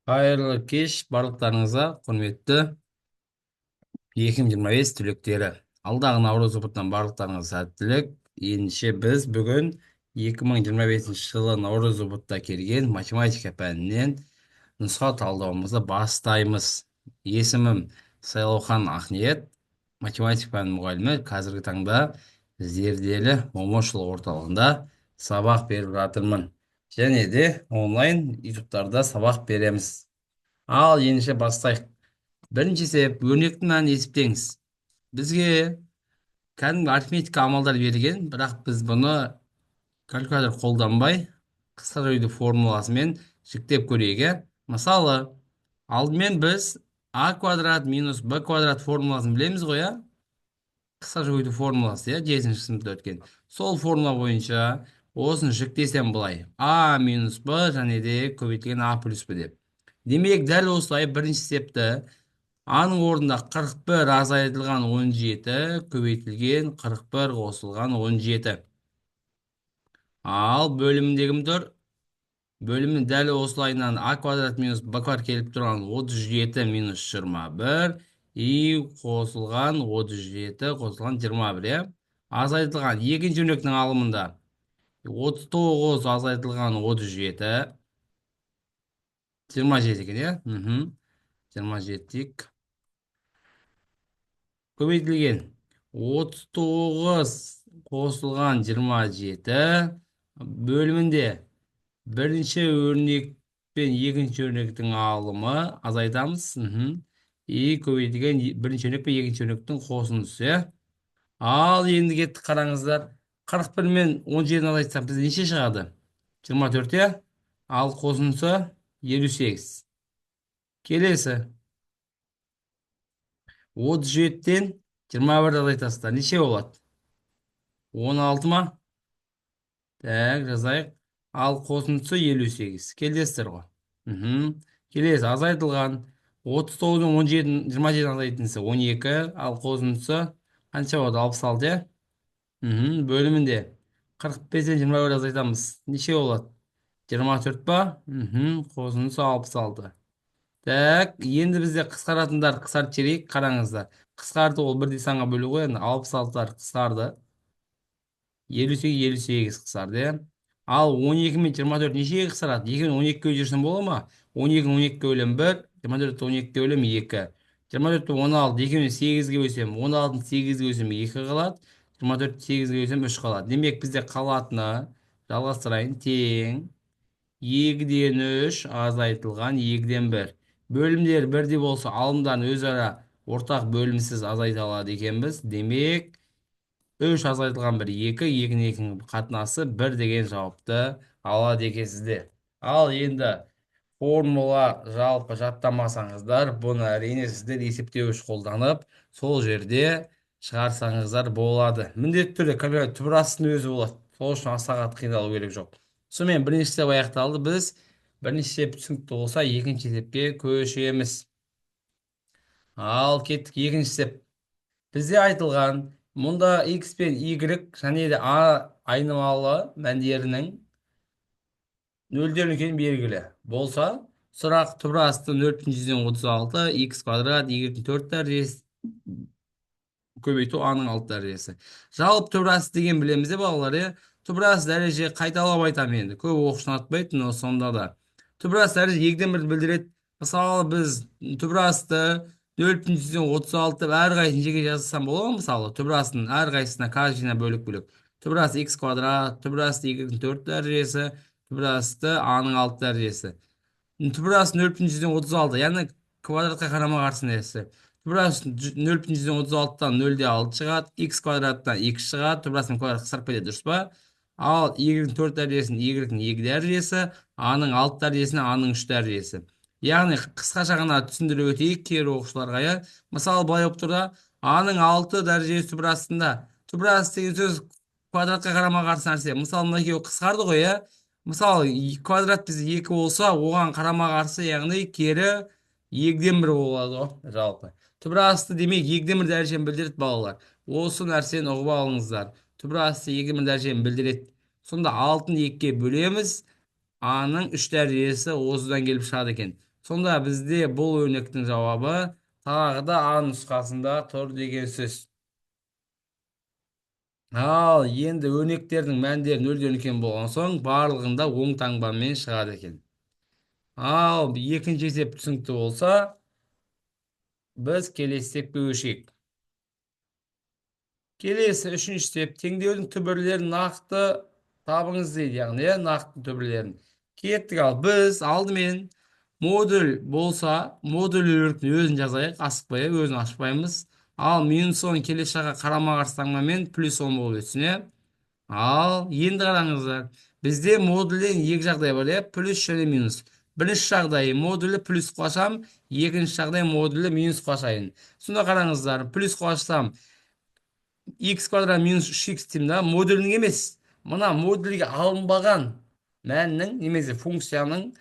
Қайырлы кеш барлықтарыңызға, құрметті 2025 түлектері. Алдағы наурыз ұбытынан барлықтарыңызға сәттілік. Ендеше біз бүгін 2025 жылы наурыз ұбытта келген математика пәнінен нұсқа талдауымызды бастаймыз. Есімім Сайлаухан Ақниет, математика пәнінің мұғалімі. Қазіргі таңда Зерделі момышұлы орталығында сабақ беріп жатырмын. Және де онлайн ютубтарда сабақ береміз. Ал ендеше бастайық. Бірінші себеп өрнектің мәнін есептеңіз. Бізге кәдімгі арифметика амалдар берілген, бірақ біз бұны калькулятор қолданбай қысқа жойды формуласымен жіктеп көрейік. Мысалы, алдымен біз а квадрат минус б квадрат формуласын білеміз ғой, қысқа жойды формуласы, 7-ші сыныпта өткен. Сол формула бойынша осыны жіктесем былай: а минус б және де көбейтілген а плюс б деп. Демек, дәл осылай бірінші есепті аның орнында 41 азайтылған 17 көбейтілген 41 қосылған 17. Ал бөліміндегі тұр. Бөлімін дәл осылайынан а квадрат минус б квадрат келіп тұрған 37 минус 21 и қосылған 37 қосылған 21. Азайтылған екінші өрнектің алымында 39 азайтылған 37. 27 екен, 27 көбейтілген 39 қосылған 27 бөлімінде бірінші өрнек пен екінші өрнектің алымы азайтамыз. И көбейтілген бірінші өрнек пен екінші өрнектің қосындысы. Ал енді кетті, қараңыздар. 41 мен 17-ні азайтсақ бізде неше шығады? 24. Ал қосындысы 58. Келесі 37-тен 21-ді азайтасыздар. Неше болады? 16 ма? Так, жазайық. Ал қосындысы 58. Келесіздер ғой. Келесі азайтылған 39-дің 27-ні азайтындысы 12. Ал қосындысы қанша болады? 66. Бөлімінде 45-тен 21-ді азайтамыз. Неше болады? 24 па? Қосындысы 66. Так, енді бізде қысқаратындар қысқарт жіберейік, қараңыздар. Қысқарды ол бірдей санға бөлу ғой, енді 66-лар қысқарды. 58 қысқарды. Ал 12 мен 24 нешеге қысқарады? 2-ні 12-ге жүрсін бола ма? 12-ні 12-ге бөлем 1, 24-ті 12-ге бөлем 2. 24-ті 16, 2-ні 8-ге бөлсем, 16-ны 8-ге бөлсем 2 қалады. 24-ті 8-ге бөлсем 3 қалады. Демек бізде қалатыны, жалғастырайын, тең 2-ден 3 азайтылған 2-ден 1. Бөлімдер бірдей болса, алымдан өзара ортақ бөлімсіз азайта алады екенбіз. Демек, 3 азайтылған 1 2, 2-ні 2-ні қатынасы 1 деген жауапты алады екенсіздер. Ал енді формула жалпы жаттамасаңыздар, бұны әрине сіздер есептеуіш қолданып, сол жерде шығарсаңыздар болады. Міндетті түрде калькулятор түбірастың өзі болады. Сол үшін аса қиналу керек жоқ. Сонымен бірінші есеп аяқталды. Біз бірінші есеп түсінікті болса, екінші есепке көшеміз. Ал кеттік екінші есеп. Бізде айтылған, мұнда x пен y және де a айнымалы мәндерінің нөлден үлкен белгілі болса, сұрақ түбірасты 436, x квадрат, y-дің 4 дәрежесі көбейту a-ның 6 дәрежесі. Жалпы түбірасты деген білеміз де балалар, түбірасты дәреже қайталап айтам енді. Көп оқушыны атпайды, но сонда да. Түбірасты дәреже 2-ден 1 білдіреді. Мысалы, біз түбірасты 436 әрқайсысын жеке жазсам бола ма? Мысалы, түбірастың әрқайсысына каждыйына бөлік-бөлек. Түбірасты x квадрат, түбірасты y-дің 4 дәрежесі, түбірасты a-ның 6 дәрежесі. Түбірасты 436, яғни квадратқа қарама-қарсы нәрсе. Түбірасты 436-тан 0-де 6 шығады, x квадраттан x шығады, түбірастың квадрат қысқарып кетеді, дұрыс па? Ал y-дің 4 дәрежесін y-дің 2 дәрежесі, a-ның 6 дәрежесін a-ның 3 дәрежесі. Яғни қысқаша ғана түсіндіріп өтейік кейбір оқушыларға. Мысалы, былай болып тұрда, a-ның 6 дәрежесі түбірастында. Түбірасты деген сөз квадратқа қарама-қарсы нәрсе. Мысалы, мына екеуі қысқарды ғой, Мысалы, квадрат бізде 2 болса, оған қарама-қарсы, яғни кері 2-ден 1 болады ғой, жалпы. Түбірасты демек 2-ден 1 дәрежені білдіреді балалар. Осы нәрсені ұғып алыңыздар. Түбірасты 2-ден 1 дәрежені білдіреді. Сонда 6-ны 2-ге бөлеміз, a-ның 3 дәрежесі осыдан келіп шығады екен. Сонда бізде бұл өрнектің жауабы тағы да А нұсқасында тұр деген сөз. Ал енді өрнектердің мәндері нөлден үлкен болған соң барлығында оң таңбамен шығады екен. Ал екінші есеп түсінікті болса, біз келесі есепке көшейік. Келесі үшінші есеп теңдеудің түбірлерін нақты табыңыз дейді, яғни нақты түбірлерін. Кеттік, ал біз алдымен модуль болса, модуль өрнектің өзін жазайық, асықпай, өзін ашпаймыз. Ал минус 10 келесі жаққа қарама қарсы таңбамен плюс 10 болып өтсін, иә. Ал енді қараңыздар, бізде модульден екі жағдай бар, иә, плюс және минус. Бірінші жағдай модулі плюс қосам, екінші жағдай модулі минус қосайын. Сонда қараңыздар, плюс қоссам x квадрат минус 3x деймін да, модульдің емес, мына модульге алынбаған мәннің немесе функцияның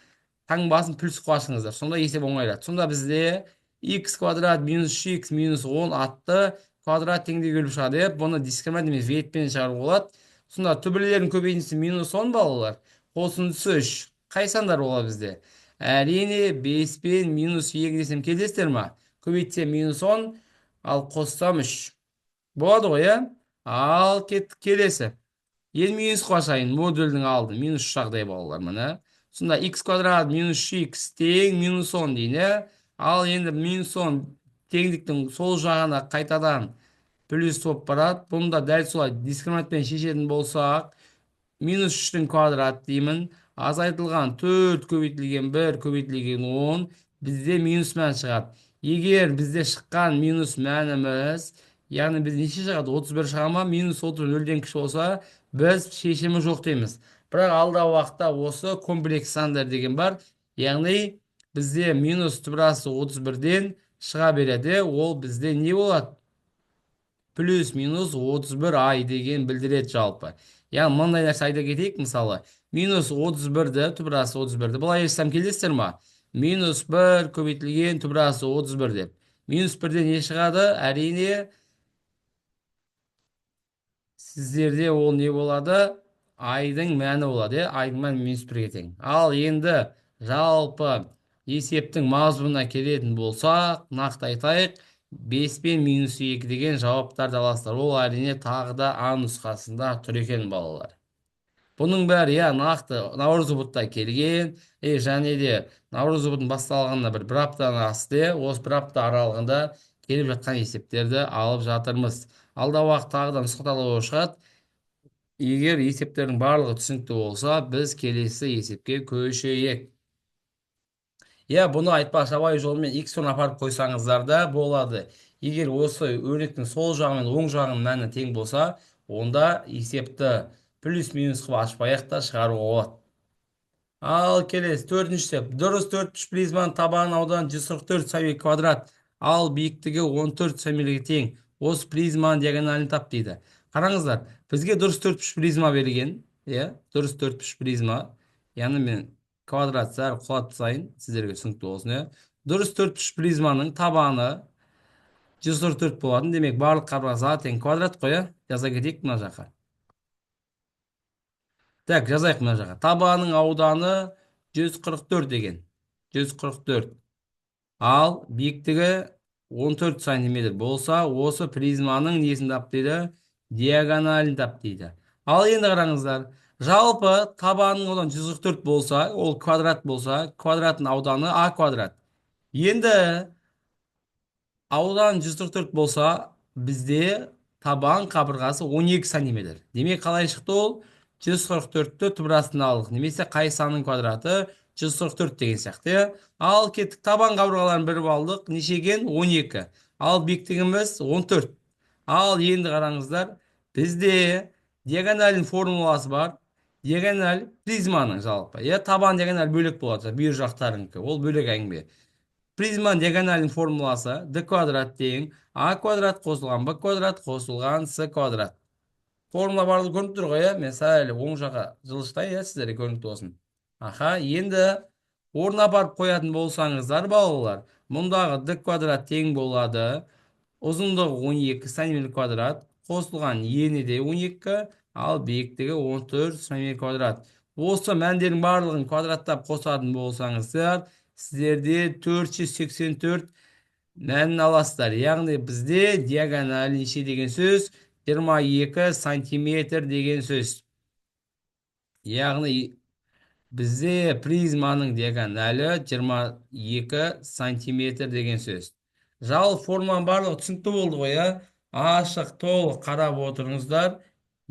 таңбасын плюс қосыңыздар. Сонда есеп оңайлады. Сонда бізде x квадрат минус 3x минус 10 атты квадрат теңдеу келіп шығады, иә. Бұны дискриминант емес ветпен шығаруға болады. Сонда түбірлердің көбейтіндісі минус 10 балалар. Қосындысы 3. Қай сандар болады бізде? Әрине 5 пен минус 2 десем келесіздер ма? Көбейтсем минус 10, ал қоссам 3. Болады ғой, иә? Ал кеттік келесі. Енді минус қосайын, модульдің алды минус жағдай балалар, міне. Сонда x квадрат минус 3x тең минус 10 дейін, иә? Ал енді минус 10 теңдіктің сол жағына қайтадан плюс болып барады. Бұны да дәл солай дискриминантпен шешетін болсақ, минус 3-тің квадрат деймін. Азайтылған 4 көбейтілген 1 көбейтілген 10 бізде минус мән шығады. Егер бізде шыққан минус мәніміз, яғни біз неше шығады? 31 шыға ма? Минус 30 нөлден кіші болса, біз шешімі жоқ дейміз. Бірақ алдағы уақытта осы комплекс сандар деген бар. Яғни бізде минус түбірасы 31-ден шыға береді. Ол бізде не болады? Плюс минус 31 ай деген білдіреді жалпы. Яғни мынандай нәрсе айта кетейік, мысалы, минус 31-ді, түбірасы 31-ді. Бұлай естісем келесіздер ма? Минус 1 көбейтілген түбірасы 31 деп. Минус 1-ден не шығады? Әрине, сіздерде ол не болады? Айдың мәні болады, айдың мәні минус 1-ге тең. Ал енді жалпы есептің мазмұнына келетін болсақ, нақты айтайық, 5 пен минус 2 деген жауаптарды аласыздар. Ол әрине тағы да А нұсқасында тұр екен балалар. Бұның бәрі, иә, нақты наурыз ұбытта келген, және де наурыз ұбытын басталғанына бір аптадан асты, осы бір апта аралығында келіп жатқан есептерді алып жатырмыз. Алдағы уақытта тағы да нұсқалар шығады. Егер есептердің барлығы түсінікті болса, біз келесі есепке көшейік. Иә, бұны айтпақ жабайы жолмен x-ін апарып қойсаңыздар да болады. Егер осы өрнектің сол жағы мен оң жағының мәні тең болса, онда есепті плюс минус қылып ашпай-ақ та шығаруға болады. Ал келесі төртінші есеп. Дұрыс төртбұрыш призманың табанының ауданы 144 см квадрат, ал биіктігі 14 см-ге тең. Осы призманың диагоналін тап дейді. Қараңыздар, бізге дұрыс төртбұрыш призма берген, иә, дұрыс төртбұрыш призма. Яғни мен квадрат зар құлатып сайын сіздерге түсінікті болсын, иә. Дұрыс төртбұрыш призманың табаны 144 болатын. Демек, барлық қабырға тең квадрат қой, иә. Жаза кетейік мына жаққа. Так, жазайық мына жаққа. Табанның ауданы 144 деген. 144. Ал биіктігі 14 см болса, осы призманың несін тап дейді? Диагоналін тап дейді. Ал енді қараңыздар, жалпы табанның ауданы 144 болса, ол квадрат болса, квадраттың ауданы А квадрат. Енді аудан 144 болса, бізде табан қабырғасы 12 см. Демек, қалай шықты ол? 144-ті түбірастына алдық. Немесе қай санның квадраты? 144 деген сияқты. Ал кеттік, табан қабырғаларын біріп алдық. Нешеген? 12. Ал биіктігіміз 14. Ал енді қараңыздар, бізде диагоналін формуласы бар. Диагональ призманың жалпы. Табан диагональ бөлек болады. Бүйір жақтарынікі. Ол бөлек әңгіме. Призманың диагоналінің формуласы d квадрат тең а квадрат қосылған b квадрат қосылған c квадрат. Формула барлығы көрініп тұр ғой, мен сәл оң жаққа жылыстайын, сіздерге көрінікті болсын. Енді орнына апарып қоятын болсаңыздар, балалар, мұндағы d квадрат тең болады, ұзындығы 12 см квадрат, қосылған ені де 12, ал биіктігі 14 см квадрат. Осы мәндердің барлығын квадраттап қосатын болсаңыздар, сіздерде 484 мәнін аласыздар. Яғни бізде диагональ неше деген сөз? 22 сантиметр деген сөз. Яғни бізде призманың диагоналі 22 сантиметр деген сөз. Жалпы форманың барлығы түсінікті болды ғой, иә? Ашық, толық қарап отырыңыздар.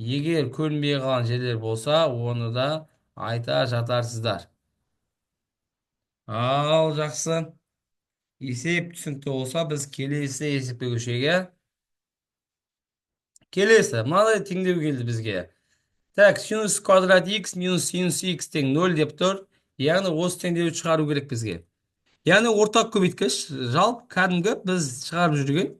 Егер көрінбей қалған жерлер болса, оны да айта жатарсыздар. Ал, жақсы. Есеп түсінікті болса, біз келесі есепке көшейік. Келесі, мынадай теңдеу келді бізге. Так, синус квадрат x минус синус x тең 0 деп тұр. Яғни осы теңдеуді шығару керек бізге. Яғни ортақ көбейткіш жалпы кәдімгі біз шығарып жүрген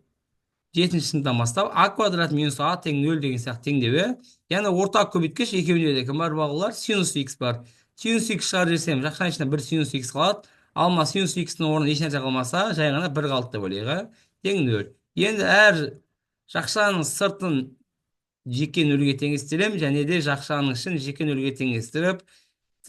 7-ші сыныптан бастап а квадрат минус а тең 0 деген сияқты теңдеуі. Яғни ортақ көбейткіш екеуінде де кім бар балалар? Синус x бар. Синус x шығарып жіберсем, жақшаның ішінде бір синус x қалады. Алма синус x-ның орнында ешнәрсе қалмаса, жай ғана бір қалды деп ойлайық. Тең 0. Енді әр жақшаның сыртын жеке нөлге теңестіремін, және де жақшаның ішін жеке нөлге теңестіріп,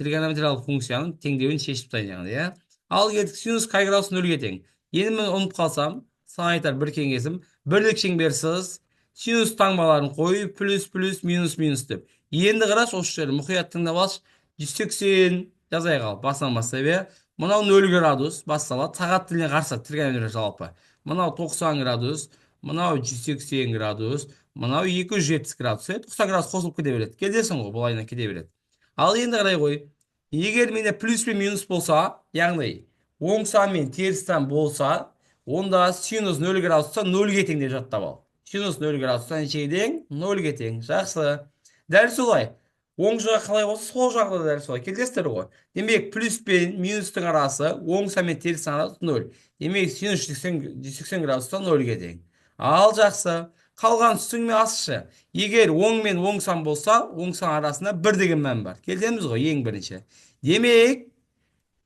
тригонометриялық функцияның теңдеуін шешіп тастайын, иә. Ал келдік, синус қай градус нөлге тең. Енді мен ұмытып қалсам, саған айтар бір кеңесім, бірлік шеңберсіз синус таңбаларын қойып, плюс минус деп. Енді қарашы, осы жерді мұқият тыңдап алшы, 180 жазай қал, басынан бастап, иә. Мынау 0 градус басталады, сағат тіліне қарсы тригонометрия жалпы. Мынау 90 градус, мынау 180 градус, мынау 270 градус, 90 градус қосылып кете береді. Келдесің ғой, бұлайына кете береді. Ал енді қарай қой. Егер менде плюс пен минус болса, яғни оң сан мен теріс сан болса, онда синус 0 градуста 0-ге тең деп жаттап ал. Синус 0 градуста нешеге тең? 0-ге тең. Жақсы. Дәл солай. Оң жағы қалай болса, сол жағы да дәл солай. Келдесіздер ғой. Демек, плюс пен минустың арасы, оң сан мен теріс сан арасы 0. Демек, синус 180 градуста 0-ге тең. Ал, жақсы. Қалған үстіңме асшы. Егер оң мен оң сан болса, оң сан арасында 1 деген мән бар. Келдеміз ғой, ең бірінші. Демек,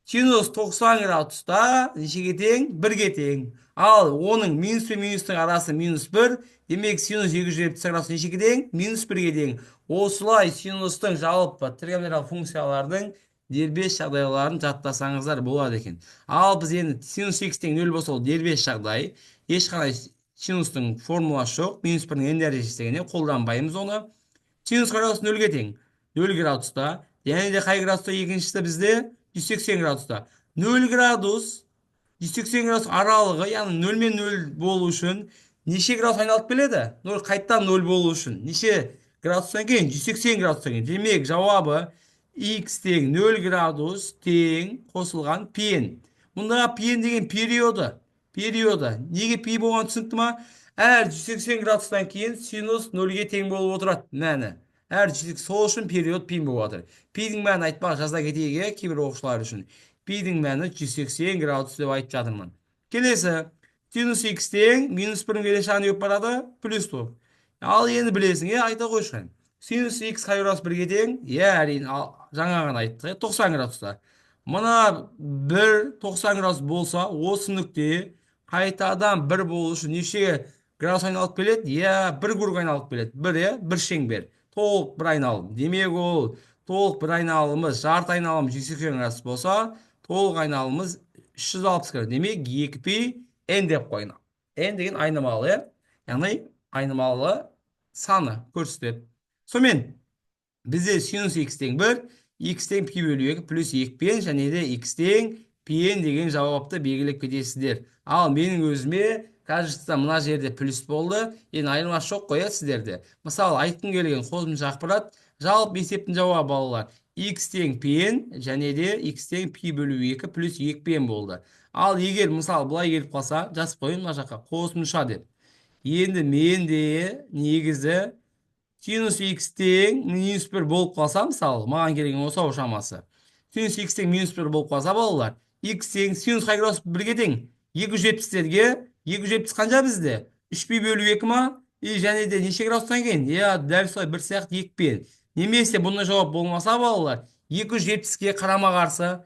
синус 90 градуста нешеге тең? 1-ге тең. Ал оның минус пен минустың арасы минус 1. Демек, синус 270 градус нешеге тең? Минус 1-ге тең. Осылай синустың жалпы тригонометриялық функциялардың дербес жағдайларын жаттасаңыздар болады екен. Ал біз енді синус x тең 0 болса, ол дербес жағдай. Ешқандай синустың формуласы жоқ. Минус 1-ның n дәрежесі дегенде қолданбаймыз оны. Синус градус 0-ге тең. 0 градуста. Және де қай градуста екіншісі бізде? 180 градуста. 0 градус 180 градус аралығы, яғни 0 мен 0 болу үшін неше градус айналып келеді? 0 қайттан 0 болу үшін неше градустан кейін? 180 градустан кейін. Демек, жауабы x тең 0 градус тең қосылған пен. Мұнда пен деген периоды. Неге пи болған түсінікті ма? Әр 180 градустан кейін синус 0-ге тең болып отырады мәні. Әр 180, сол үшін период пи болып отыр. Пидің мәні айтпақ жазда кетейге кейбір оқушылар үшін. Пидің мәні 180 градус деп айтып жатырмын. Келесі, синус x тең минус 1-дің келесі жағына өп барады, плюс топ. Ал енді білесің, айта қойшын. Синус x қай градус 1-ге тең? Әрине, жаңа ғана айттық, 90 градуста. Мына 90 градус болса, осы нүкте қайтадан 1 болу үшін неше градус айналып келеді? 1 круг айналып келеді. 1 шеңбер. Толық бір айналым. Демек, ол толық бір айналымыз, жарты айналымыз 180 градус болса, толық айналымыз 360 градус. Демек, 2π n деп қойын. N деген айнымалы, яғни айнымалы саны көрсетеді. Сонымен, бізде синус x тең 1, x тең пи бөлу 2 плюс 2 пен, және де x тең пен деген жауапты белгілеп кетесіздер. Ал менің өзіме кажется, мына жерде плюс болды. Енді айырмасы жоқ қой сіздерде. Мысалы, айтқым келген қосымша ақпарат, жалпы есептің жауабы балалар x тең пен, және де x тең пи бөлу 2 плюс 2 пен болды. Ал егер мысалы бұлай келіп қалса, жазып қойын мына жаққа қосымша деп. Енді менде негізі синус x тең минус 1 болып қалса, мысалы, маған келген осау шамасы. Синус x тең минус 1 болып қалса, балалар, x тең синус қай градус 1-ге тең? 270-терге, 270 қанша бізде? 3π бөлу 2 ма? Және де неше градустан кейін? Дәл солай бір сияқты 2 пен. Немесе бұндай жауап болмаса, балалар, 270-ге қарама қарсы.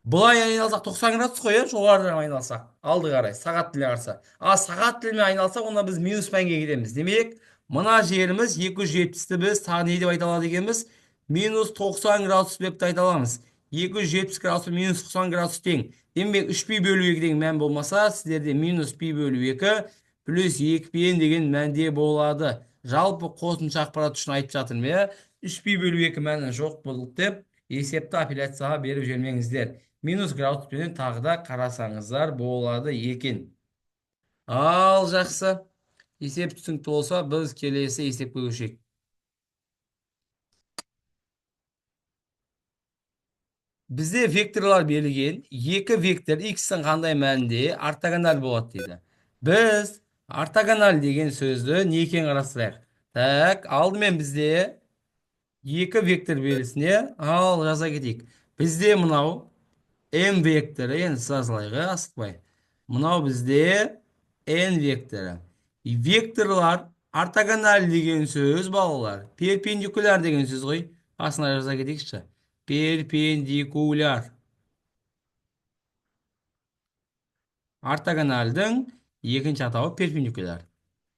Бұлай айналсақ 90 градус қой, жоғарыдан айналсақ. Алды қарай, сағат тіліне қарсы. Ал сағат тіліне айналсақ, онда біз минус пәнге кетеміз. Демек, мына жеріміз 270-ті біз тағы не деп айта алады екенбіз? Минус 90 градус деп айта аламыз. 270 градус минус 90 градус тең. Демек 3 пи бөлу 2 деген мән болмаса, сіздерде минус пи бөлу 2 плюс 2 пи деген мәнде болады. Жалпы қосымша ақпарат үшін айтып жатырмын, иә. 3 пи бөлу 2 мәні жоқ болды деп, есепті апелляцияға беріп жүрмеңіздер. Минус градуспен тағы да қарасаңыздар болады екен. Ал жақсы. Есеп түсінікті болса, біз келесі есепке көшейік. Бізде векторлар берілген. Екі вектор x-тің қандай мәнінде ортогонал болады дейді. Біз ортогонал деген сөзді не екенін қарастырайық. Так, алдымен бізде екі вектор берілсін, ал жаза кетейік. Бізде мынау n векторы, енді жазылайық, асықпай. Мынау бізде n векторы. Векторлар ортогонал деген сөз, балалар. Перпендикуляр деген сөз ғой. Астына жаза кетейікші. Перпендикуляр. Ортогональдың екінші атауы перпендикуляр.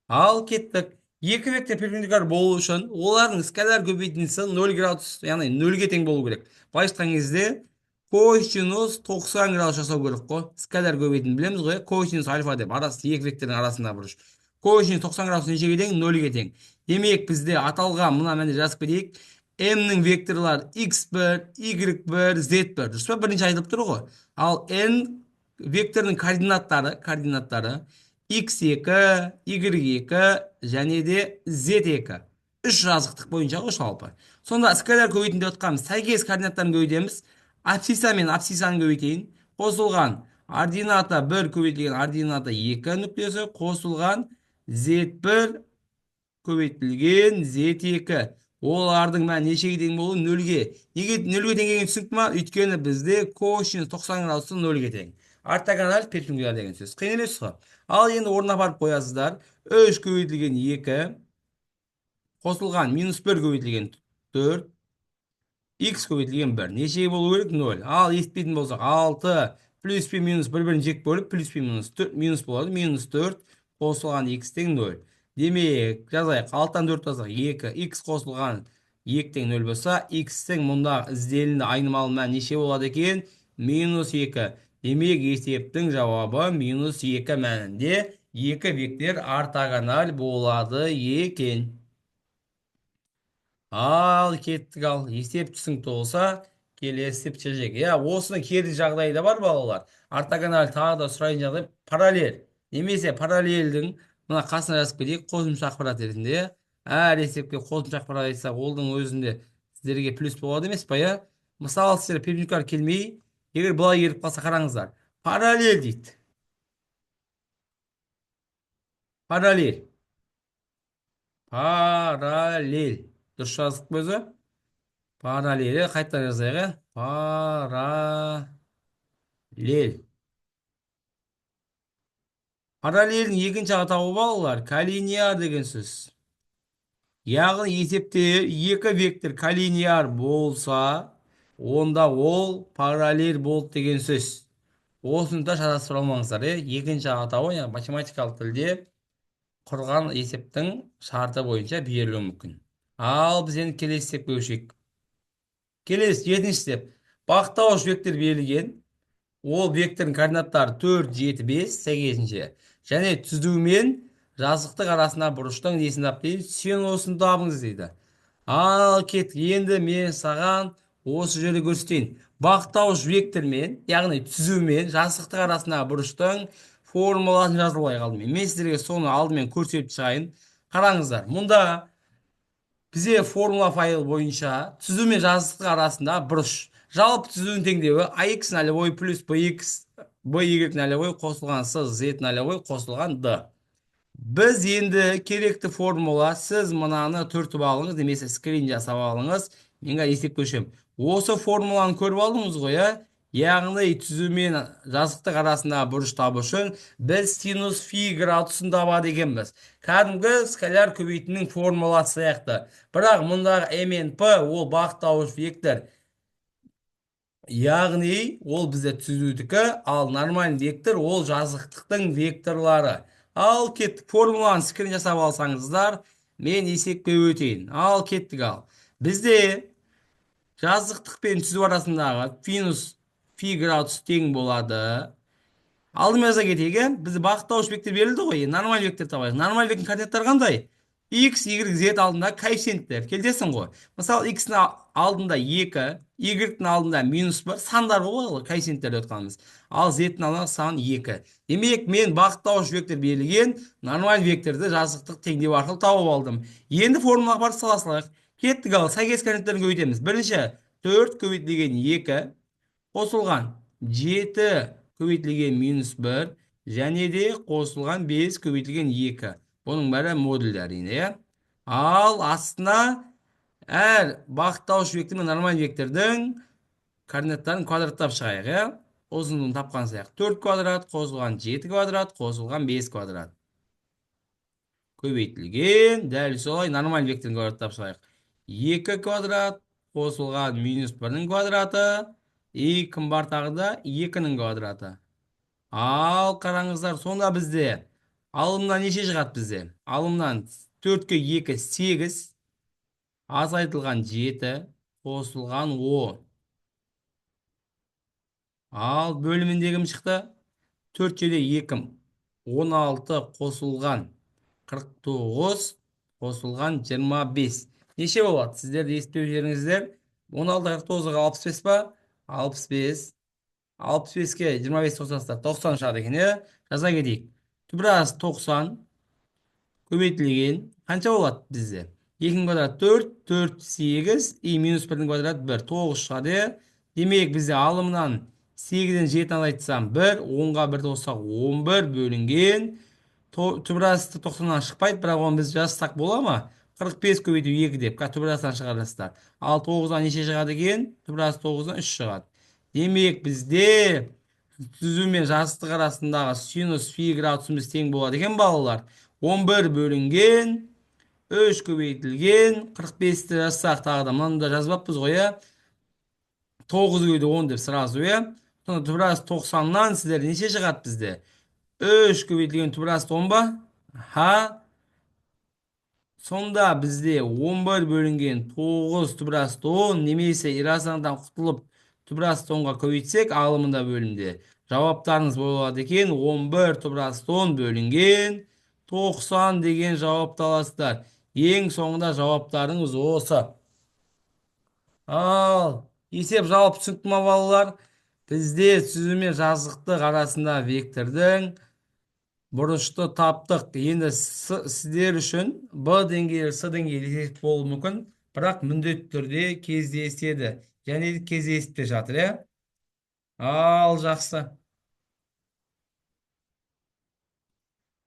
Ал кеттік. Екі вектор перпендикуляр болу үшін олардың скаляр көбейтіндісі 0 градус, яғни 0-ге тең болу керек. Былай айтқан кезде косинус 90 градус жасау керек қой. Скаляр көбейтін білеміз ғой. Косинус альфа деп арасы екі вектордың арасында бұрыш. Косинус 90 градус нешеге тең? 0-ге тең. Демек бізде аталған мына мәнде жазып кетейік. М-нің векторлар x1, y1, z1. Дұрыс па? Бірінші айтылып тұр ғой. Ал n векторының координаттары x2, y2 және де z2. Үш жазықтық бойынша ғой жалпы. Сонда скаляр көбейтін деп отқанымыз, сәйкес координаттарын көбейтеміз. Абсцисса мен абсциссаны көбейтейін. Қосылған ордината 1 көбейтілген ордината 2 нүктесі қосылған z1 көбейтілген z2. Олардың мәні нешеге тең болу? 0-ге. Неге 0-ге тең екені түсінікті ма? Өйткені бізде косинус 90 градусы 0-ге тең. Ортогонал перпендикуляр деген сөз. Қиын емес қой. Ал енді орнына апарып қоясыздар. 3 көбейтілген 2 қосылған минус 1 көбейтілген 4 x көбейтілген 1. Нешеге болу керек? 0. Ал естпейтін болсақ 6 плюс пи минус 1-1 жек бөліп плюс пи минус 4 минус болады. Минус 4 қосылған x тең 0. Демек, жазайық. 6-тан 4 жазайық. 2. X қосылған 2 тең 0 болса, x тең мұнда ізделінді айнымалы мән неше болады екен? Минус 2. Демек, есептің жауабы минус 2 мәнінде екі вектор ортогонал болады екен. Ал кеттік, ал есеп түсінікті болса, келесі есеп шешейік. Осыны кері жағдайда бар, балалар. Ортогонал тағы да сұрайын жағдай параллель. Немесе параллельдің мына қасына жазып кетейік, қосымша ақпарат ретінде. Әр есепке қосымша ақпарат айтсақ, олдың өзінде сіздерге плюс болады емес па, иә? Мысалы, сіздер перпендикуляр келмей, егер былай келіп қалса, қараңыздар. Параллель дейді. Параллель. Параллель. Дұрыс жаздық өзі? Параллель. Қайта жазайық. Параллель. Параллельдің екінші атауы балалар коллинеар деген сөз. Яғни есепте екі вектор коллинеар болса, онда ол параллель болды деген сөз. Осыны да шатастыра алмаңыздар. Екінші атауы математикалық тілде құрған есептің шарты бойынша берілуі мүмкін. Ал біз енді келесі есепке көшейік. Келесі жетінші есеп. Бағыттауыш вектор берілген. Ол вектордың координаттары 4, 7, 5 сәйкесінше. Және түзумен жазықтық арасында бұрыштың несін тапты? Сен осыны табыңыз дейді. Ал кет, енді мен саған осы жерде көрсетейін. Бағыттауыш вектормен, яғни түзумен жазықтық арасында бұрыштың формуласын жазылайық алдымен. Мен сіздерге соны алдымен көрсетіп шығайын. Қараңыздар, мұнда бізде формула файл бойынша түзу мен жазықтық арасында бұрыш. Жалпы түзудің теңдеуі ax нолевой плюс bx, by нолевой қосылған с, z нолевой қосылған d. Біз енді керекті формула, сіз мынаны түртіп алыңыз, немесе скрин жасап алыңыз, менге есеп көшем. Осы формуланы көріп алдыңыз ғой, яғни түзу мен жазықтық арасында бұрыш табу үшін біз синус фи градусын табады екенбіз. Кәдімгі скаляр көбейтінің формуласы сияқты. Бірақ мұндағы m мен p ол бағыттауыш вектор. Яғни ол бізде түзудікі, ал нормальный вектор ол жазықтықтың векторлары. Ал кеттік, формуланы скрин жасап алсаңыздар, мен есепке өтейін. Ал кеттік, ал. Бізде жазықтық пен түзу арасындағы синус фи градус тең болады. Алдымен жаза кетейік, иә? Бізде бағыттауыш вектор берілді ғой, нормаль вектор табайық. Нормаль вектордың координаттары қандай? X, Y, Z алдында коэффициенттер. Келтесің ғой. Мысалы, X-ің алдында 2, Y-дің алдында минус бар, сандар ғой, коэффициенттер деп отқанымыз. Ал Z-дің алдында сан 2. Демек, мен бағыттауыш вектор берілген нормаль векторды жазықтық теңдеу арқылы тауып алдым. Енді формулаға барып сала салайық. Кеттік, ал сәйкес координаттарын көбейтеміз. Бірінші, 4 көбейтілген 2 қосылған 7 көбейтілген минус 1 және де қосылған 5 көбейтілген 2. Бұның бәрі модульдер әрине, иә? Ал астына әр бағыттауыш вектор мен нормаль вектордың координаттарын квадраттап шығайық, иә? Ұзындығын тапқан сияқты. 4 квадрат қосылған 7 квадрат қосылған 5 квадрат. Көбейтілген, дәл солай нормаль векторын квадраттап шығайық. 2 квадрат қосылған минус 1-нің квадраты, кім бар тағы да 2-нің квадраты. Ал қараңыздар, сонда бізде алымнан неше шығады бізде? Алымнан 4-ке 2 8, азайтылған 7, қосылған 10. Ал бөлімінде кім шықты? 4-де 2, 16 қосылған 49 қосылған 25. Неше болады? Сіздер есептеп жеріңіздер. 16 49-ға 65 па? 65. 65-ке 25 қосасыздар. 90 шығады екен, иә? Жаза кетейік. Түбірасы 90 көбейтілген қанша болады бізде? 2-нің квадраты 4, 4 8, минус 1-дің квадраты 1, 9 шығады, иә? Демек бізде алымнан 8-ден 7-ні азайтсам 1, 10-ға 1 қоссақ 11 бөлінген. Түбірасы 90-нан шықпайды, бірақ оны біз жазсақ бола ма? 45 көбейту 2 деп, түбірасынан шығарасыздар. Ал 9-дан неше шығады екен? Түбірасы 9-дан 3 шығады. Демек бізде түзу мен жазықтық арасындағы синус фи градусымыз тең болады екен, балалар. 11 бөлінген 3 көбейтілген 45-ті жазсақ тағы да мынанда жазбаппыз ғой, иә? 9 көбейту 10 деп сразу, иә? Сонда түбірасы 90-нан сіздер неше шығады бізде? 3 көбейтілген түбірасы 10 ба? Ха? Сонда бізде 11 бөлінген 9 түбірасы 10, немесе иррационалдан құтылып түбірасы 10-ға көбейтсек, алымында бөлімде жауаптарыңыз болады екен. 11 түбірасы 10 бөлінген 90 деген жауапты аласыздар. Ең соңында жауаптарыңыз осы. Ал есеп жалпы түсінікті ма, балалар? Бізде түзу мен жазықтық арасында вектордың бұрышты таптық. Енді сіздер үшін Б деңгейі, С деңгейі есеп болуы мүмкін, бірақ міндетті түрде кездеседі. Және кездесіп те жатыр, иә? Ал жақсы.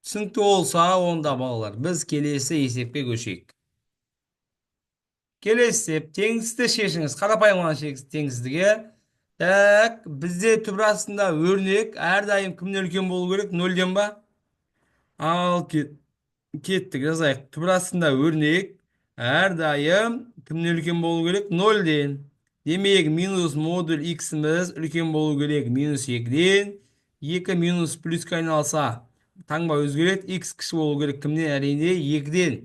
Түсінікті болса, онда балалар, біз келесі есепке көшейік. Келесі есеп теңсіздікті шешіңіз. Қарапайым ғана теңсіздігі. Так, бізде түбірасында өрнек әрдайым кімнен үлкен болу керек? 0-ден ба? Ал кеттік, жазайық. Түбірасында өрнек әрдайым кімнен үлкен болу керек? 0-ден. Демек, минус модуль x-іміз үлкен болу керек минус 2-ден. 2 минус плюске айналса, таңба өзгереді. X кіші болу керек кімнен? Әрине 2-ден.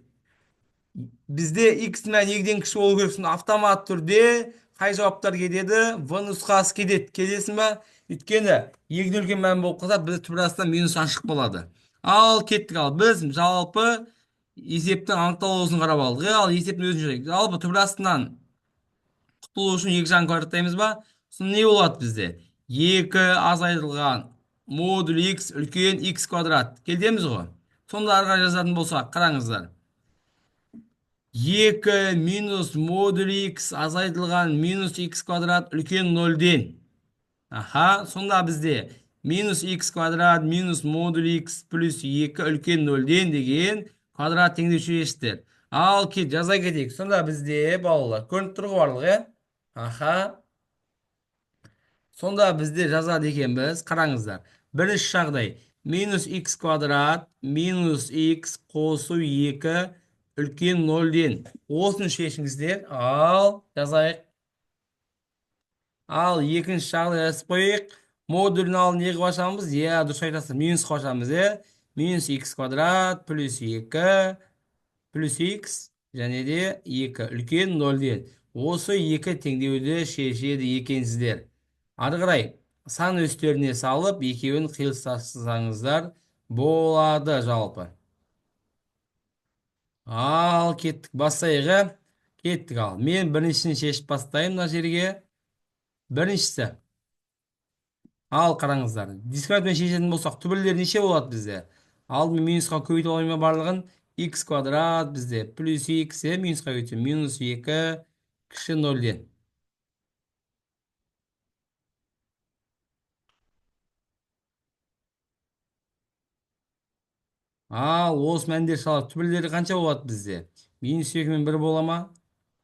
Бізде x мен 2-ден кіші болу керек. Автомат түрде қай жауаптар кетеді? В нұсқасы кетеді. Келесің ба? Өйткені 2-ден үлкен мән болып қалса, бізде түбірасынан минус ашық болады. Ал кеттік, ал біз жалпы есептің анықталуысын қарап алдық. Ал есептің өзін жүрейік. Жалпы түбірастынан құтылу үшін 2 жағын квадраттаймыз ба? Соны не болады бізде? 2 азайтылған модуль x үлкен x квадрат. Келдеміз ғой? Сонда арға жазатын болсақ, қараңыздар. 2 минус модуль x азайтылған минус x квадрат үлкен 0-ден. Аха, сонда бізде минус x квадрат минус модуль x плюс 2 үлкен 0-ден деген квадрат теңдеу шешістер. Ал кет, жаза кетейік. Сонда бізде, балалар, көрініп тұр ғой барлығы, иә? Аха. Сонда бізде жазады екенбіз. Қараңыздар. Бірінші жағдай. Минус x квадрат минус x қосу 2 үлкен 0-ден. Осыны шешіңіздер. Ал жазайық. Ал екінші жағдай жазып қойық. Модулін алдын не қылып ашамыз? Иә, дұрыс айтасыз. Минус қылып ашамыз, иә? Минус x квадрат плюс 2 плюс x және де 2 үлкен 0-ден. осы екі теңдеуді шешеді екенсіздер. Ары қарай сан үстеріне салып екеуін қиылыстырсаңыздар болады жалпы. Ал кеттік бастайық, ә? Кеттік ал. Мен біріншісін шешіп бастаймын мына жерге. Біріншісі. Ал қараңыздар. Дискретпен шешетін болсақ түбірлері неше болады бізде? Алдымен минусқа көбейтіп аламын ба барлығын? Х квадрат бізде плюс х минусқа көбейтсем минус 2 кіші 0-ден. Ал осы мәндер салып түбірлері қанша болады бізде? Минус 2 мен 1 бола ма?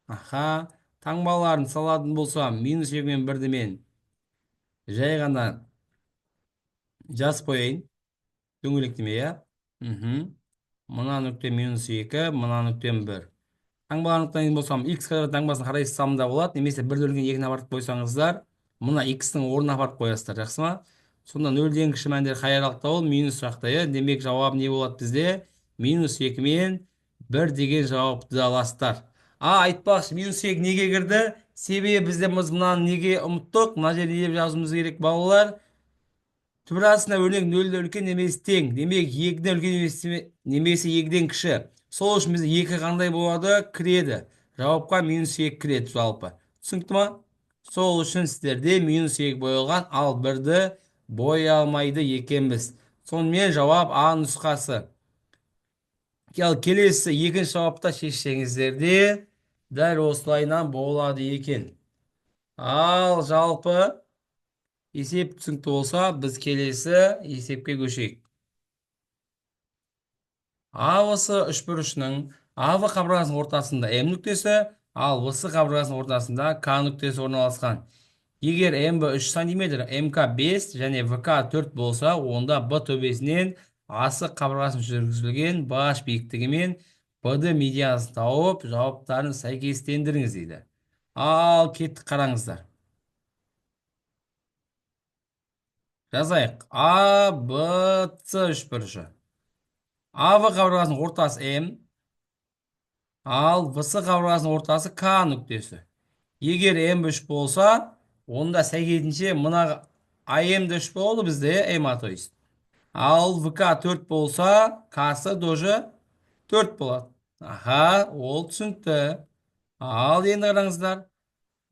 Аха, таңбаларын салатын болсам минус 2 мен 1-ді мен жай ғана жазып қояйын. Дөңгелектеме, иә? Мына нүкте минус 2, мына нүктем 1. Таңбаларын анықтайтын болсам, х квадрат таңбасын қарай салымда болады. Немесе 1-ді 2-ні апарып қойсаңыздар, мына х-ның орнына апарып қоясыздар, жақсы ма? Сонда 0-ден кіші мәндер қай аралықта ол? Минус жақта, иә? Демек жауап не болады бізде? Минус 2 мен 1 деген жауапты аласыздар. Айтпақшы, минус 2 неге кірді? Себебі бізде біз мынаны неге ұмыттық? Мына жерде не деп жазуымыз керек, балалар? Түбір астына өрнек нөлді үлкен немесе тең. Демек, 2-ден үлкен немесе 2-ден кіші. Сол үшін бізде 2 қандай болады? Кіреді. Жауапқа минус 2 кіреді жалпы. Түсінікті ма? Сол үшін сіздерде минус 2 боялған, ал 1-ді боя алмайды екенбіз. Сонымен жауап А нұсқасы. Келесі екінші жауапта шешсеңіздерде дәл осылайынан болады екен. Ал жалпы есеп түсінікті болса, біз келесі есепке көшейік. АВС үшбұрышының АВ қабырғасының ортасында М нүктесі, ал ВС қабырғасының ортасында К нүктесі орналасқан. Егер МБ 3 см, МК 5 және ВК 4 болса, онда Б төбесінен асы қабырғасын жүргізілген баш биіктігі мен БД медианасын тауып, жауаптарын сәйкестендіріңіз дейді. Ал кеттік қараңыздар. Жазайық. А, Б, С үшбұрышы. АВ қабырғасының ортасы М, ал ВС қабырғасының ортасы К нүктесі. Егер М 3 болса, онда сәйкесінше мына АМ 3 болды бізде, М, то есть. Ал ВК 4 болса, К-сы тоже 4 болады. Аха, ол түсінікті. Ал енді қараңыздар.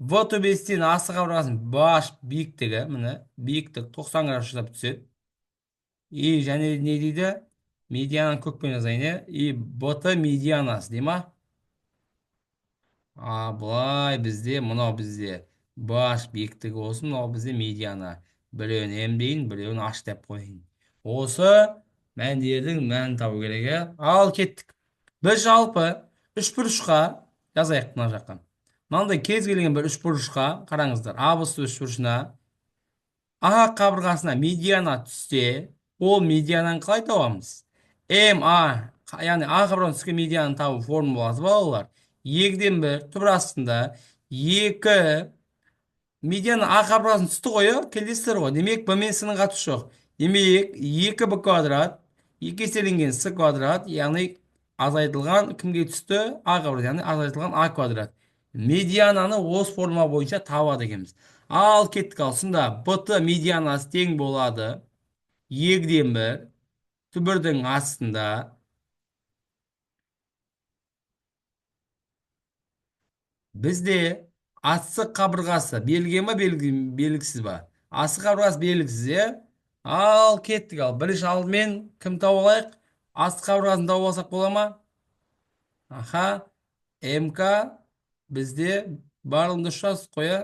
В төбесінен асы қабырғасының баш биіктігі, міне, биіктік 90 градус жасап түседі. И және не дейді? Медиананы көкпен жазайын, иә? И БТ медианасы, дей ма? Былай бізде, мынау бізде баш биіктігі болсын, мынау бізде медиана. Біреуін М дейін, біреуін H деп қойын. Осы мәндердің мәнін табу керек, иә? Ал кеттік. Біз жалпы үшбұрышқа жазайық мына жаққа. Мынандай кез келген бір үшбұрышқа қараңыздар. Абысты үшбұрышына А қабырғасына медиана түссе, ол медиананы қалай табамыз? МА, яғни А қабырғасына түскен медиананы табу формуласы балалар. 2-ден 1 түбір астында 2 медиана А қабырғасын түсті ғой, келесіздер ғой. Демек, Б мен С-ның қатысы жоқ. Демек, 2Б квадрат, 2 еселенген С квадрат, яғни азайтылған кімге түсті? А қабырғасы, яғни азайтылған А квадрат. Медиананы осы формула бойынша табады екенбіз. Ал кеттік ал, сонда БТ медианасы тең болады 2-ден 1 түбірдің астында бізде асы қабырғасы белгіген ба, белгісіз ба? Асы қабырғасы белгісіз, е? Ал кеттік ал, бірінші алдымен кім тауып алайық? Асы қабырғасын тауып алсақ бола ма? Аха, МК бізде барлығын дұрыс жаздық қой, иә?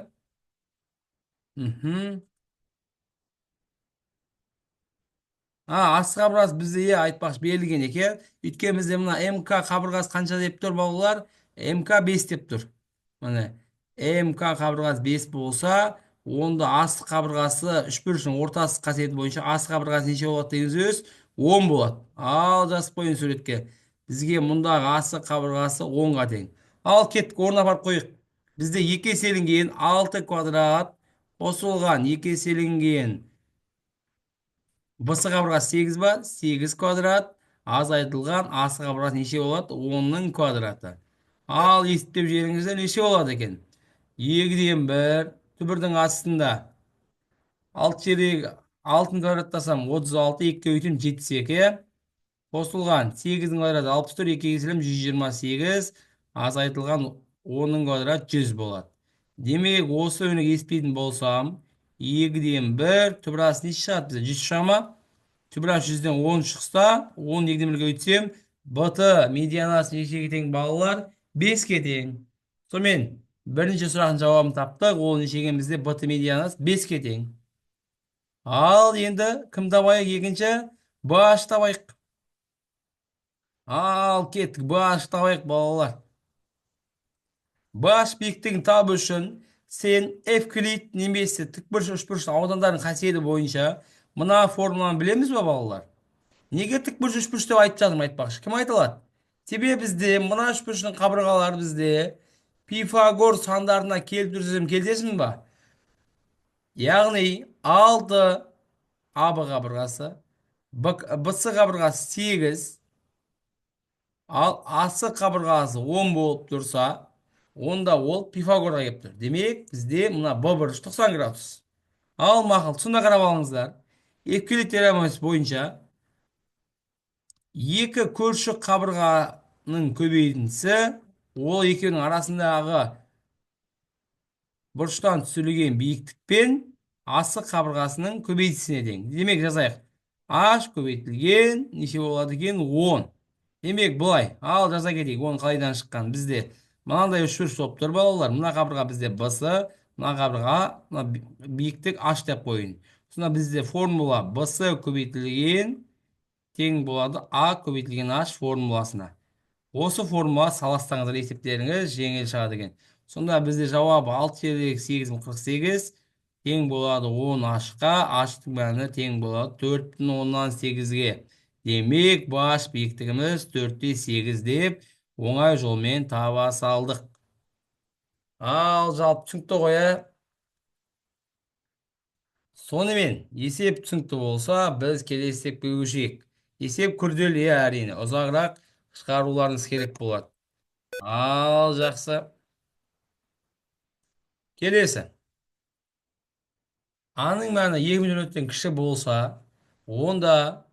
Асы қабырғасы бізде айтпақшы берілген екен. Өйткені бізде мына МК қабырғасы қанша деп тұр балалар? МК 5 деп тұр. Міне, МК қабырғасы 5 болса, онда асы қабырғасы үшбұрышының ортасы қасиеті бойынша асы қабырғасы неше болады деген сөз? 10 болады. Ал жазып қойын суретке. Бізге мұндағы асы қабырғасы 10-ға тең. Ал кеттік, орнына апарып қойық. Бізде 2 еселенген 6 квадрат қосылған 2 еселенген ВС қабырғасы 8 ба? 8 квадрат азайтылған асы қабырғасы неше болады? 10-ның квадраты. Ал есептеп жіберіңіздер неше болады екен? 2 деген 1 түбірдің астында 6 жердегі алтын квадраттасам 36, 2 өйтім 72. Қосылған 8-дің квадраты 64, 2 кесілім 128, азайтылған 10-ның квадраты 100 болады. Демек, осы өнік еспейтін болсам, 2 деген 1, түбірасы неше шығады бізде? 100 шыға ма? Түбірасы 100-ден 10 шықса, 10 2-ден 1-ге өтсем, БТ медианасы нешеге тең балалар? 5-ке тең. Сонымен, бірінші сұрақтың жауабын таптық, ол нешеген бізде БТ медианасы 5-ке тең. Ал енді кім табайық екінші? Баш табайық. Ал кеттік, баш табайық балалар. Баш биіктігін табу үшін сен Евклид немесе тікбұрыш үшбұрыш аудандардың қасиеті бойынша мына формуланы білеміз ба балалар? Неге тікбұрыш үшбұрыш деп айтып жатырмын айтпақшы? Кім айта алады? Себебі бізде мына үшбұрыштың қабырғалары бізде Пифагор сандарына келіп тұрсам келісесің ба? Яғни 6 АБ қабырғасы, БС қабырғасы 8, ал асы қабырғасы 10 болып тұрса, онда ол Пифагорға келіп тұр. Демек, бізде мына Б бұрыш 90 градус. Ал мақұл, сонда қарап алыңыздар. Евклид теоремасы бойынша екі көрші қабырғаның көбейтіндісі ол екеуінің арасындағы бұрыштан түсірілген биіктікпен асы қабырғасының көбейтісіне тең. Демек, жазайық. H көбейтілген неше болады екен? 10. Демек, бұлай. Ал жаза кетейік, оның қалайдан шыққан. Бізде мынандай үшбұрыш болып тұр балалар. Мына қабырға бізде BC, мына қабырға биіктік H деп қойын. Сонда бізде формула BC көбейтілген тең болады A көбейтілген H формуласына. Осы формула саластаңыздар есептеріңіз жеңіл шығады екен. Сонда бізде жауабы 6 жердегі 848 тең болады 10 H-қа, H-тың мәні тең болады 4,8-ге. Демек, баш биіктігіміз 4,8 деп оңай жолмен таба салдық. Ал жалпы түсінікті ғой, ә? Сонымен, есеп түсінікті болса, біз келесі есепке көшейік. Есеп күрделі, әрине, ұзағырақ шығаруларыңыз керек болады. Ал жақсы. Келесі. А-ның мәні 2,4-тен кіші болса, онда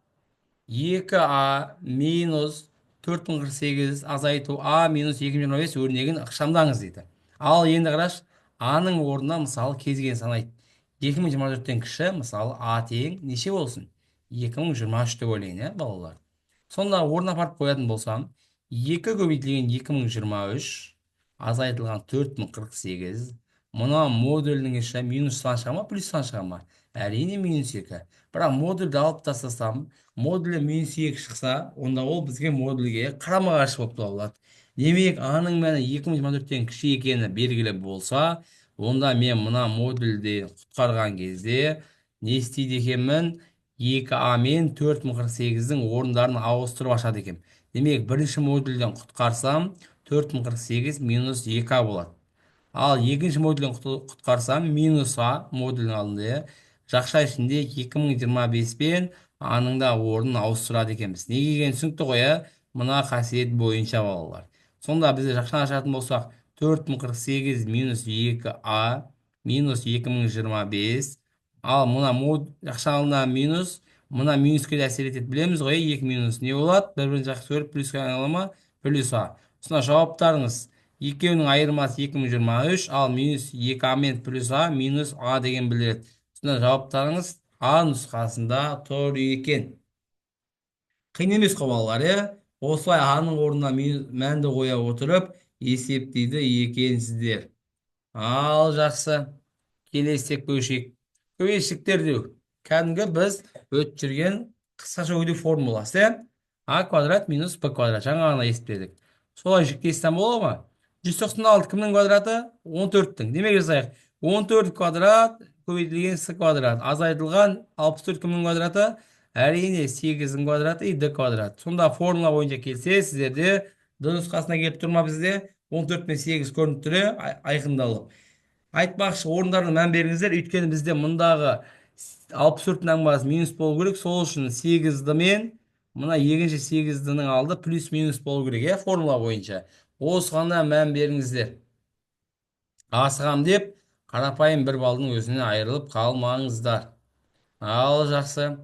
2А минус 4,48 азайту А минус 2,25 өрнегін ықшамдаңыз дейді. Ал енді қараш, А-ның орнына мысалы кезген санайды. 2024-тен кіші, мысалы А тең неше болсын? 2023 деп ойлайын, балалар. Сонда орнына апарып қоятын болсам, 2 көбейтілген 2023 азайтылған 4048. Мұна модулінің іші минус сан шыға ма, плюс сан шыға ма? Әрине минус 2. Бірақ модульді алып тастасам, модулі минус 2 шықса, онда ол бізге модульге қарама қарсы болып табылады. Демек, А-ның мәні 2024-тен кіші екені белгілі болса, онда мен мына модульді құтқарған кезде не істейді екенмін? 2А мен 4048-дің орындарын ауыстырып ашады екен. Демек, бірінші модульден құтқарсам, 4048 минус 2А болады. Ал екінші модулін құтқарсам, минус А модулінің алдында жақша ішінде 2025 пен А-ның да орнын ауыстырады екенбіз. Неге екенін түсінікті ғой, мына қасиет бойынша балалар. Сонда бізде жақшаны ашатын болсақ, 4048 минус 2А минус 2025. Ал мына жақшалына минус, мына минуске де әсер етеді. Білеміз ғой, 2 минус не болады? Бір-бірін жақсы көріп, плюске айналама, плюс А. Сонда жауаптарыңыз екеуінің айырмасы 2023, ал минус 2А мен плюс А минус А деген білдіреді. Сонда жауаптарыңыз А нұсқасында тұр екен. Қиын емес қой балалар, осылай А-ның орнына мәнді қоя отырып есептейді екенсіздер. Ал жақсы. Келесі көшейік. Көшіктер деу. Кәдімгі біз өтіп жүрген қысқаша өйдік формуласы. А квадрат минус Б квадрат. Жаңа ғана есептедік. Солай жүктестен бола ма? 196 кімнің квадраты? 14-тің. Демек жазайық. 14 квадрат көбейтілген С квадрат. Азайтылған 64 кімнің квадраты? Әрине 8-дің квадраты и Д квадрат. Сонда формула бойынша келсе, сіздерде Д нұсқасына келіп тұрма бізде 14 мен 8 көрініп түрі айқындалып. Айтпақшы, орындарына мән беріңіздер, өйткені бізде мұндағы 64-дің аңбасы минус болу керек, сол үшін 8-ді мен мына екінші 8-дінің алды плюс минус болу керек, формула бойынша. Осыған мән беріңіздер. асығам деп қарапайым бір балдың өзіне айырылып қалмаңыздар. Ал жақсы.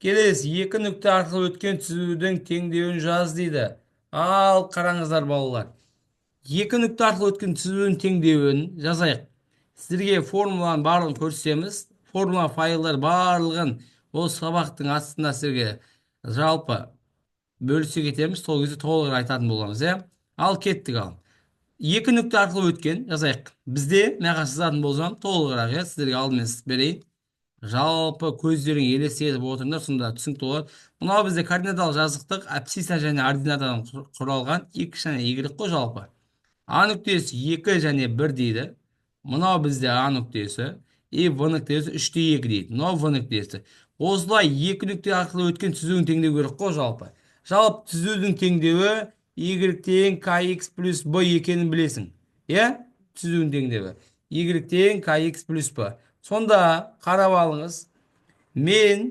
Келесі екі нүкте арқылы өткен түзудің теңдеуін жаз дейді. Ал қараңыздар балалар. Екі нүкте арқылы өткен түзудің теңдеуін жазайық. Сіздерге формуланың барлығын көрсетеміз. Формула файлдар барлығын ол сабақтың астына сіздерге жалпы бөлісе кетеміз. Сол кезде толығырақ айтатын боламыз, иә. Ал кеттік ал. Екі нүкте арқылы өткен жазайық. Бізде мына сызатын болсам толығырақ, иә, сіздерге алдымен берейін. Жалпы көздерің елестетіп отырыңдар, сонда түсінікті болады. Мынау бізде координаталық жазықтық абсцисса және ординатадан құралған x және y қой жалпы. А нүктесі 2 және 1 дейді. Мынау бізде А нүктесі. И В нүктесі 3-2 дейді. Мынау В нүктесі. Осылай екі нүкте арқылы өткен түзудің теңдеуі керек қой жалпы. Жалпы түзудің теңдеуі y тең kx плюс b екенін білесің. Иә? Түзудің теңдеуі. Y тең kx плюс b. Сонда қарап алыңыз. Мен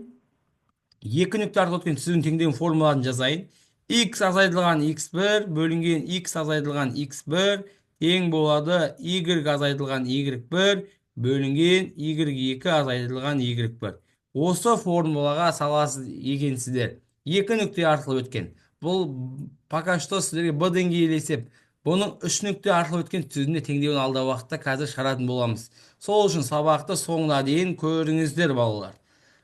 екі нүкте арқылы өткен түзудің теңдеуінің формуласын жазайын. X азайтылған x1 бөлінген x азайтылған x1 тең болады y азайтылған y1 бөлінген y2 азайтылған y1. Осы формулаға саласыз екенсіздер. Екі нүкте арқылы өткен. Бұл пока что сіздерге b деңгейі елесеп, бұның үш нүкте арқылы өткен түзуіне теңдеуін алдағы уақытта қазір шығаратын боламыз. Сол үшін сабақты соңына дейін көріңіздер балалар.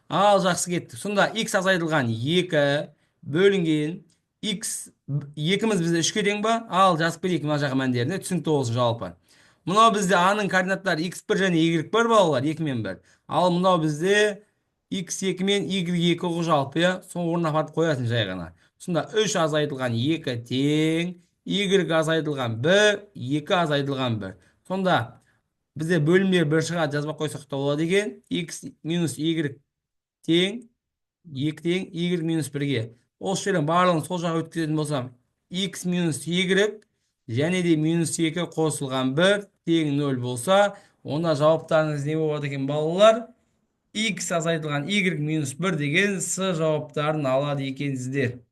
Ал жақсы кеттік. Сонда x азайтылған 2 бөлінген x 2-міз бізде 3-ке тең ба? Ал жазып кетейік мына жаққа мәндеріне түсінікті болсын жалпы. Мынау бізде А-ның координаттары x1 және y1 балалар, 2 мен 1. Ал мынау бізде x2 мен y2 ғой жалпы, иә. Сол орнына апарып қоясың жай ғана. Сонда 3 азайтылған 2 тең y азайтылған 1, 2 азайтылған 1. Сонда бізде бөлімдер бір шығады, жазбақ қойсақ та болады екен. x минус y тең 2 тең y минус 1-ге. Осы жерден барлығын сол жаққа өткізетін болсам, x минус y және де минус 2 қосылған 1 тең 0 болса, онда жауаптарыңыз не болады екен балалар? X азайтылған y минус 1 деген с жауаптарын алады екенсіздер.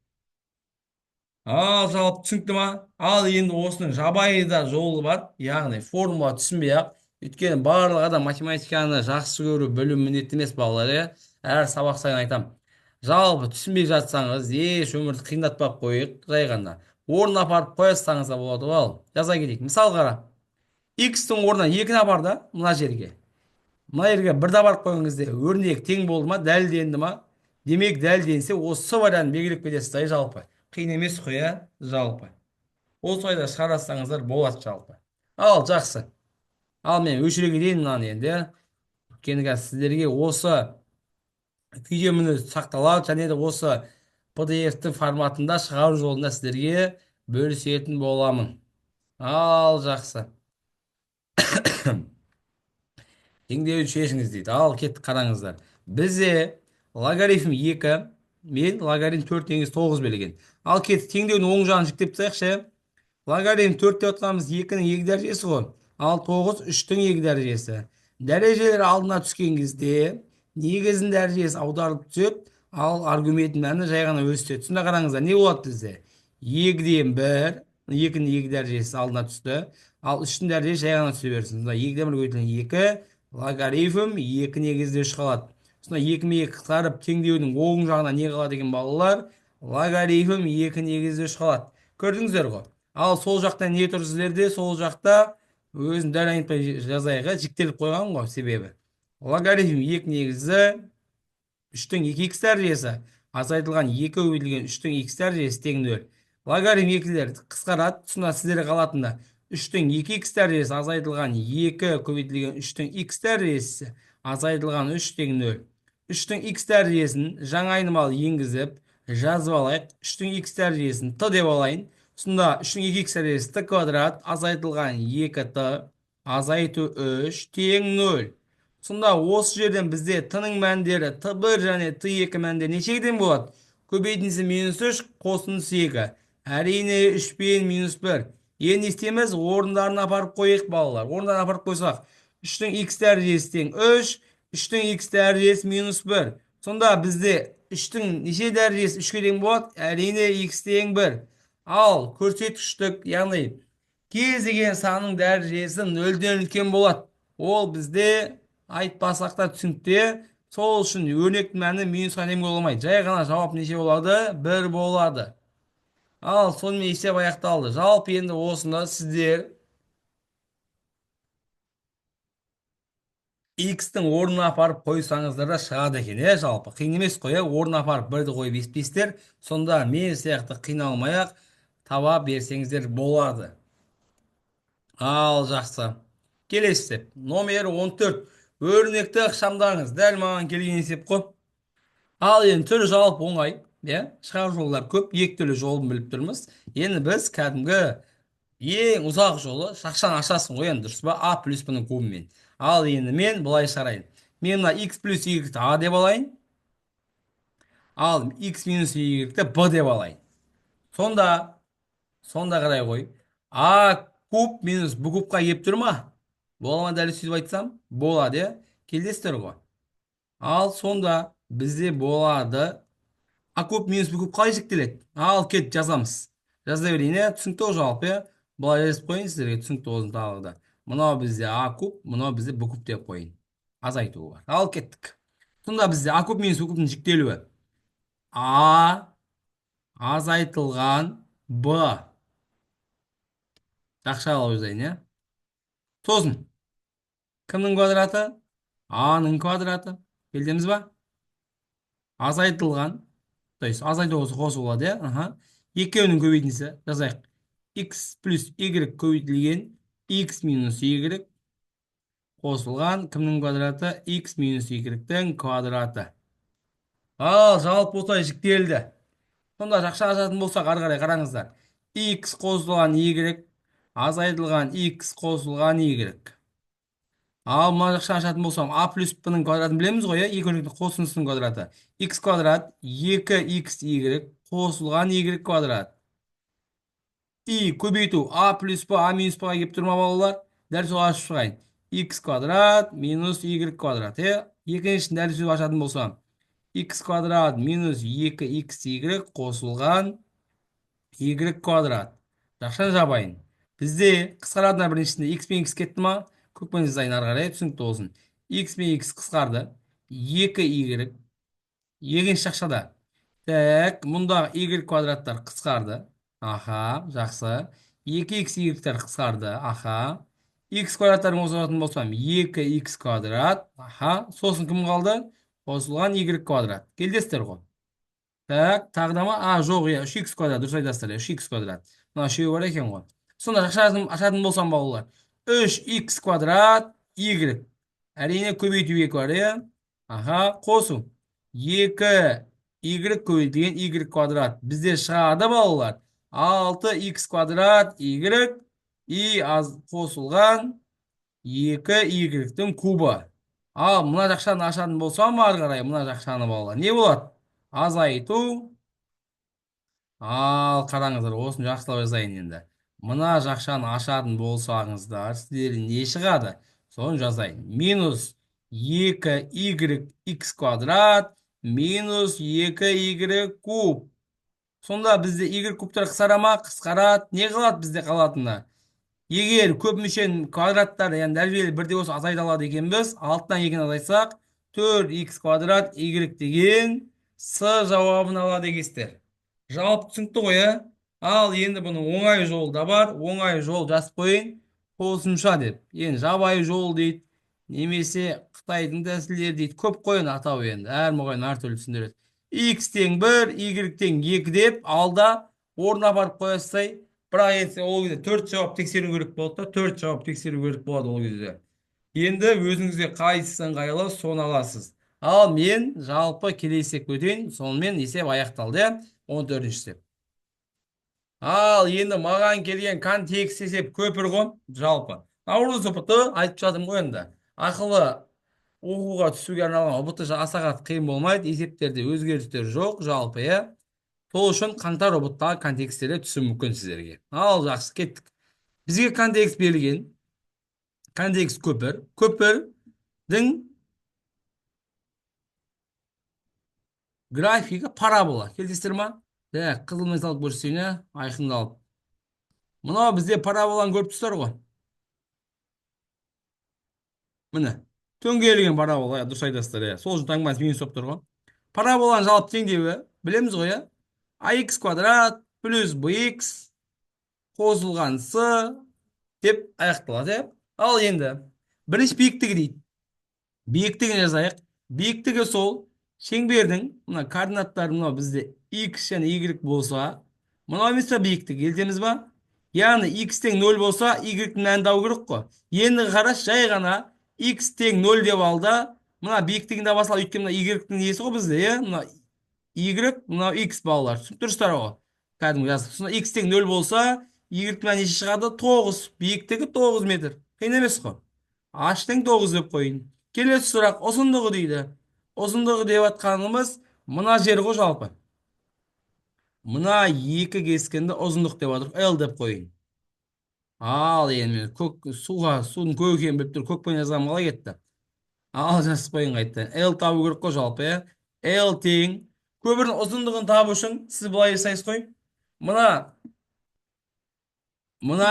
Ал жалпы түсінікті ма? Ал енді осының жабайы да жолы бар. Яғни формула түсінбей ақ. Өйткені барлығы да математиканы жақсы көру білу міндетті емес балалар. Әр сабақ сайын айтам. Жалпы түсінбей жатсаңыз, еш өмірді қиындатпақ қойық, жай ғана. Орнына апарып қоясаңыз да болады. Ал жаза кетейік. Мысал қара. X-тің орнына 2-ні апар да мына жерге. Мына жерге 1-ді апарып қойған кезде өрнек тең болды ма, дәлелденді ма? Демек дәлелденсе осы вариантын белгілеп кетесіз жалпы. Қиын емес қой, жалпы. Осы ойда шығарсаңыздар болады жалпы. Ал жақсы. Ал мен өшіре кетейін мынаны енді. Өйткені сіздерге осы видео міне сақталады және де осы PDF-ті форматында шығару жолында сіздерге бөлісетін боламын. Ал жақсы. Теңдеуін шешіңіз дейді. Ал кетті қараңыздар. Бізде логарифм 2 мен логарифм 4 теңіз 9 берілген. Ал кетті теңдеудің оң жағын жіктеп тастайықшы. Логарифм 4 деп отырғанымыз 2-ның 2 дәрежесі ғой. Ал 9 3-тің 2 дәрежесі. Дәрежелер алдына түскен кезде негіздің дәрежесі аударылып түседі, ал аргументтің мәні жай ғана өседі. Сонда қараңыздар, не болады бізде? 2-ден 1, 2-ның 2 дәрежесі алдына түсті, ал 3-тің дәрежесі жай ғана түсе берсін. Сонда 2-ден 1 көбейтілген 2, логарифм 2 негізде 3 қалады. Сонда 2 мен 2 қысқарып теңдеудің оң жағына не қалады екен балалар? Логарифм 2 негізде 3 қалады. Көрдіңіздер ғой? Ал сол жақта не тұр сіздерде? Сол жақта өзін дәл айтпай жазайық, жіктеліп қойған ғой себебі. Логарифм 2 негізі 3-тің 2х дәрежесі азайтылған 2 көбейтілген 3-тің х дәрежесі тең 0. Логарифм 2-лер қысқарады. Сонда сіздерге қалатында 3-тің 2х дәрежесі азайтылған 2 көбейтілген 3-тің х дәрежесі азайтылған 3 тең 0. 3-тің х дәрежесін жаңа айнымалы енгізіп жазып алайық. 3-тің х дәрежесін т деп алайын. Сонда 3-тің 2х дәрежесі т квадрат азайтылған 2т азайту 3 тең 0. Сонда осы жерден бізде т-ның мәндері т1 және т2 мәндері нешеге тең болады? Көбейтіндісі минус 3, қосындысы 2. Әрине 3 пен минус 1. Енді істеміз, орындарына апарып қойық балалар. Орындарына апарып қойсақ, 3-тің х дәрежесі тең 3, 3-тің х дәрежесі минус 1. Сонда бізде 3-тің неше дәрежесі 3-ке тең болады? Әрине х тең 1. Ал көрсеткіштік, яғни кез деген санның дәрежесі нөлден үлкен болады. Ол бізде айтпасақ та түсінікті. Сол үшін өрнектің мәні минусқа тең бола алмайды. Жай ғана жауап неше болады? Бір болады. Ал сонымен есеп аяқталды. Жалпы енді осында сіздер X-тің орнына апарып қойсаңыздар да шығады екен, жалпы. Қиын емес қой, орнына апарып бірді қойып еспейсіздер. Сонда мен сияқты қиналмай-ақ таба берсеңіздер болады. Ал жақсы. Келесі есеп. Номер 14. Өрнекті ықшамдаңыз. Дәл маған келген есеп қой. Ал енді түрі жалпы оңай. Шығар жолдар көп. Екі түрлі жолын біліп тұрмыз. Енді біз кәдімгі ең ұзақ жолы шақшаны ашасың ғой, енді дұрыс па? А плюс бұның кубымен. Ал енді мен былай шығарайын. Мен мына x плюс y а деп алайын. Ал x минус y б деп алайын. Сонда қарай ғой. А куб минус б кубқа келіп тұр ма? Бола ма, дәл сөйтіп айтсам? Болады, келдестір ғой. Ал сонда бізде болады. А куб минус б куб қалай шектеледі? Ал кет жазамыз. Жаза берейін, түсінікті ғой жалпы. Былай жазып қойын сіздерге, түсінікті болсын тағы да. Мынау бізде а куб, мынау бізде б куб деп қойын. Азайтуы бар. Ал кеттік. Сонда бізде а куб минус б кубтың жіктелуі. А азайтылған б. Жақша алып жазайын, сосын кімнің квадраты? А-ның квадраты. Келдіңіз ба? Азайтылған. То есть азайтуысы қосу болады, екеуінің көбейтіндісі жазайық. X плюс Y көбейтілген X минус Y қосылған кімнің квадраты? X минус Y-тің квадраты. Ал жалпы осылай жіктелді. Сонда жақша ашатын болсақ, ары қарай қараңыздар. X қосылған Y азайтылған X қосылған Y. Ал мына жақша ашатын болсам, а плюс б-ның квадратын білеміз ғой, екі өрнектің қосындысының квадраты. X квадрат 2xy қосылған Y квадрат. И көбейту а плюс б, а минус б-ға келіп тұрма балалар. Дәл сол ашып шығайын. X квадрат минус Y квадрат. Екіншісін дәл сол ашатын болсам. X квадрат минус 2xy қосылған Y квадрат. Жақшаны жабайын. Бізде қысқарадына біріншісінде x пен x кетті ма? Көкпен жазайын ары қарай, түсінікті болсын. X пен x қысқарды. 2y. Екінші жақшада. Так, мұндағы y квадраттар қысқарды. Аха, жақсы. 2xy-тар қысқарды. Аха. X квадраттарын қосатын болсам, 2x квадрат. Аха. Сосын кім қалды? Қосылған y квадрат. Келдестер ғой. Так, тағы да ма? Жоқ, 3x квадрат, дұрыс айтасыздар, 3x квадрат. Мына үшеуі бар екен ғой. Сонда жақша ашатын болсам балалар. 3x квадрат y. Әрине көбейтуге бар, Аха, қосу. 2y көбейтілген y квадрат. Бізде шығады балалар. 6x квадрат y и қосылған 2y-тің кубы. Ал мына жақшаны ашатын болсам ары қарай, мына жақшаны балалар. Не болады? Азайту. Ал қараңыздар, осыны жақсылап жазайын енді. Мына жақшаны ашатын болсаңыздар, сіздер не шығады? Соны жазайын. Минус 2y квадрат минус 2y куб. Сонда бізде y кубтар қысқара ма? Қысқарады. Не қалады бізде қалатында? Егер көп мүшенің квадраттары, яғни дәрежелі бірде болса азайта алады екенбіз, алтыдан екені азайтсақ, 4x квадрат y деген с жауабын алады екенсіздер. Жалпы түсінікті ғой, Ал енді бұның оңай жолы да бар. Оңай жол жазып қойын. Қосымша деп. Енді жабайы жол дейді. Немесе Қытайдың тәсілдері дейді. Көп қойын атау енді. Әр мұғайын әр түрлі түсіндіреді. X тең 1, Y тең 2 деп алда орнына апарып қоясай. Бірақ енді ол кезде 4 жауап тексеру керек болады да. 4 жауап тексеру керек болады ол кезде. Енді өзіңізге қайсысы ыңғайлы соны аласыз. Ал мен жалпы келесі есепке өтейін. Сонымен есеп аяқталды. 14-ші есеп. Ал енді маған келген контекст есеп көпір ғой, жалпы. Наурыз ұбыты айтып жатырмын ғой енді. Ақылы оқуға түсуге арналған ұбыты аса қатты қиын болмайды. Есептерде өзгерістер жоқ, жалпы, Сол үшін қаңтар ұбыттағы контекстері түсу мүмкін сіздерге. Ал жақсы, кеттік. Бізге контекст берілген. Контекст көпір. Көпірдің графигі парабола. Келдіңіздер ма? Қызылмен салып көрсетейін, айқындалып. Мынау бізде параболаны көріп тұрсыздар ғой. Міне. Төңкерілген парабола, дұрыс айтасыздар, иә. Сол үшін таңбасы минус болып тұр ғой. Параболаның жалпы теңдеуі білеміз ғой, иә. Ax квадрат плюс bx қосылған с деп аяқталады, иә. Ал енді бірінші биіктігі дейді. Биіктігін жазайық. Биіктігі сол шеңбердің мына координаттары мынау бізде x және y болса, мынау емес па биіктік, елтеміз ба? Яғни x тең 0 болса, y-дің мәнін табу керек қой. Енді қараш, жай ғана x тең 0 деп алды. Мына биіктігін таба сал, өйткені мына y-дің несі ғой бізде, иә? Мына y, мынау x балалар. Түсініп тұрсыздар ғой. Кәдімгі жаздық. Сонда x тең 0 болса, y-дің мәні неше шығады? 9. Биіктігі 9 метр. Қиын емес қой. H тең 9 деп қойын. Келесі сұрақ ұзындығы дейді. Ұзындығы деп атқанымыз мына жер ғой жалпы. Мына екі кескінді ұзындық деп атыр. L деп қойын. Ал енді судың көк екенін біліп тұр. Көкпен жазған қалай кетті. Ал жазып қойын қайтты. L табу керек қой жалпы, иә. L тең көпірдің ұзындығын табу үшін сіз былай жасайсыз ғой. Мына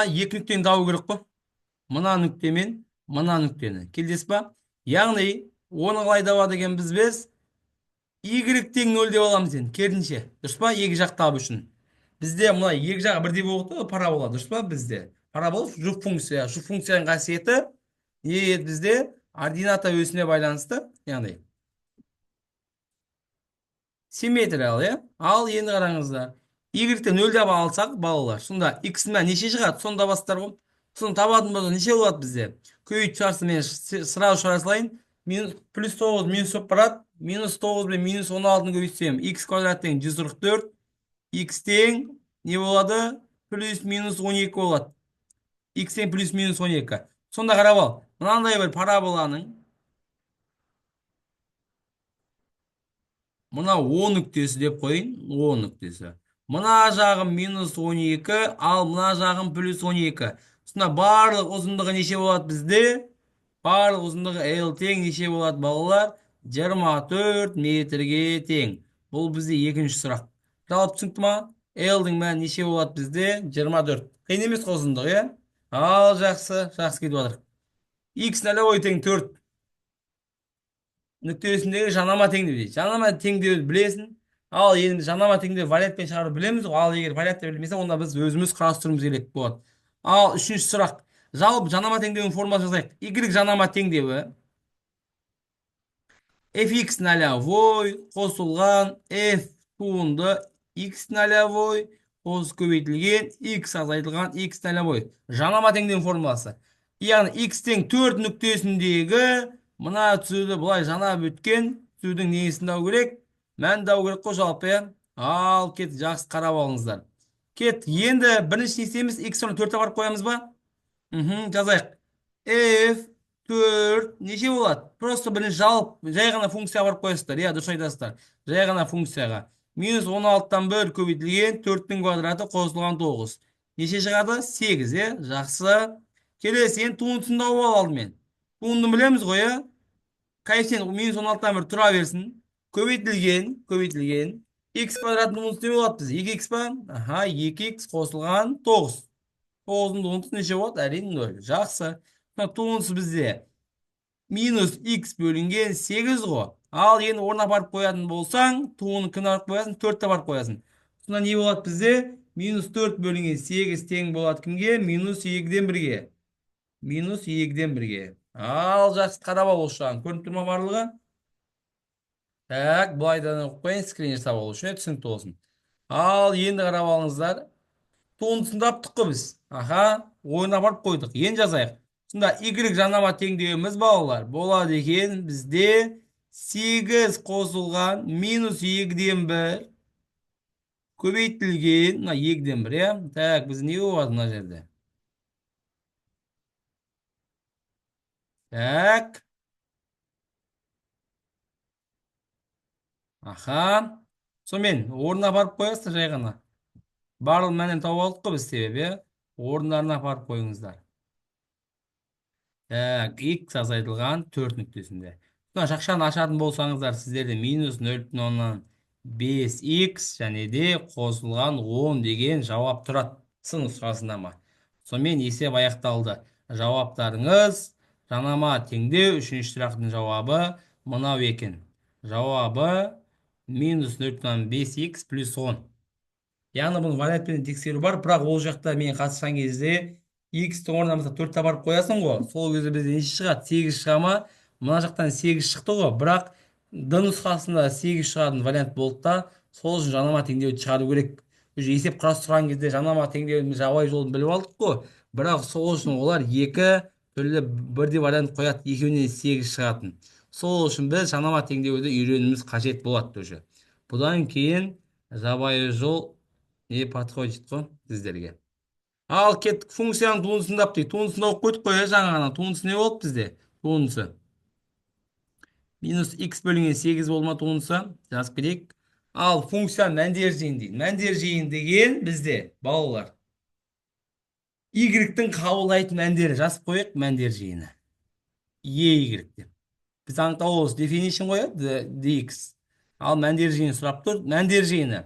екі нүктені табу керек қой. Мына нүктемен мына нүктені. Келдес па? Яғни оны қалай табады екенбіз? Y тең 0 деп аламыз енді, керісінше. Дұрыс па? Екі жақ табу үшін. Бізде мына екі жағы бірдей болып парабола, дұрыс па бізде? Парабола жұп функция. Жұп функцияның қасиеті не еді бізде? Ордината өсіне байланысты, яғни симметриялы, иә? Ал енді қараңыздар. Y-ті 0 деп алсақ, балалар, сонда x-ің мәні неше шығады? Соны табасыздар ғой. Соны табатын болса неше болады бізде? Көйіп шығарса мен сразу шығара салайын. Плюс 9 минус болып барады. Минус 9 бен минус 16-ны көбейтсем, x квадрат тең 144. X тең не болады? Плюс минус 12 болады. X тең плюс минус 12. Сонда қарап ал. Мынандай бір параболаның мына 10 нүктесі деп қойын. 10 нүктесі. Мына жағым минус 12, ал мына жағым плюс 12. Сонда барлық ұзындығы неше болады бізде? Барлық ұзындығы L тең неше болады балалар? 24 метрге тең. Бұл бізде екінші сұрақ. Жалпы түсінікті ма? L-дің мәні неше болады бізде? 24. Қиын емес қой ұзындығы, иә? Ал жақсы кетіп жатыр. X нөлевой тең 4 нүктесіндегі жанама теңдеу дейді. Жанама теңдеуді білесің. Ал енді жанама теңдеу вариантпен шығару білеміз ғой. Ал егер вариантты білмесең, онда біз өзіміз құрастыруымыз керек болады. Ал үшінші сұрақ. Жалпы жанама теңдеудің формуласын жазайық. Y жанама теңдеуі fx нолевой қосылған f туынды x нолевой қос көбейтілген x азайтылған x нолевой. Жанама теңдеудің формуласы. Яғни x тең 4 нүктесіндегі мына түзуді бұлай жанап өткен түзудің несін дау керек? Мән дау керек қой жалпы, иә? Ал кет, жақсы қарап алыңыздар. Кет, енді бірінші несеміз x оны 4-те барып қоямыз ба? Жазайық. F 4 неше болады? Просто бірінші жай ғана функцияға барып қоясыздар. Иә, дұрыс айтасыздар. Жай ғана функцияға. Минус 16-тан 1 көбейтілген 4-тің квадраты қосылған 9. Неше шығады? 8, иә? Жақсы. Келесі, енді туындысын тауып алдымен. Туындыны білеміз ғой, иә? Коэффициент минус 16-тан 1 тұра берсін. Көбейтілген. X квадраттың туындысы не болады бізде? 2x па? Аха, 2x қосылған 9. 9-ның туындысы неше болады? Әрине 0. Жақсы. Туындысы бізде минус x бөлінген 8 ғой. Ал енді орнына барып қоятын болсаң, туындыны кім барып қоясың? 4-те барып қоясың. Сонда не болады бізде? Минус 4 бөлінген 8 тең болады кімге? Минус 2-ден 1-ге. Минус 2-ден 1-ге. Ал жақсы қарап ал осы жағын. Көрініп тұр ма барлығы? Так, бұлайдан қойын скрин жасап алу үшін түсінікті болсын. Ал енді қарап алыңыздар. Туындысын таптық қой біз. Аха, ойына барып қойдық. Енді жазайық. Сонда y жанама теңдеуіміз балалар болады екен бізде 8 қосылған минус 2-ден 1 көбейтілген 2-ден 1, иә? Так, біз не болады мына жерде? Так. Аха. Сонымен орнына барып қоясыздар жай ғана. Барлық мәнін тауып алдық қой біз себебі, иә? Орындарына барып қойыңыздар. Так, x азайтылған 4 нүктесінде. Мына жақшаны ашатын болсаңыздар, сіздерде минус 0,5x және де қосылған 10 деген жауап тұрады. Сын нұсқасында ма? Сонымен есеп аяқталды. Жауаптарыңыз жанама теңдеу үшінші сұрақтың жауабы мынау екен. Жауабы минус 0,5х плюс 10. Яғни бұны вариантпен тексеру бар, бірақ ол жақта мен қатысқан кезде x-тің орнына мысалы 4 барып қоясың ғой. Сол кезде бізде неше шығады? 8 шыға ма? Мына жақтан 8 шықты ғой, бірақ д нұсқасында 8 шығатын вариант болды да, сол үшін жанама теңдеуді шығару керек. Уже есеп құрастырған кезде жанама теңдеудің жабайы жолын біліп алдық қой. Бірақ сол үшін олар екі түрлі бірдей вариант қояды, екеуінен 8 шығатын. Сол үшін біз жанама теңдеуді үйренуіміз қажет болады уже. Бұдан кейін жабайы жол не подходит қой сіздерге. Ал кеттік функцияның туындысын дейді. Туындысын оқып қойдық қой, жаңа ғана. Туындысы не болды бізде? Туындысы. Минус x бөлінген 8 болма туындысы. Жазып кетейік. Ал функцияның мәндер жиын дейді. Мәндер жиын деген бізде, балалар, y-тің қабылдайтын мәндері жазып қойық, мәндер жиыны. y деп. Біз анықтауымыз definition қояды, dx. Ал мәндер жиыны сұрап тұр. Мәндер жиыны.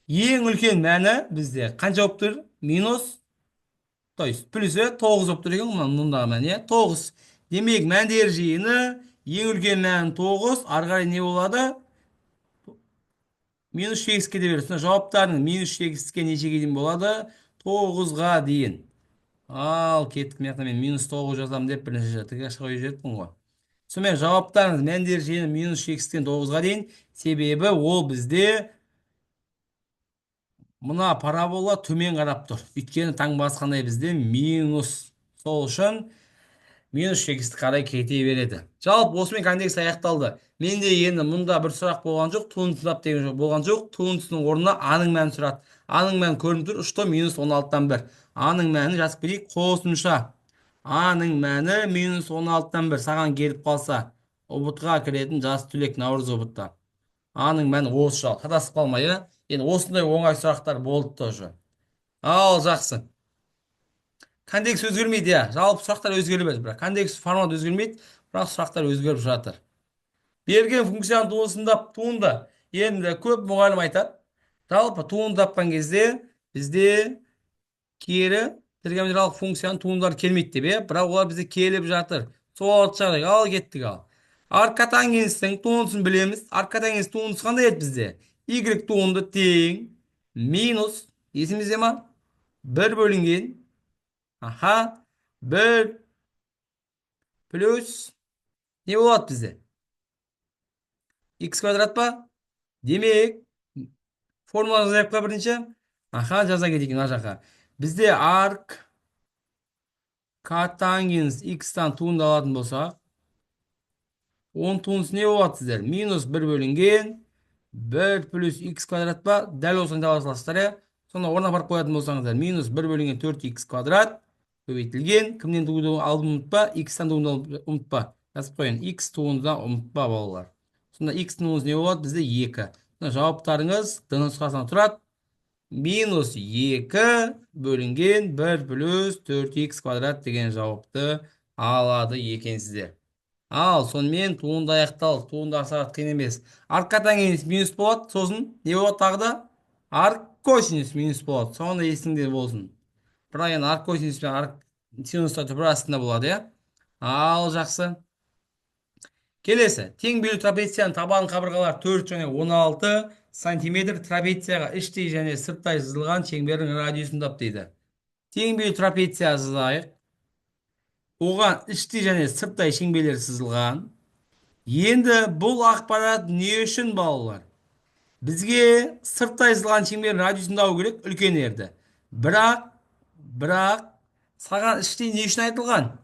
Ең үлкен мәні бізде қанша болып тұр? Минус, то есть плюс 9 болып тұр екен, мұндағы мән, 9. Демек, мәндер жиыны ең үлкен мән 9, ары қарай не болады? Минус 8-ке де береді. Жауаптарының минус 8-ке нешеге дейін болады? 9-ға дейін. Ал кеттік, мен минус 9 жазамын деп бірінші тігі қойып жіберіппін ғой. Сонымен жауаптарыңыз мәндер жиыны минус 8-тен 9-ға дейін. Себебі ол бізде мына парабола төмен қарап тұр. Өйткені таң басқандай бізде минус. Сол үшін минус 8-ті қарай кете береді. Жалпы осымен контекст аяқталды. Менде енді мұнда бір сұрақ болған жоқ, туындысынап деген болған жоқ. Туындысының орнына аның мәнін сұрады. Аның мәні көрініп тұр, ұшты минус 16-тан 1. Аның мәні жазып берейік, қосымша. Аның мәні минус 16-тан 1. Саған келіп қалса, ұбытқа кіретін жас түлек Наурыз ұбытта. Аның мәні осы жал. Қатасып қалмай, енді осындай оңай сұрақтар болды тоже. Ал жақсы. Контекст өзгермейді, жалпы сұрақтар өзгермейді, бірақ контекст формат өзгермейді, бірақ сұрақтар өзгеріп жатыр. Берген функцияның туындысында туынды. Енді көп мұғалім айтады. Жалпы туынды тапқан кезде бізде кері тригонометриялық функцияның туындылары келмейді деп, бірақ олар бізде келіп жатыр. Сол жағдай, ал кеттік ал. Аркатангенстің туындысын білеміз. Аркатангенс туындысы қандай еді бізде? Y туынды тең минус, есімізде ма? 1 бөлінген 1 плюс не болады бізде? X квадрат па? Демек, формула жазайық па бірінші? Жаза кетейік мына жаққа. Бізде арк катангенс X-тан туындалатын болса, оның туындысы не болады сіздер? Минус 1 бөлінген 1 плюс x квадрат па? Дәл осыны да аласыздар. Сонда орнына барып қоятын болсаңыздар, минус 1 бөлінген 4x квадрат көбейтілген. Кімнен туындыны алдым ұмытпа, x-тан туындыны ұмытпа. Жазып қойын, x туындыны ұмытпа балалар. Сонда x туындысы не болады? Бізде 2. Жауаптарыңыз д нұсқасынан тұрады. Минус 2 бөлінген 1 плюс 4x квадрат деген жауапты алады екенсіздер. Ал сонымен туынды аяқталды. Туынды асығат қиын емес. Аркатангенс минус болады, сосын не болады тағы да? Арккосинус минус болады. Соны есіңде болсын. Бірақ енді арккосинус пен синустар түбір астында болады, Ал жақсы. Келесі, тең бөлу трапецияның табан қабырғалар 4 және 16 сантиметр, трапецияға іштей және сырттай сызылған шеңбердің радиусын тап дейді. Тең бөлу трапеция сызайық. Оған іштей және сырттай шеңберлер сызылған. Енді бұл ақпарат не үшін балалар? Бізге сырттай сызылған шеңбердің радиусын табу керек, үлкен ерді. Бірақ саған іштей не үшін айтылған?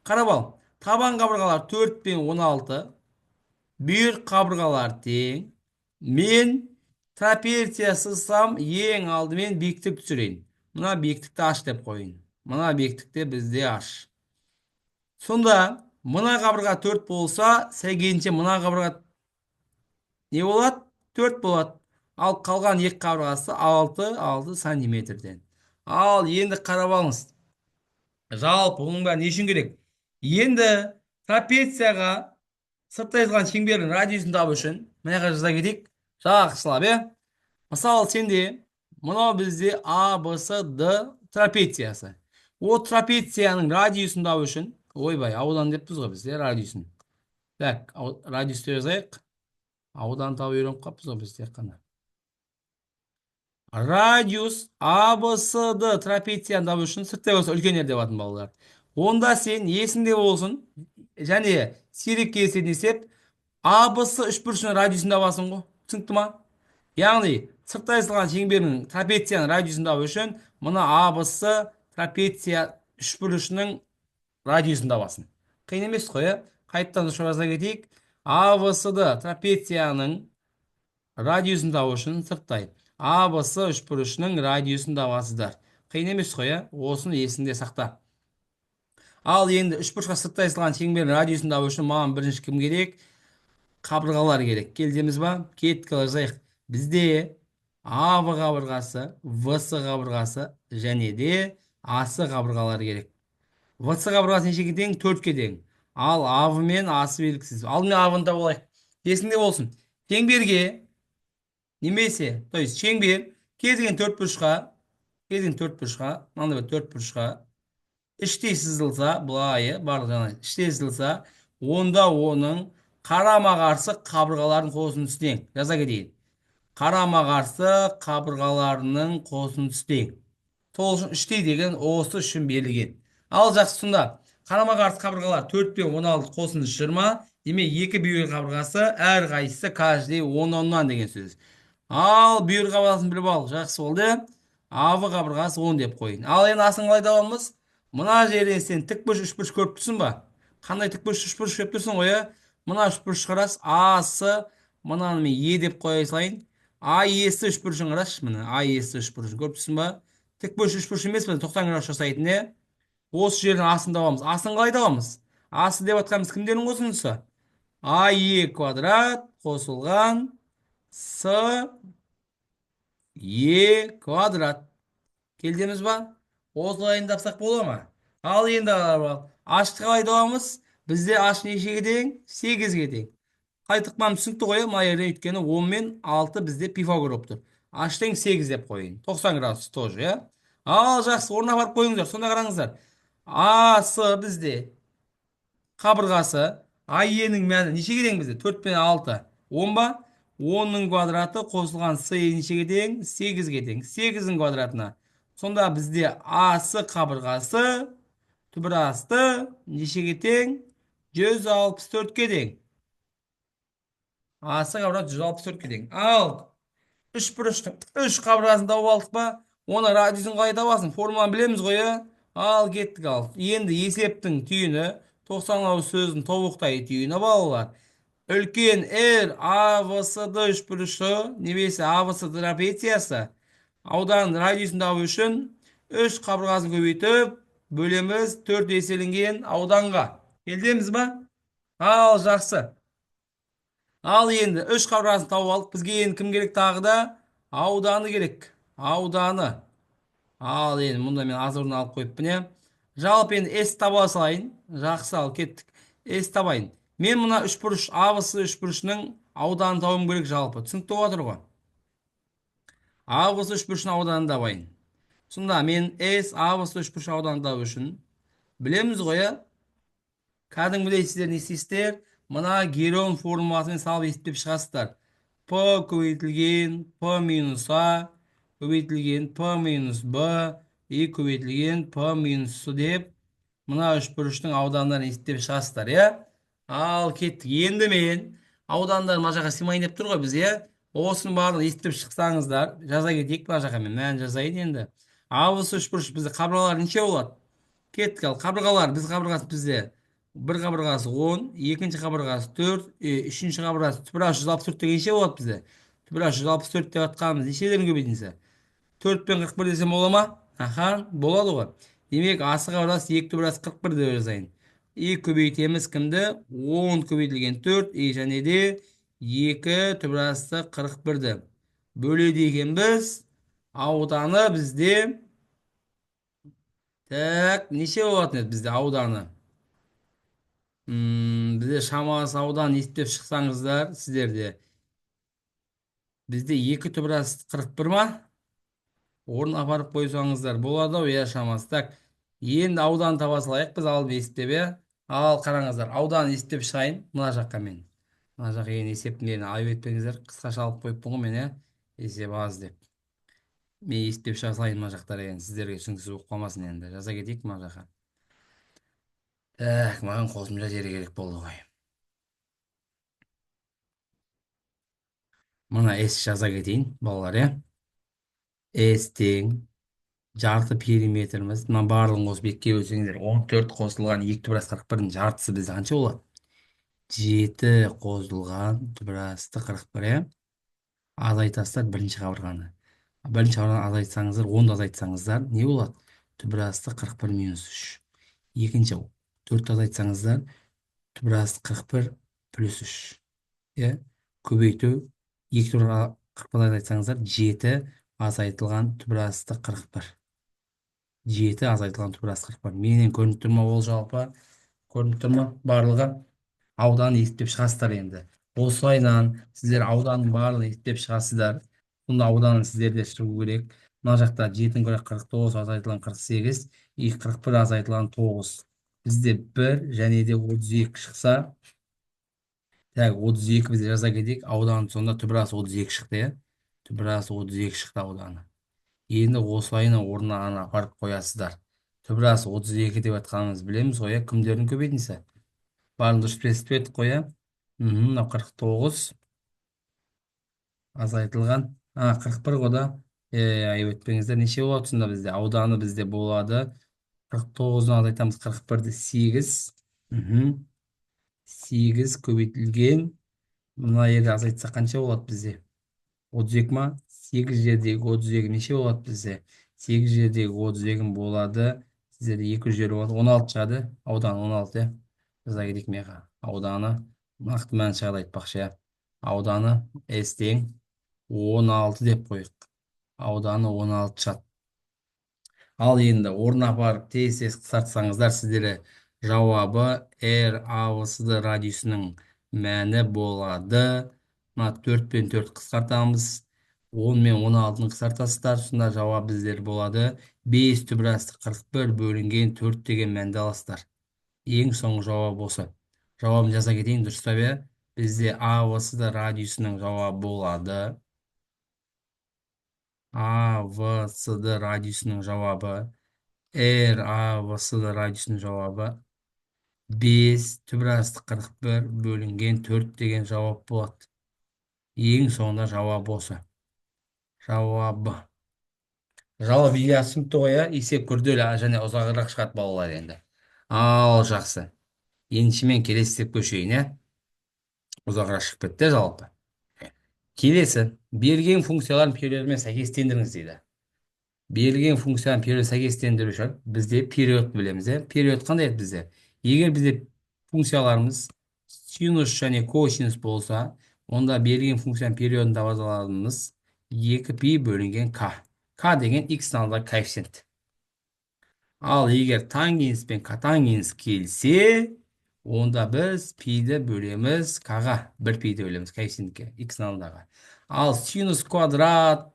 Қарап ал. Табан қабырғалар 4 пен 16. Бүйір қабырғалар тең. Мен трапеция сызсам ең алдымен биіктік түсірейін. Мына биіктікті аш деп қойын. Мына биіктікті бізде аш. Сонда мына қабырға 4 болса, сәйкенше мына қабырға не болады? 4 болады. Ал қалған екі қабырғасы 6 сантиметрден. Ал енді қарап алыңыз. Жалпы оның бәрі не үшін керек? Енді трапецияға сырттай сызылған шеңбердің радиусын табу үшін мына жаққа жаза кетейік. Жақсылап, Мысалы, сенде мынау бізде A, B, C, D трапециясы. О трапецияның радиусын табу үшін, ойбай, аудан деппіз ғой біз, радиусын. Так, радиусты жазайық. Аудан табу үйреніп қаппыз ғой біз тек қана. Радиус ABCD трапецияны табу үшін сырттай болса үлкен R деп алатын балалар. Онда сен есіңде болсын, және сирек кездесетін есеп, ABC үшбұрышының радиусын табасың ғой. Түсінікті ма? Яғни сырттай салған шеңбердің трапецияның радиусын табу үшін мына ABC трапеция үшбұрышының радиусын табасың. Қиын емес қой, иә? Қайттан жаза кетейік. ABCD трапецияның радиусын табу үшін сырттай ABC үшбұрышының радиусын табасыздар. Қиын емес қой, иә? Осыны есіңде сақта. Ал енді үшбұрышқа сырттай салған шеңбердің радиусын табу үшін маған бірінші кім керек? Қабырғалар керек. Келдіңіз ба? Кеттік жазайық. Бізде AB қабырғасы, VC қабырғасы және де AC қабырғалары керек. VC қабырғасы нешеге тең? 4-ке тең. Ал AB мен AC белгісіз. Алдымен AB-ны тауып алайық. Есіңде болсын. Шеңберге немесе, то есть шеңбер кез келген төртбұрышқа, мынандай бір төртбұрышқа іштей сызылса, былай, барлық жағынан іштей сызылса, онда оның қарама-қарсы қабырғалардың қосындысы тең. Жаза кетейін. Қарама-қарсы қабырғаларының қосындысы тең. Сол үшін іштей деген осы үшін берілген. Ал жақсы, сонда қарама-қарсы қабырғалар 4 пен 16 қосындысы 20. Демек, екі бүйір қабырғасы әр қайсысы каждый 10-10-нан деген сөз. Ал бүйір қабырғасын біліп ал. Жақсы болды. AB қабырғасы 10 деп қойын. Ал енді асын қалай табамыз? Мына жерден сен тікбұрыш, үшбұрыш көріп тұрсың ба? Қандай тікбұрыш, үшбұрыш көріп тұрсың ғой, иә? Мына үшбұрыш қарас, асы, мынаны мен Е деп қоя салайын. АЕСі үшбұрышын қарашы, міне АЕСі үшбұрышын көріп тұрсың ба? Тікбұрыш, үшбұрыш емес пе? 90 градус жасайтын, иә? Осы жердің асын табамыз. Асын қалай табамыз? Асы деп атқанымыз кімдердің қосындысы? АЕ квадрат қосылған С Е квадрат. Келдіңіз ба? Осылайын тапсақ бола ма? Ал енді ашты қалай табамыз? Бізде аш нешеге тең? 8-ге тең. Қайтықпам түсінікті ғой, мына жерде өйткені 10 мен 6 бізде Пифагор болып тұр. Аш тең 8 деп қойын. 90 градус тоже, иә? Ал жақсы, орнына барып қойыңыздар. Сонда қараңыздар. Асы бізде қабырғасы, АЕ-нің мәні нешеге тең бізде? 4 пен 6. 10 ба? 10-ның квадраты қосылған С нешеге тең? 8-ге тең. 8-дің квадратына. Сонда бізде асы қабырғасы түбірасты нешеге тең? 164-ке тең. Асы қабырғасы 164-ке тең. Ал үшбұрыштың үш қабырғасын тауып алдық па? Оны радиусын қалай табасың? Формуланы білеміз ғой, иә? Ал кеттік ал. Енді есептің түйіні 90 сөздің тобықтай түйіні балалар. Үлкен R ABCD үшбұрышы немесе ABCD трапециясы ауданның радиусын табу үшін үш қабырғасын көбейтіп бөлеміз 4 еселенген ауданға. Келдеміз ба? Ал жақсы. Ал енді үш қабырғасын тауып алдық. Бізге енді кім керек тағы да? Ауданы керек. Ауданы. Ал енді мұнда мен азырын алып қойыппын, иә. Жалпы енді S таба салайын. Жақсы, ал кеттік. S табайын. Мен мына үшбұрыш, ABC үшбұрышының ауданын табуым керек жалпы. Түсінікті отыр ғой. ABC үшбұрышының ауданын табайын. Сонда мен S ABC үшбұрыш ауданын табу үшін білеміз ғой, иә? Кәдімгідей сіздер не істейсіздер? Мына Геон формуласымен салып есептеп шығасыздар. П көбейтілген П минус А көбейтілген П минус Б и көбейтілген П минус С деп мына үшбұрыштың аудандарын есептеп шығасыздар, иә? Ал кеттік. Енді мен аудандар мына жаққа сыймайын деп тұр ғой біз, иә? Осының барлығын есептеп шықсаңыздар, жаза кетейік мына жаққа мен мән жазайын енді. ABC үшбұрыш бізде қабырғалар неше болады? Кеттік. Ал қабырғалар, біз қабырғасы бізде бір қабырғасы 10, екінші қабырғасы 4, үшінші қабырғасы түбіраш 164 дегенше болады бізде. Түбіраш 164 деп атқанымыз нешелерін көбейтінсе? 4 пен 41 десем бола ма? Аха, болады ғой. Демек, асы қабырғасы 2 түбірасы 41 деп жазайын. И көбейтеміз кімді? 10 көбейтілген 4, және де 2 түбірасы 41-ді. Бөледі екенбіз. Ауданы бізде так, неше болатын еді бізде ауданы? Бізде шамасы аудан есептеп шықсаңыздар, сіздерде. Бізде 2 түбірасы 41 ма? Орын апарып қойсаңыздар болады ау, иә, шамасы. Так, Енді ауданын таба салайық біз, алып есептеп, иә. Ал қараңыздар, ауданын есептеп шығайын мына жаққа мен. Мына жаққа енді есептің айып етпеңіздер, қысқаша алып қойыппын ғой мен, иә. Есеп аз деп. Мен есептеп шыға салайын мына жақтар, енді сіздерге түсініксіз болып қалмасын, енді жаза кетейік мына жаққа. Так, маған қосымша жері керек болды ғой. Мына S жаза кетейін, балалар, иә. S тең жарты периметріміз. Мына барлығын қосып екіге бөлсеңіздер, 14 қосылған 2 түбір асты 41-дің жартысы бізде қанша болады? 7 қосылған түбір асты 41, иә. Азайтасыздар бірінші қабырғаны. Бірінші қабырғаны азайтсаңыздар, 10-ды азайтсаңыздар, не болады? Түбір асты 41 минус 3. Екінші 4-ті азайтсаңыздар, түбір асты 41 плюс 3. Иә. Көбейту 2 түбір 41 азайтсаңыздар, 7 азайтылған түбір асты 41. 7 азайтылған түбір асты 41. Менен көрініп тұр ма ол жалпы? Көрініп тұр ма барлығы? Ауданын есептеп шығасыздар енді. Осылайынан сіздер ауданның барлығын есептеп шығасыздар. Сонда ауданын сіздерде шығу керек. Мына жақта 7-дің күрек 49 азайтылған 48, 41 азайтылған 9. Бізде 1 және де 32 шықса, так 32 бізде жаза кетейік. Ауданын сонда түбір асы 32 шықты, иә. Түбір асы 32 шықты ауданы. Енді осылайынан орнына апарып қоясыздар. Түбір асы 32 деп атқанымыз білеміз ғой, кімдердің көбейтіндісі? Барын дұрыс естіп еттік қой, мынау 49 азайтылған 41 года. Айып етпеңіздер, неше болады сонда бізде? Ауданы бізде болады 49-дан азайтамыз 41-ді 8. 8 көбейтілген, мына жерде азайтса қанша болады бізде? 32 ма? 8 жердегі 32 неше болады бізде? 8 жердегі 32 болады. Сіздерде 2 жері болады. 16 шығады. Ауданы 16, жаза кетейік меға. Ауданы нақты мән шығады айтпақшы. Ауданы S тең 16 деп қойық. Ауданы 16 шығады. Ал енді орнына апарып тез қысартсаңыздар, сіздері жауабы R АВСD радиусының мәні болады. Мына 4 пен 4 қысқартамыз. 10 мен 16-ны қысартасыздар. Сонда жауап біздер болады 5 түбір асты 41 бөлінген 4 деген мәнді аласыздар. Ең соңғы жауап осы. Жауабын жаза кетейін, дұрыстап, иә. Бізде АВСD радиусының жауабы болады. АВСD радиусының жауабы, R АВСD радиусының жауабы 5 түбір асты 41 бөлінген 4 деген жауап болады. Ең соңында жауап осы. Жауабы. Жауап еге түсінікті ғой, есеп күрделі және ұзағырақ шығады балалар енді. Ал жақсы. Енді мен келесі деп көшейін, ұзағырақ шығып кетті жалпы. Келесі, берілген функцияларын периодымен сәйкестендіріңіз дейді. Берілген функцияны период сәйкестендіру үшін бізде период білеміз, период қандай еді бізде? Егер бізде функцияларымыз синус және косинус болса, онда берілген функцияның периодын таба аламыз 2π бөлінген k. K деген x алдағы коэффициент. Ал егер тангенс пен котангенс келсе, онда біз пиді бөлеміз k-ға, 1π-ді бөлеміз коэффициентке, x алдағы. Ал синус квадрат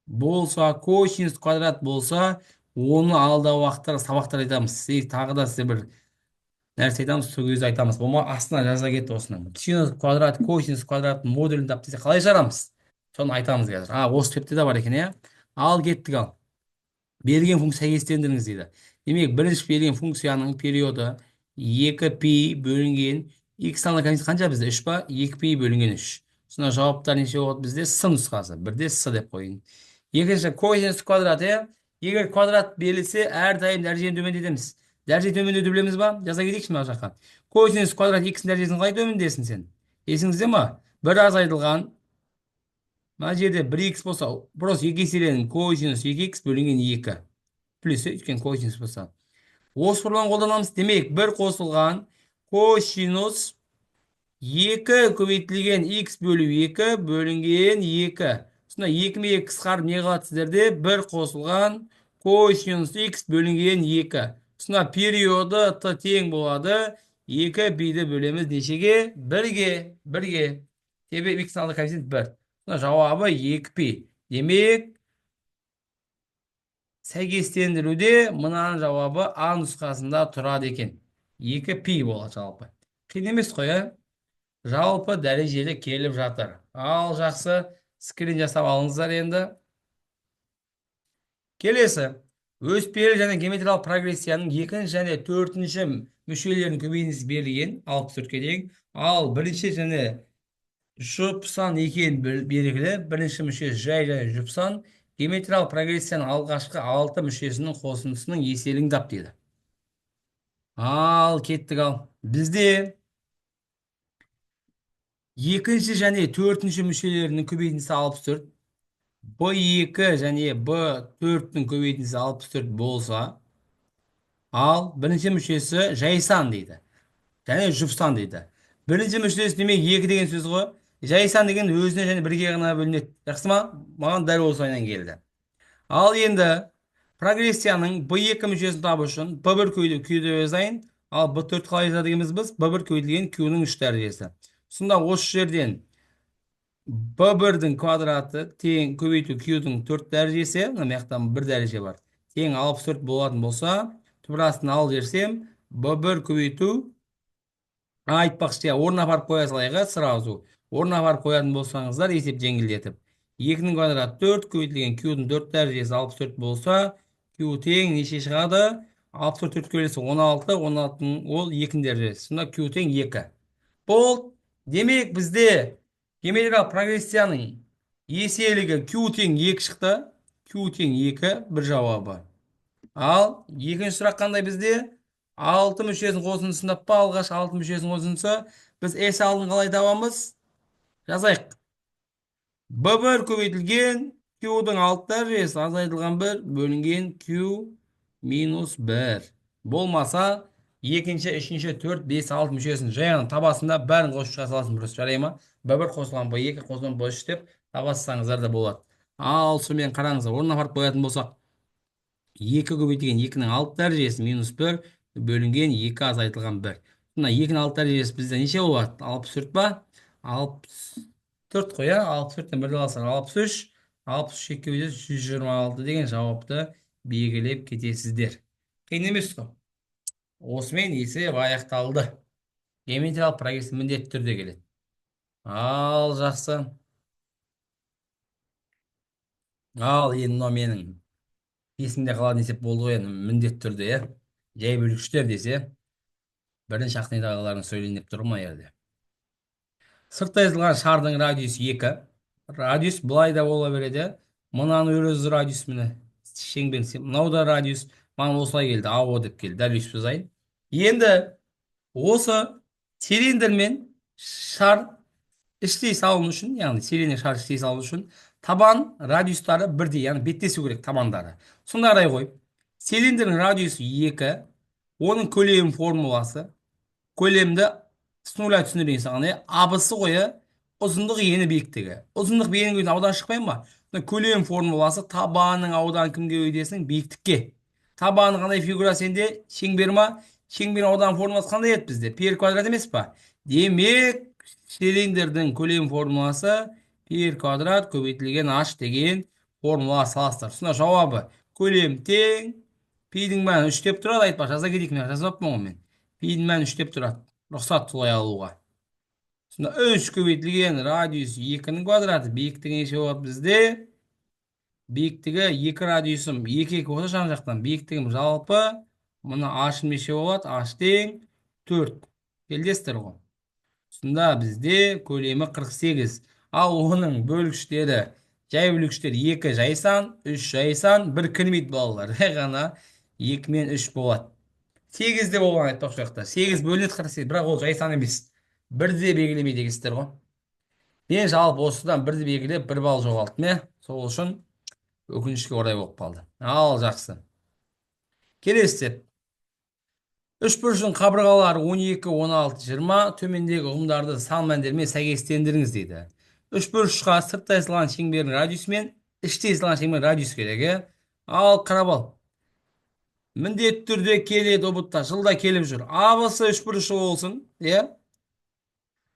болса, косинус квадрат болса, оны алдағы уақыттар сабақтар айтамыз. Тағы да сіздер бір нәрсе айтамыз, сол кезде айтамыз. Болма астына жаза кетті осының. Синус квадрат, косинус квадрат модулін тап десе қалай жарамыз? Соны айтамыз қазір. Осы типте де бар екен, Ал кеттік ал. Берілген функция сәйкестендіріңіз дейді. Демек, бірінші берілген функцияның периоды 2π бөлінген x алдағы коэффициент қанша бізде? 3 па? 2π бөлінген 3. Сонда жауаптар неше болады бізде? С нұсқасы. Бірде С деп қойын. Екінші косинус квадрат, егер квадрат берілсе, әрдайым дәрежені төмендетеміз. Дәреже төмендетуді білеміз ба? Жаза кетейікші мына жаққа. Косинус квадрат x-ің дәрежесін қалай төмендесін сен? Есіңізде ма? 1 азайтылған, мына жерде 1x болса, просто 2 еселенің косинус 2x бөлінген 2. Плюс өткен косинус болса. Осы формуланы қолданамыз. Демек, 1 қосылған косинус 2 көбейтілген x бөлу 2 бөлінген 2. Сонда 2 мен 2 қысқарып не қалады сіздерде? 1 қосылған косинус x бөлінген 2. Сонда периоды t тең болады. 2π-ді бөлеміз нешеге? 1-ге. 1-ге. Себебі x алды коэффициент 1. Сонда жауабы 2π. Демек, сәйкестендіруде мынаның жауабы А нұсқасында тұрады екен. 2 пи болады жалпы. Қиын емес қой, ә? Жалпы дәрежелі келіп жатыр. Ал жақсы, скрин жасап алыңыздар енді. Келесі. Өспелі және геометриялық прогрессияның екінші және төртінші мүшелерінің көбейінісі берілген 64-ке дейін. Ал бірінші және жұпсан екен белгілі. Бірінші мүшесі жай және жұпсан. Геометриялық прогрессияның алғашқы 6 мүшесінің қосындысының еселігін тап дейді. Ал кеттік ал. Бізде екінші және төртінші мүшелерінің көбейтіндісі 64. B2 және B4-тің көбейтіндісі 64 болса, ал бірінші мүшесі жайсан дейді. Және жұпсан дейді. Бірінші мүшесі демек 2 деген сөз ғой. Жайсан деген өзіне және бірге ғана бөлінеді. Жақсы ма? Маған дәл осы ойынан келді. Ал енді прогрессияның B2 мүшесін табу үшін B1 күйді жазайын. Ал B4 қалай жазадығымыз біз? B1 көйділген Q-ның 3 дәрежесі. Сонда осы жерден B1-дің квадраты тең көбейту Q-дің 4 дәрежесі, мынаяқтан 1 дәреже бар. Тең 64 болатын болса, түбірастын ал жерсем, B1 көбейту айтпақшы, орнына апарып қоя салайға сразу. Орнына апарып қоятын болсаңыздар, есеп жеңілдетіп. 2-ның квадраты 4 көбейтілген Q-дің 4 дәрежесі 64 болса, Q тең неше шығады? 64 көлесі 16, 16-ның ол 2 дәрежесі. Сонда Q тең 2. Бол, демек бізде геометриялық прогрессияның еселігі Q тең 2 шықты. Q тең 2 бір жауабы. Ал екінші сұрақ қандай бізде? 6 мүшесінің қосындысын таппа, алғаш 6 мүшесінің қосындысы. Біз S алдын қалай табамыз? Жазайық. B1 көбейтілген Q-дің 6 дәрежесі азайтылған 1 бөлінген Q минус 1. Болмаса, екінші, үшінші, 4, 5, 6 мүшесін жайған табасында бәрін қосып шыға саласың бұрыс. Жарай ма? B1 қосылған B2 қосылған B3 деп табассаңыздар да болады. Ал сонымен қараңыздар, орнына апарып қоятын болсақ, 2 көбейтілген 2-ның 6 дәрежесі минус 1 бөлінген 2 азайтылған 1. Сонда 2-ның 6 дәрежесі бізде неше болады? 64 ба? 64 қой, 64-тен 1-ді алсақ 63, 63 көбейтілген 126 деген жауапты белгілеп кетесіздер. Қиын емес қой. Осымен есеп аяқталды. Геометриялық прогрессия міндетті түрде келеді. Ал жақсы. Ал енді мынау менің есімде қалатын есеп болды ғой, енді міндетті түрде, жай бөлгіштер десе, бірінші ақтайдағыларын сөйлейін деп тұр ма жерде. Сыртта жазылған шардың радиусы 2. Радиус былай да бола береді. Мынаның өзі радиус міне. Шеңбер, мынау да радиус. Маған осылай келді, АО деп келді. Дәл өйстіп жазайын. Енді осы цилиндр мен шар іштей салыну үшін, яғни цилиндр шар іштей салыну үшін табан радиустары бірдей, яғни беттесу керек табандары. Сонда қарай қой. Цилиндрдің радиусы 2, оның көлем формуласы, көлемді с нуля түсіндірейін саған, абысы қойы, ұзындық ені биіктігі. Ұзындық биіктігінің көзін аудан шықпайын ба? Көлем формуласы табанның аудан кімге өйдесің? Биіктікке. Табаны қандай фигура сенде? Шеңбер ма? Шеңбер аудан формуласы қандай еді бізде? Пи квадрат емес па? Демек, цилиндрдің көлем формуласы пи квадрат көбейтілген h деген формула саластыр. Сонда жауабы көлем тең пидің мәні 3 деп тұрады, айтпақ жаза кетейік, мен жазбаппын ғой мен. Пидің мәні 3 деп тұрады. Рұқсат солай алуға. Сонда 3 көбейтілген радиус 2-ның квадраты биіктігі неше болады бізде? Биіктігі 2 радиусым 2 қоса жан жақтан биіктігім жалпы мұны h неше болады? H тең 4. Келдестір ғой. Сонда бізде көлемі 48. Ал оның бөлгіштері, жай бөлгіштер 2 жайсан, 3 жайсан, 1 кірмейді балалар. Ғана 2 мен 3 болады. 8 де болған айтпақ жоқта. 8 бөлінеді 48, бірақ ол жайсан емес. 1-де белгілемейді екенсіздер ғой. Мен жалпы осыдан 1-де белгілеп 1 балл жоғалттым. Сол үшін өкінішке орай болып қалды. Ал жақсы. Келесі. Үшбұрыштың қабырғалары 12, 16, 20, төмендегі ұғымдарды сан мәндермен сәйкестендіріңіз дейді. Үшбұрышқа сырттай жазылған шеңбердің радиусы мен іште жазылған шеңбердің радиусы керек. Ал қарап ал. Міндетті түрде келеді ұбытта, жылда келіп жүр. Абысы үшбұрышы болсын,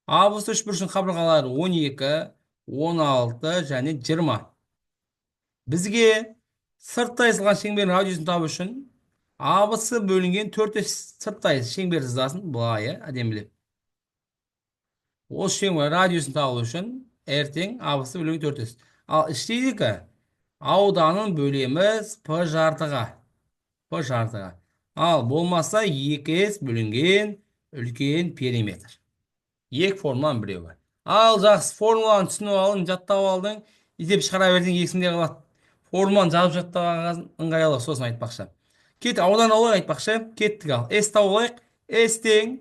Абысы үшбұрыштың қабырғалары 12, 16 және 20. Бізге Сырттай сызылған шеңбердің радиусын табу үшін абысы бөлінген 4 сырттай шеңбер сызасын былай, әдемілеп. Осы шеңбер радиусын табу үшін ертең абысы бөлінген 4. Ал іштейдікі ауданын бөлеміз п жартыға. П жартыға. Ал болмаса 2s бөлінген үлкен периметр. Екі формуланың біреуі. Ал жақсы, формуланы түсініп алдың, жаттап алдың, есеп шығара берсең есіңде қалады. Формуланы жазып жаттағанға ыңғайлы, сосын айтпақшы. Кет аудан алайық айтпақшы. Кеттік ал. S тауып алайық. S тең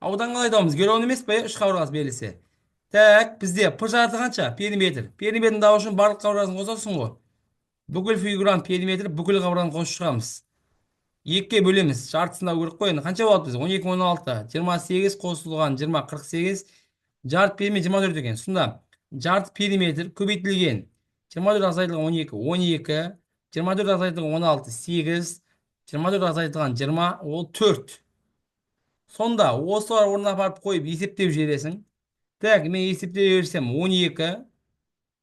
аудан қалай табамыз? Геолон емес пе? Үш қабырғасы берілсе. Так, бізде П жарты қанша? Периметр. Периметрін табу үшін барлық қабырғасын қосасың ғой. Бүкіл фигурант периметр, бүкіл қабырғаны қосып шығамыз. Екіге бөлеміз. Жартысын табу керек қой. Енді қанша болады бізде? 12, 16, 28 қосылған 20, 48. Жарты периметр 24 екен. Сонда жарты периметр көбейтілген 24 азайтылған 12, 12, 24 азайтылған 16, 8, 24 азайтылған 20, ол 4. Сонда осылар орнына апарып қойып есептеп жібересің. Так, мен есептеп жіберсем 12.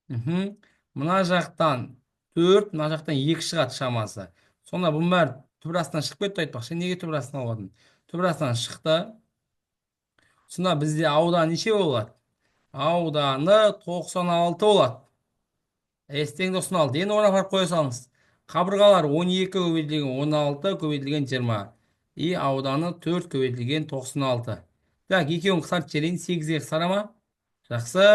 Мына жақтан 4, мына жақтан 2 шығады шамасы. Сонда бұның бәрі түбір астынан шығып кетті айтпақшы. Неге түбір астынан алғадым? Түбір астынан шықты. Сонда бізде аудан неше болады? Ауданы 96 болады. С-тең 96. Енді орнына апарып қоя салыңыз. Қабырғалар 12 көбейтілген 16 көбейтілген 20. И ауданы 4 көбейтілген 96. Так, екеуін қысартып жіберейін. 8-ге қысара ма? Жақсы.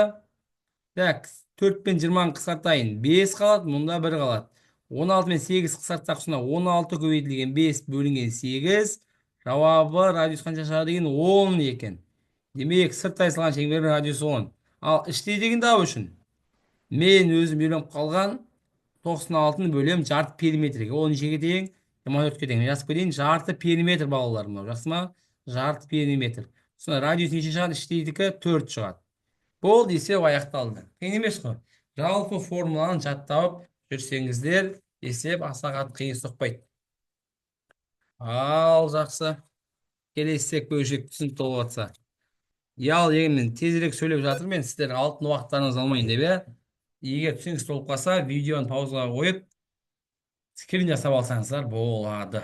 Так, 4 пен 20-ны қысартайын. 5 қалады, мұнда 1 қалады. 16 мен 8 қысартсақ, сонда 16 көбейтілген 5 бөлінген 8. Жауабы радиус қанша шығады деген 10 екен. Демек, сырттай сызылған шеңбердің радиусы 10. Ал іштей деген табу үшін мен өзім үйреніп қалған 96-ны бөлем жарты периметрге. Ол нешеге тең? 24-ке тең. Жазып кетейін. Жарты периметр балалар мынау. Жақсы ма? Жарты периметр. Сонда радиус неше шығады? Іштейдікі 4 шығады. Бұл есеп аяқталды. Қиын емес қой. Жалпы формуланы жаттап жүрсеңіздер, есеп аса қатты қиын соқпайды. Ал жақсы. Келесі бөлшек түсінікті болып жатса. Ял егер тезірек сөйлеп жатырмын, мен сіздер алтын уақыттарыңызды алмайын деп. Егер түсініксіз болып қалса, видеоны паузаға қойып, скрин жасап алсаңыздар болады.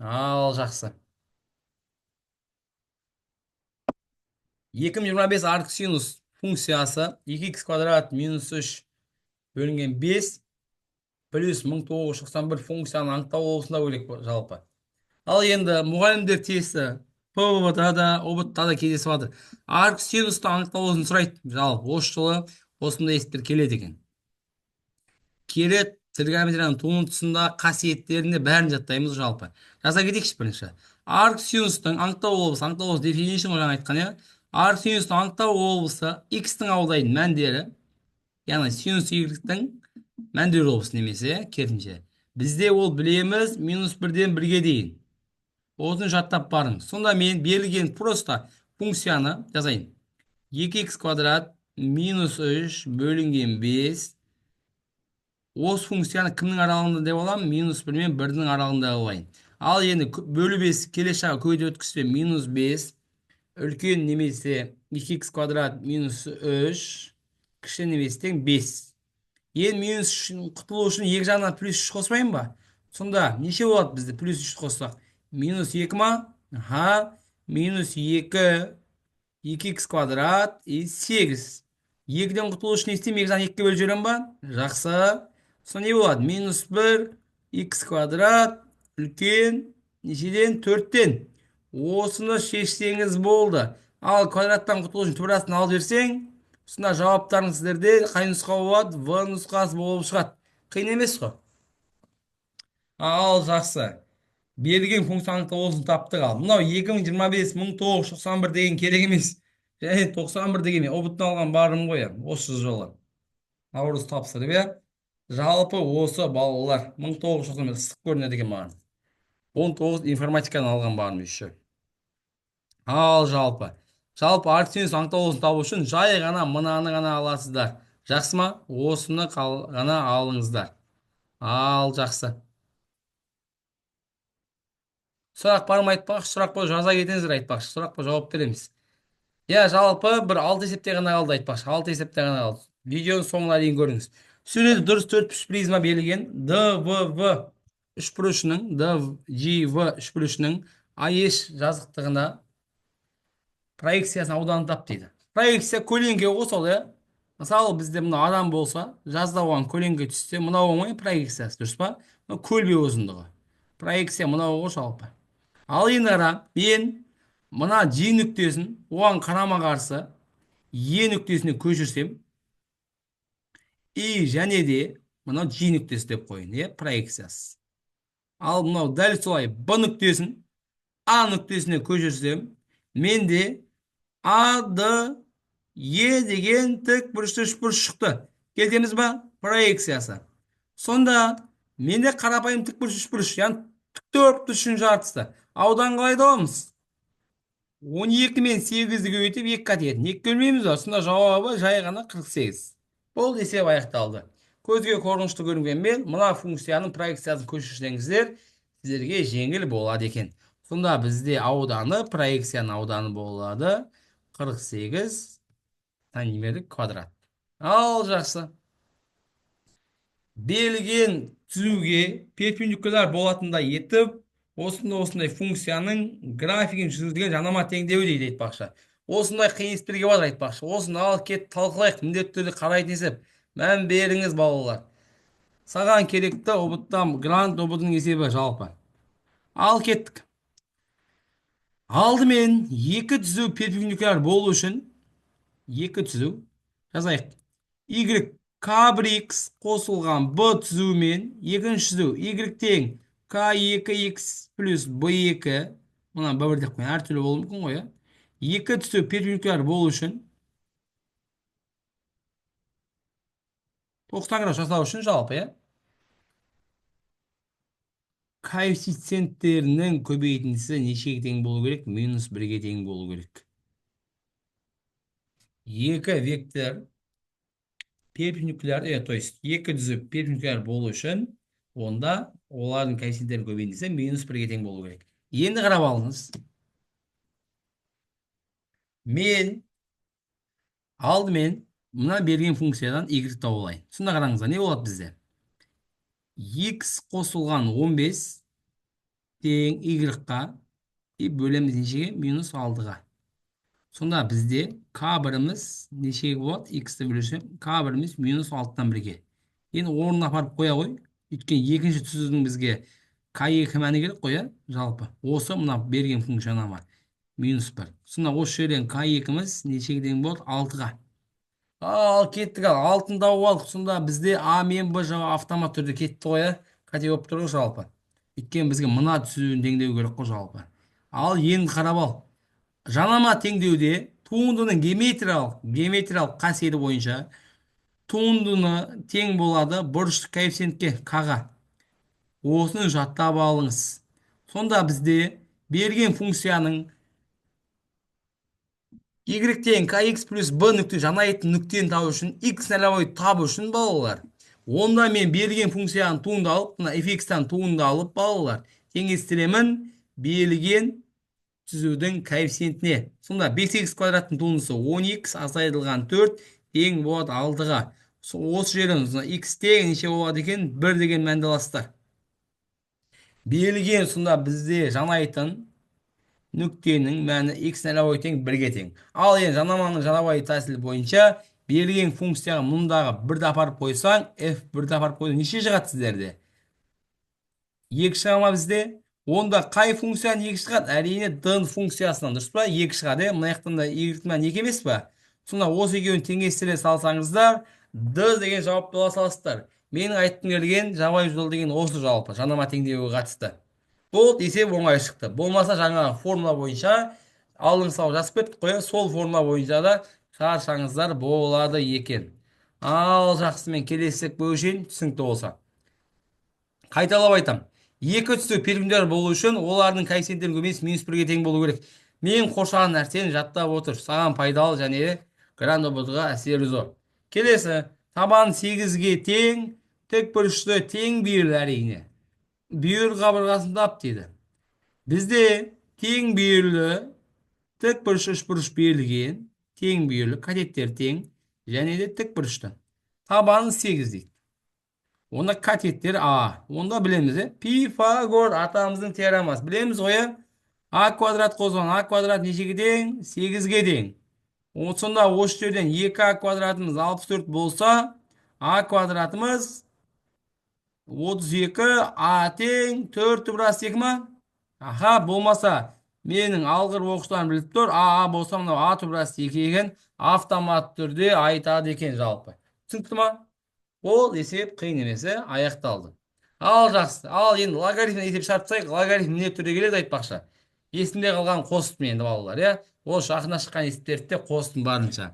Ал жақсы. 2025 артық синус функциясы 2х квадрат минус 3 бөлінген 5 плюс 1991 функцияны анықтау болысында бөлек жалпы. Ал енді мұғалімдер тесті ПВБ-да да, ОБТ-да да кездесіп жатыр. Артық синусты анықтау болысын сұрайды. Жалпы осы жылы осындай есептер келеді екен. Келеді тригонометрияның туындысында қасиеттеріне бәрін жаттаймыз жалпы. Жаза кетейікші бірінші. Артық синустың анықтау болысы definition жаңа айтқан, иә. Артық синустың анықтау болысы x-тің ауылдайтын мәндері, яғни синус y-тің мәндері болысы немесе керісінше. Бізде ол білеміз -1-ден 1-ге дейін. Осыны жаттап барың. Сонда мен берілген просто функцияны жазайын. 2х квадрат минус 3 бөлінген 5. Осы функцияны кімнің аралығында деп аламын? -1 мен 1-дің аралығында алайын. Ал енді бөлі 5 келесі жаға көйде өткізсе -5 үлкен немесе 2х квадрат минус 3 кіші немесе тең 5. Енді минус құтылу үшін екі жағынан плюс 3 қоспайын ба? Сонда неше болады бізде плюс 3 қоссақ? -2 ма? Минус 2 2х квадрат и 8. 2-ден құтылу үшін не істеймін? 2 жағынан 2-ге бөліп жіберемін ба? Жақсы. Сонда не болады? -1 х квадрат үлкен нешеден? 4-тен. Осыны шешсеңіз болды. Ал квадраттан құтылу үшін түбір астын алып берсең, сонда жауаптарың сіздерде қай нұсқа болады? В нұсқасы болып шығады. Қиын емес қой. Ал жақсы. Берілген функцияны анықтау таптық ал. Мынау 2025 1991 деген керек емес. Және 91 деген ОБТ-ны алған барым ғой, осы жылы. Наурыз тапсырып, иә. Жалпы осы балалар 1991 ыстық көрінеді екен маған. 19 информатиканы алған барым еще. Ал жалпы артық синус анықтау табу үшін жай ғана мынаны ғана аласыздар. Жақсы ма? Осыны ғана алыңыздар. Ал жақсы. Сұрақ бар ма айтпақшы? Сұрақ бойынша жаза кетіңіздер айтпақшы. Сұраққа жауап береміз. Я жалпы бір 6 есепте ғана қалды айтпақшы. 6 есепте ғана қалды. Видеоның соңына дейін көріңіз. Sureti дұрыс төртбұрыш призма берілген DVV үшбұрышының DGV үшбұрышының АЕш жазықтығына проекциясын ауданын тап дейді. Проекция көлеңке ғой сол, иә. Мысалы бізде мына адам болса, жазда оған көлеңке түссе, мынау оңай проекциясы, дұрыс па? Мынау көлбеу ұзындығы. Проекция мынау ғой жалпы. Ал енді қара, мен мына G нүктесін оған қарама қарсы Е нүктесіне көшірсем, и және де мынау G нүктесі деп қояйын, иә, проекциясы. Ал мынау дәл солай Б нүктесін А нүктесіне көшірсем, менде АД Е деген тік бұрышты үшбұрыш шықты. Кетеміз ба? Проекциясы. Сонда менде қарапайым тік бұрыш үшбұрыш, яғни төрт үшінші жартысы. Аудан қалай табамыз? 12 мен 8-ді көбейтіп 2 қатетін. 2 бөлмейміз ба? Сонда жауабы жай ғана 48. Бұл есеп аяқталды. Көзге қорқынышты көрінгенмен мына функцияның проекциясын көшірсеңіздер, сіздерге жеңіл болады екен. Сонда бізде ауданы, проекцияның ауданы болады 48 сантиметр квадрат. Ал жақсы. Берілген түзуге перпендикуляр болатындай етіп, осындай функцияның графигін жүргізген жанама теңдеуі дейді айтпақшы. Осындай қиыншылықтарға бар айтпақшы. Осыны алып кет талқылайық, міндетті түрде қарайтын есеп. Мән беріңіз балалар. Саған керекті ұбыттан грант ұбытының есебі жалпы. Ал кеттік. Алдымен екі түзу перпендикуляр болу үшін екі түзу жазайық. Y K1X қосылған B түзуімен екінші түзу Y тең K2X плюс B2, мұна B1 деп қойын, әртүрлі болуы мүмкін ғой, екі түзу перпендикуляр болу үшін 90 градус жасау үшін жалпы, коэффициенттерінің көбейтіндісі нешеге тең болу керек? Минус 1-ге тең болу керек. Екі вектор перпендикуляр, то есть екі түзу перпендикуляр болу үшін онда олардың коэффициенттері көбейтіндісі минус 1-ге тең болу керек. Енді қарап алыңыз. Мен алдымен мына берген функциядан y тауып алайын. Сонда қараңыздар, не болады бізде? X қосылған 15 тең y-ға и бөлеміз нешеге? Минус 6-ға. Сонда бізде К1-іміз нешеге болады? X-ті бөлесем, К1-іміз минус 6-тан 1-ге. Енді орнына апарып қоя ғой. Өйткені екінші түзудің бізге К2 мәні керек қой, жалпы. Осы мына берген функцияна бар. Минус 1. Сонда осы жерден К2-іміз нешеге тең болады? 6-ға. Ал кеттік, алтын тауып алдық. Сонда бізде А мен Б жауабы автомат түрде кетті ғой, қате болып тұр ғой жалпы. Өйткені бізге мына түзуін теңдеу керек қой жалпы. Ал енді қарап ал. Жанама теңдеуде туындының геометриялық қасиеті бойынша туындыны тең болады бұрыштық коэффициентке К-ға. Осыны жаттап алыңыз. Сонда бізде берген функцияның y тең kx плюс b нүкте жанайтын нүктені табу үшін x нөлевой табу үшін балалар. Онда мен берген функцияны туынды алып, мына fx-тан туынды алып балалар, теңестіремін берілген түзудің коэффициентіне. Сонда 5x квадраттың туындысы 10x азайтылған 4 тең болады 6-ға. Осы жерден x тең неше болады екен? 1 деген мәнді аласыздар. Берілген сонда бізде жанайтын нүктенің мәні x нөлевой тең 1-ге тең. Ал енді жанаманың жанабай тәсілі бойынша берілген функцияға мұндағы 1-ді апарып қойсаң, f1-ді апарып қойды неше шығады сіздерде? 2 шыға ма бізде? Онда қай функцияны 2 шығады? Әрине d функциясынан, дұрыс па? 2 шығады. Мына жақтан да y-дің мәні 2 емес па? Сонда осы екеуін теңестіре салсаңыздар, d деген жауапты ала саласыздар. Менің айтқым келген жабайы жол деген осы жалпы, жанама теңдеуге қатысты. Бұл есеп оңай шықты. Болмаса жаңа формула бойынша алдын сау жазып кеттік қой, сол формула бойынша да шаршаңыздар болады екен. Ал жақсы, мен келесек бөлшейін, түсінікті болса. Қайталап айтам. Екі түсті перпендикуляр болу үшін олардың коэффициенттерінің көбейтіндісі минус 1-ге тең болу керек. Мен қоршаған нәрсені жаттап отыр. Саған пайдалы және гранд ұбытыға әсері зор. Келесі, табан 8-ге тең, тік бұрышты тең берілді әрине. Бүйір қабырғасын тап дейді. Бізде тең бүйірлі тік бұрыш үшбұрыш берілген, тең бүйірлі катеттер тең және де тік бұрышты. Табаны 8 дейді. Онда катеттер А. Онда білеміз, Пифагор атамыздың теоремасы. Білеміз ғой, А квадрат қосылған А квадрат нешеге тең? 8-ге тең. Сонда осы жерден 2А квадратымыз 64 болса, А квадратымыз 32, А тең 4 бұрас 2 ма? Аха, болмаса, менің алғыр оқушыларым біліп тұр, А болса, мынау А тұбырас 2 екен, автомат түрде айтады екен жалпы. Түсінікті ма? Ол есеп қиын емес, аяқталды. Ал жақсы. Ал енді логарифм есеп шартсайық, логарифм не түрде келеді айтпақшы. Есімде қалған қостым енді балалар, Ол жақына шыққан есептерді де қостым барынша.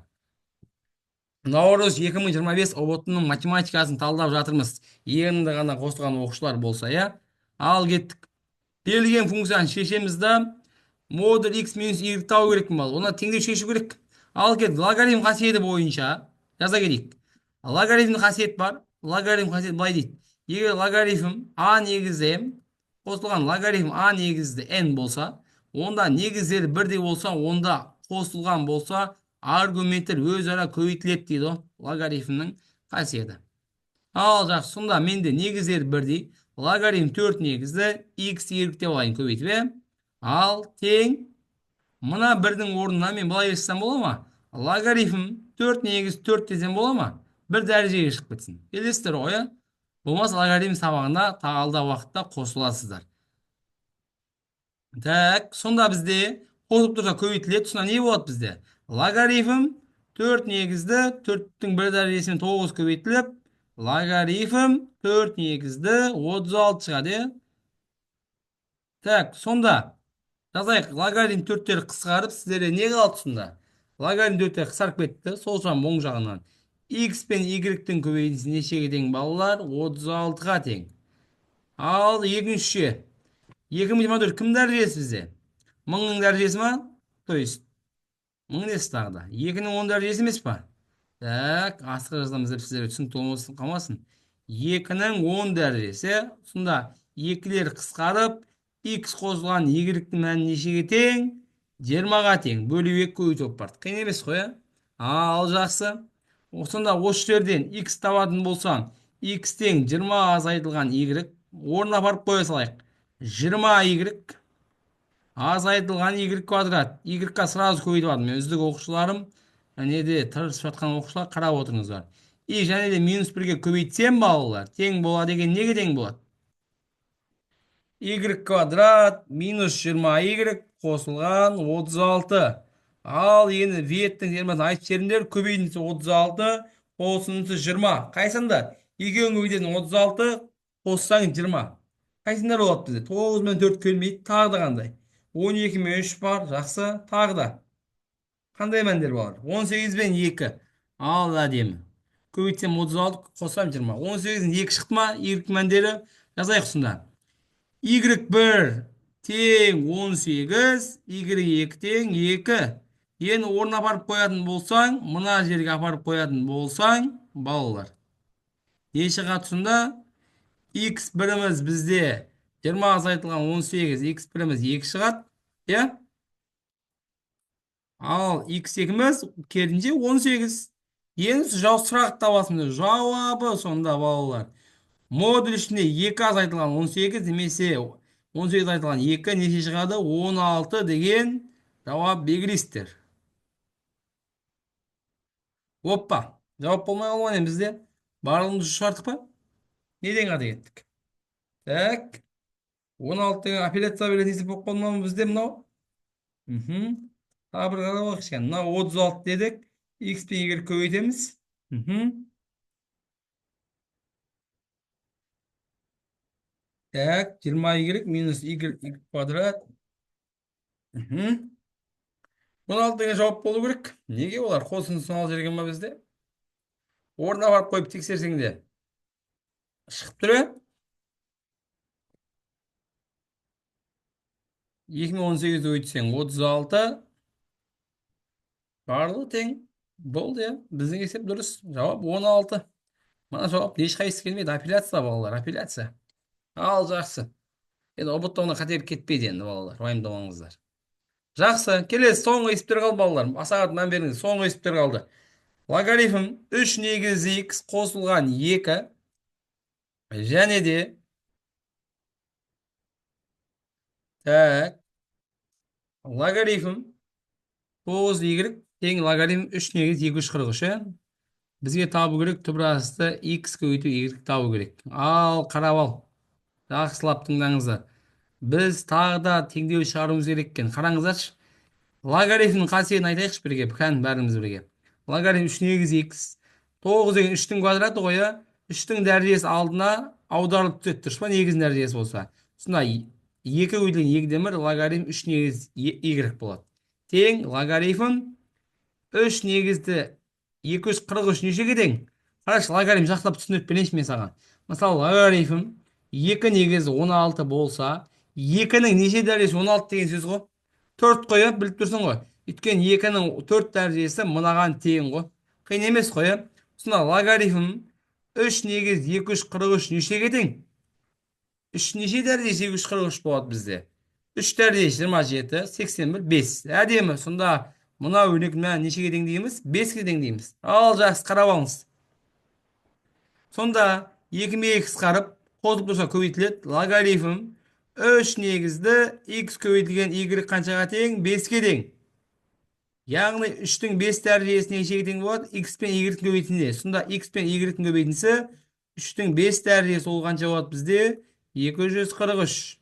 Наурыз 2025 ұбт-ның математикасын талдап жатырмыз. Енді ғана қосылған оқушылар болса, Ал кеттік. Берілген функцияны шешеміз да модуль x минус y табу керек бол. Оны теңдеу шешу керек. Ал кет логарифм қасиеті бойынша жаза кетейік. Логарифм қасиет бар. Логарифм қасиет былай дейді. Егер логарифм а негізді m қосылған логарифм а негізді n болса, онда негіздері бірдей болса, онда қосылған болса, аргументтер өзара көбейтіледі дейді ғой. Логарифмнің қасиеті. Ал жақсы, сонда менде негіздері бірдей. Логарифм 4 негізді x y деп алайын көбейтіп, ал тең мына бірдің орнына мен былай жазсам бола ма? Логарифм 4 негіз 4 десем бола ма? Бір дәрежеге шығып кетсін. Келесіздер ғой, болмаса логарифм сабағында алда уақытта қосыласыздар. Так, сонда бізде қосып тұрса көбейтіледі. Сонда не болады бізде? Логарифм 4 негізді 4-тің бір дәрежесімен 9 көбейтіліп, логарифм 4 негізді 36 шығады. Так, сонда жазайық, логарифм 4-тер қысқарып, сіздерде не қалды сонда? Логарифм 4-тер қысқарып кетті. Сол жағын оң жағынан. X пен Y-тің көбейтіндісі нешеге тең балалар? 36-ға тең. Ал екінші 2024 кім дәрежесі бізде? 1000-ның дәрежесі ма? То есть 1000 несі тағы да? 2-ның 10 дәрежесі емес па? Так, астыққа жазамыз деп сіздерге түсінікті қалмасын. 2-ның 10 дәрежесі. Сонда 2-лер қысқарып, x қосылған y-дің мәні нешеге тең? 20-ға тең. Бөлу 2 көбейту болып барды. Қиын емес қой, Ал жақсы. Сонда осы жерден x табатын болсам, x тең 20 азайтылған y. Орнына апарып қоя салайық. 20y азайтылған y квадрат. Y-қа сразу көбейтіп алдым. Мен үздік оқушыларым, және де тырысып жатқан оқушылар қарап отырыңыздар. И және де минус 1-ге көбейтсем балалар, тең болады деген неге тең болады? Y квадрат минус 20y қосылған 36. Ал енді веттің термасын айтып жеріндер, көбейтіндісі 36, қосындысы 20. Қайсында? Екеуін көбейтетін 36, қоссаң 20. Қайсында болады бізде? 9 мен 4 келмейді, тағы да қандай? 12 мен 3 бар, жақсы, тағы да. Қандай мәндер бар? 18 бен 2. Ал әдемі. Көбейтсем 36, қоссам 20. 18-дің 2 шықты ма? Y мәндері жазайық сонда. Y1 тең 18, Y2 тең 2. Енді орнына апарып қоятын болсаң, мына жерге апарып қоятын болсаң, балалар. Не шығады сонда? X біріміз бізде 20 азайтылған 18, X біріміз 2 шығады. Ал X2-міз керінше 18. Енді сұрақ табасыңыз. Жауабы сонда балалар. Модуль ішінде 2 азайтылған 18 немесе 18 азайтылған 2 неше шығады? 16 деген жауап белгілейсіздер. Оппа, жауап болмай қалған енді бізде. Барлығымыз шығардық па? Неден қате кеттік? Так, 16 деген апелляция беретін есеп болып қалмауы бізде мынау. Тағы бір қарап кішкене. Мынау 36 дедік. X пен Y көбейтеміз. Так, 20y минус y квадрат. 16 деген жауап болу керек. Неге олар қосындысын алып жүрген ба бізде? Орнына барып қойып тексерсең де шығып тұр. 2018-ді өйтсең 36. Барлығы тең. Болды, біздің есеп дұрыс. Жауап 16. Мына жауап ешқайсысы келмейді. Апелляция балалар, апелляция. Ал жақсы. Енді ұбт-ны қателік кетпейді енді балалар, уайымдамаңыздар. Жақсы, келесі соңғы есептер қалды балалар. Асағат мән беріңіз. Соңғы есептер қалды. Логарифм 3 негізі x қосылған 2. және де так логарифм 9 y тең логарифм 3 негіз 243, иә? Бізге табу керек түбір асты x көбейту y табу керек. Ал қарап ал. Жақсылап тыңдаңыздар. Біз тағы да теңдеу шығаруымыз керек екен. Қараңыздаршы. Логарифмнің қасиетін айтайықшы бірге, бәріміз бірге. Логарифм 3 негіз x. 9 деген 3-тің квадраты ғой, иә? 3-тің дәрежесі алдына аударылып түседі, дұрыс па? Негіздің дәрежесі болса. Сонда 2 көбейтілген 2-ден 1 логарифм 3 негіз y болады. Тең логарифм 3 негізді 243 нешеге тең? Қарашы, логарифм жақсылап түсіндіріп берейінші мен саған. Мысалы, логарифм 2 негізі 16 болса, 2-нің неше дәрежесі 16 деген сөз ғой? 4 қой, біліп тұрсың ғой. Өйткені 2-нің 4 дәрежесі мынаған тең ғой. Қиын емес қой, иә? Сонда логарифм 3 негіз 243 нешеге тең? 3 неше дәрежесі 243 болады бізде? 3 дәрежесі 27, 81, 5. Әдемі. Сонда мына өрнектің мәні нешеге тең дейміз? 5-ке тең дейміз. Ал жақсы қарап алыңыз. Сонда 2 мен 2 қысқарып, қосылып тұрса көбейтіледі. Логарифм 3 негізді x көбейтілген y қаншаға тең? 5-ке тең. Яғни 3-тің 5 дәрежесі нешеге тең болады? X пен y көбейтіндісіне. Сонда x пен y көбейтіндісі 3-тің 5 дәрежесі ол қанша болады бізде? 243.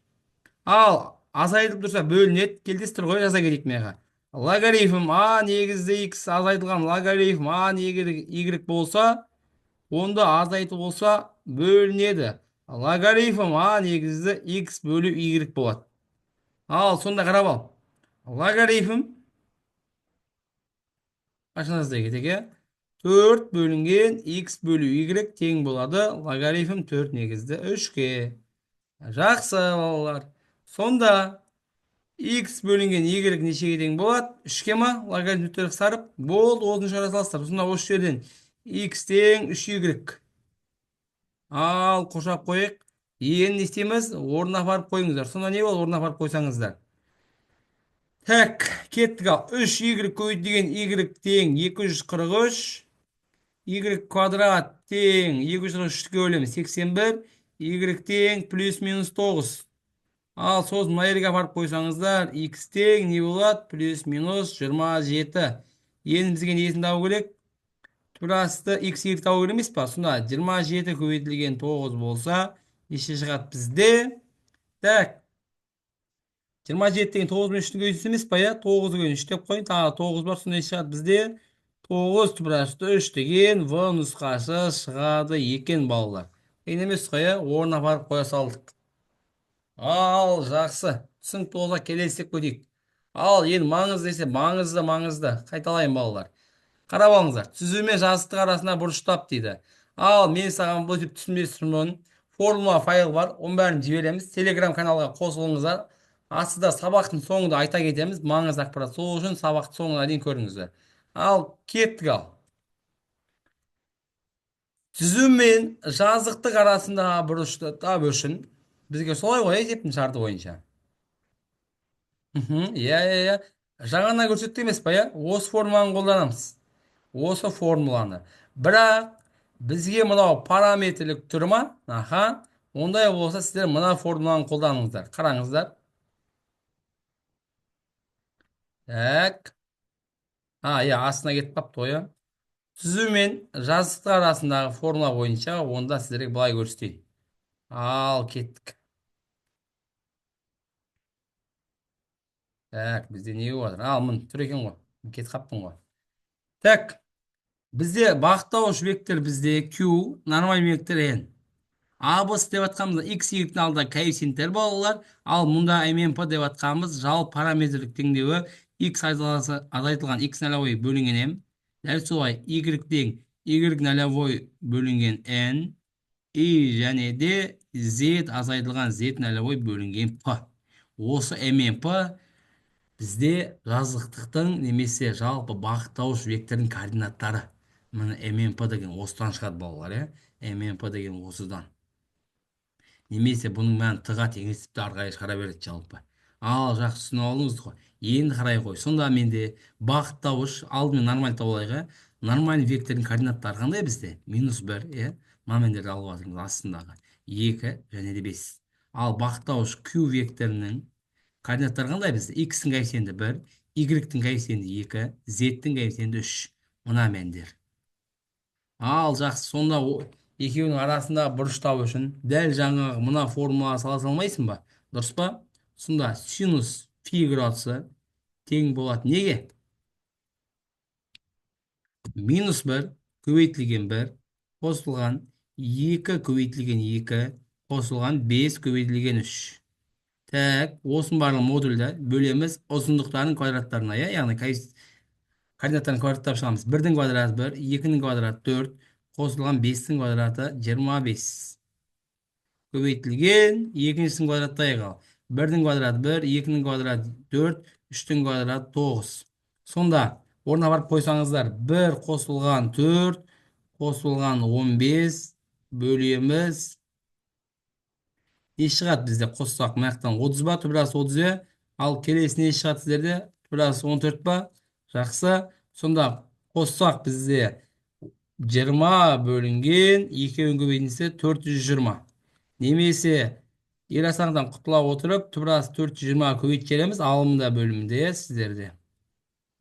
Ал азайтылып тұрса бөлінеді. Келтірістір ғой, жаза кетейік меға. Логарифм а негізді x азайтылған логарифм а негізді y болса, онда азайту болса бөлінеді. Логарифм а негізді x бөлу y болады. Ал сонда қарап ал. Логарифм қашаныздай кетек, иә? 4 бөлінген x бөлу y тең болады. Логарифм 4 негізді 3-ке. Жақсы балалар. Сонда x бөлінген y нешеге тең болады? 3-ке ма? Логарифм 4 қысарып болды, 10-шы ара салыстыр. Сонда осы жерден x тең 3y. Ал қошап қойық. Енді не істейміз? Орнына апарып қойыңыздар. Сонда не бол орнына апарып қойсаңыздар? Так, кеттік ал. 3y көбейтілген y тең 243. Y квадрат тең 243-ке бөлеміз 81. Y тең плюс минус 9. Ал сосын мына жерге апарып қойсаңыздар, x тең не болады? Плюс минус 27. Енді бізге несін табу керек? Турасты x y табу керек емес па? Сонда 27 көбейтілген 9 болса, неше шығады бізде? Так, 27 деген 9 мен 3-ті көбейтілсе емес па, иә? 9 деген 3 деп қойын, тағы 9 бар, сонда неше шығады бізде? 9 турасты 3 деген в нұсқасы шығады екен балалар. Қиын емес қой, иә? Орнына апарып қоя салдық. Ал жақсы. Түсінікті болса келесі көтейік. Ал енді маңызды десе маңызды. Қайталайын балалар. Қарап алыңыздар. Түзу мен жазықтық арасында бұрыштап дейді. Ал мен саған бұл тип түсінбестірмін. Формула файл бар. Оның бәрін жібереміз. Телеграм каналға қосылыңыздар. Астыда сабақтың соңында айта кетеміз. Маңызды ақпарат. Сол үшін сабақтың соңына дейін көріңіздер. Ал кеттік ал. Түзу мен жазықтық арасындағы бұрышты табу үшін бізге солай ғой есептің шарты бойынша. Иә. Жаңана көрсетті емес па, иә? Осы формуланы қолданамыз. Осы формуланы. Бірақ бізге мынау параметрлік түрі ма? Аха. Ондай болса сіздер мына формуланы қолданыңыздар. Қараңыздар. Так. Иә, астына кетіп қапты ғой, иә. Түзу мен жазықтық арасындағы формула бойынша онда сіздерге былай көрсетейін. Ал кеттік. Так, бізде не болып жатыр? Ал мін тұр екен ғой. Кетіп қаптың ғой. Так, бізде бағыттауыш вектор бізде Q, нормальный вектор N. Абыс деп атқанымыз x y-дің алдында коэффициенттер балалар, ал мұнда mp деп атқанымыз жалпы параметрлік теңдеуі x азайтылған x нөлевой бөлінген m, дәл солай y тең y нөлевой бөлінген n, и және де z азайтылған z нөлевой бөлінген p. Осы mp бізде жазықтықтың немесе жалпы бағыттауыш вектордың координаттары. Міне mp деген осыдан шығады балалар, иә? mp деген осыдан. Немесе бұның мәні т-ға теңестіріп ары қарай шығара береді жалпы. Ал жақсы түсініп алдыңыз ғой. Енді қарай қой. Сонда менде бағыттауыш алдымен нормаль тауып алайық. Нормаль вектордың координаттары қандай бізде? -1, иә? Мына мендерді алып жатырмыз астындағы. 2 және де 5. Ал бағыттауыш Q векторының координаттары қандай бізде? X-тің коэффициенті 1, Y-тің коэффициенті 2, Z-тің коэффициенті 3. Мына мәндер. Ал жақсы, сонда екеуінің арасындағы бұрыш табу үшін дәл жаңағы мына формулаға сала салмайсың ба? Дұрыс па? Сонда синус фи градусы тең болады неге? Минус 1 көбейтілген 1 қосылған 2 көбейтілген 2 қосылған 5 көбейтілген 3. Так, осының барлығын модульда бөлеміз ұзындықтардың квадраттарына, яғни координаттарын квадраттап шығамыз. 1-дің квадраты 1, 2-нің квадраты 4, қосылған 5-тің квадраты 25. Көбейтілген 2-нің квадраттайық ал. 1-дің квадраты 1, 2-нің квадраты 4, 3-тің квадраты 9. Сонда орнына барып қойсаңыздар, 1 қосылған 4 қосылған 15 бөлеміз не шығады бізде? Қоссақ мынаяқтан 30 ба, түбірасы 30, ал келесі не шығады сіздерде? Түбірасы 14 ба? Жақсы. Сонда қоссақ бізде 20 бөлінген екеуін көбейтінсе 420. Немесе ерасаңдан құтыла отырып түбірасы 420 көбейтіп алымында бөлімінде сіздерде.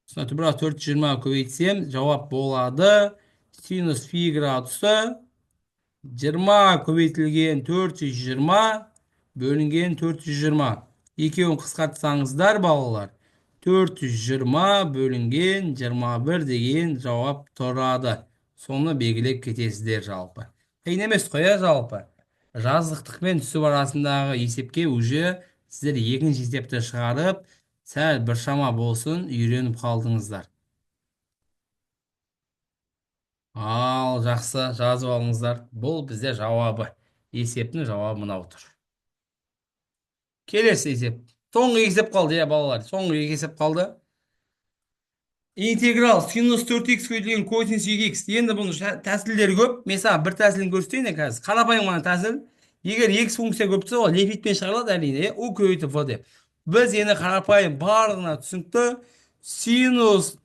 Сонда түбірасы 420 көбейтсем жауап болады синус фи градусы 20 көбейтілген 420 бөлінген 420. Екеуін қысқартсаңыздар балалар, 420 бөлінген 21 деген жауап тұрады. Соны белгілеп кетесіздер жалпы. Қиын емес қой жалпы. Жазықтық пен түсіп арасындағы есепке уже сіздер екінші есепті шығарып, сәл біршама болсын үйреніп қалдыңыздар. Ал жақсы, жазып алыңыздар. Бұл бізде жауабы. Есептің жауабы мынау тұр. Келесі есеп. Соңғы есеп қалды, балалар. Соңғы есеп қалды. Интеграл синус 4х көбейтілген косинус 2х. Енді бұның тәсілдері көп. Мен саған бір тәсілін көрсетейін қазір. Қарапайым ғана тәсіл. Егер x функция көп болса, ол лефитпен шығарылады әрине, u көбейтіп v деп. Біз енді қарапайым барлығына түсінікті синус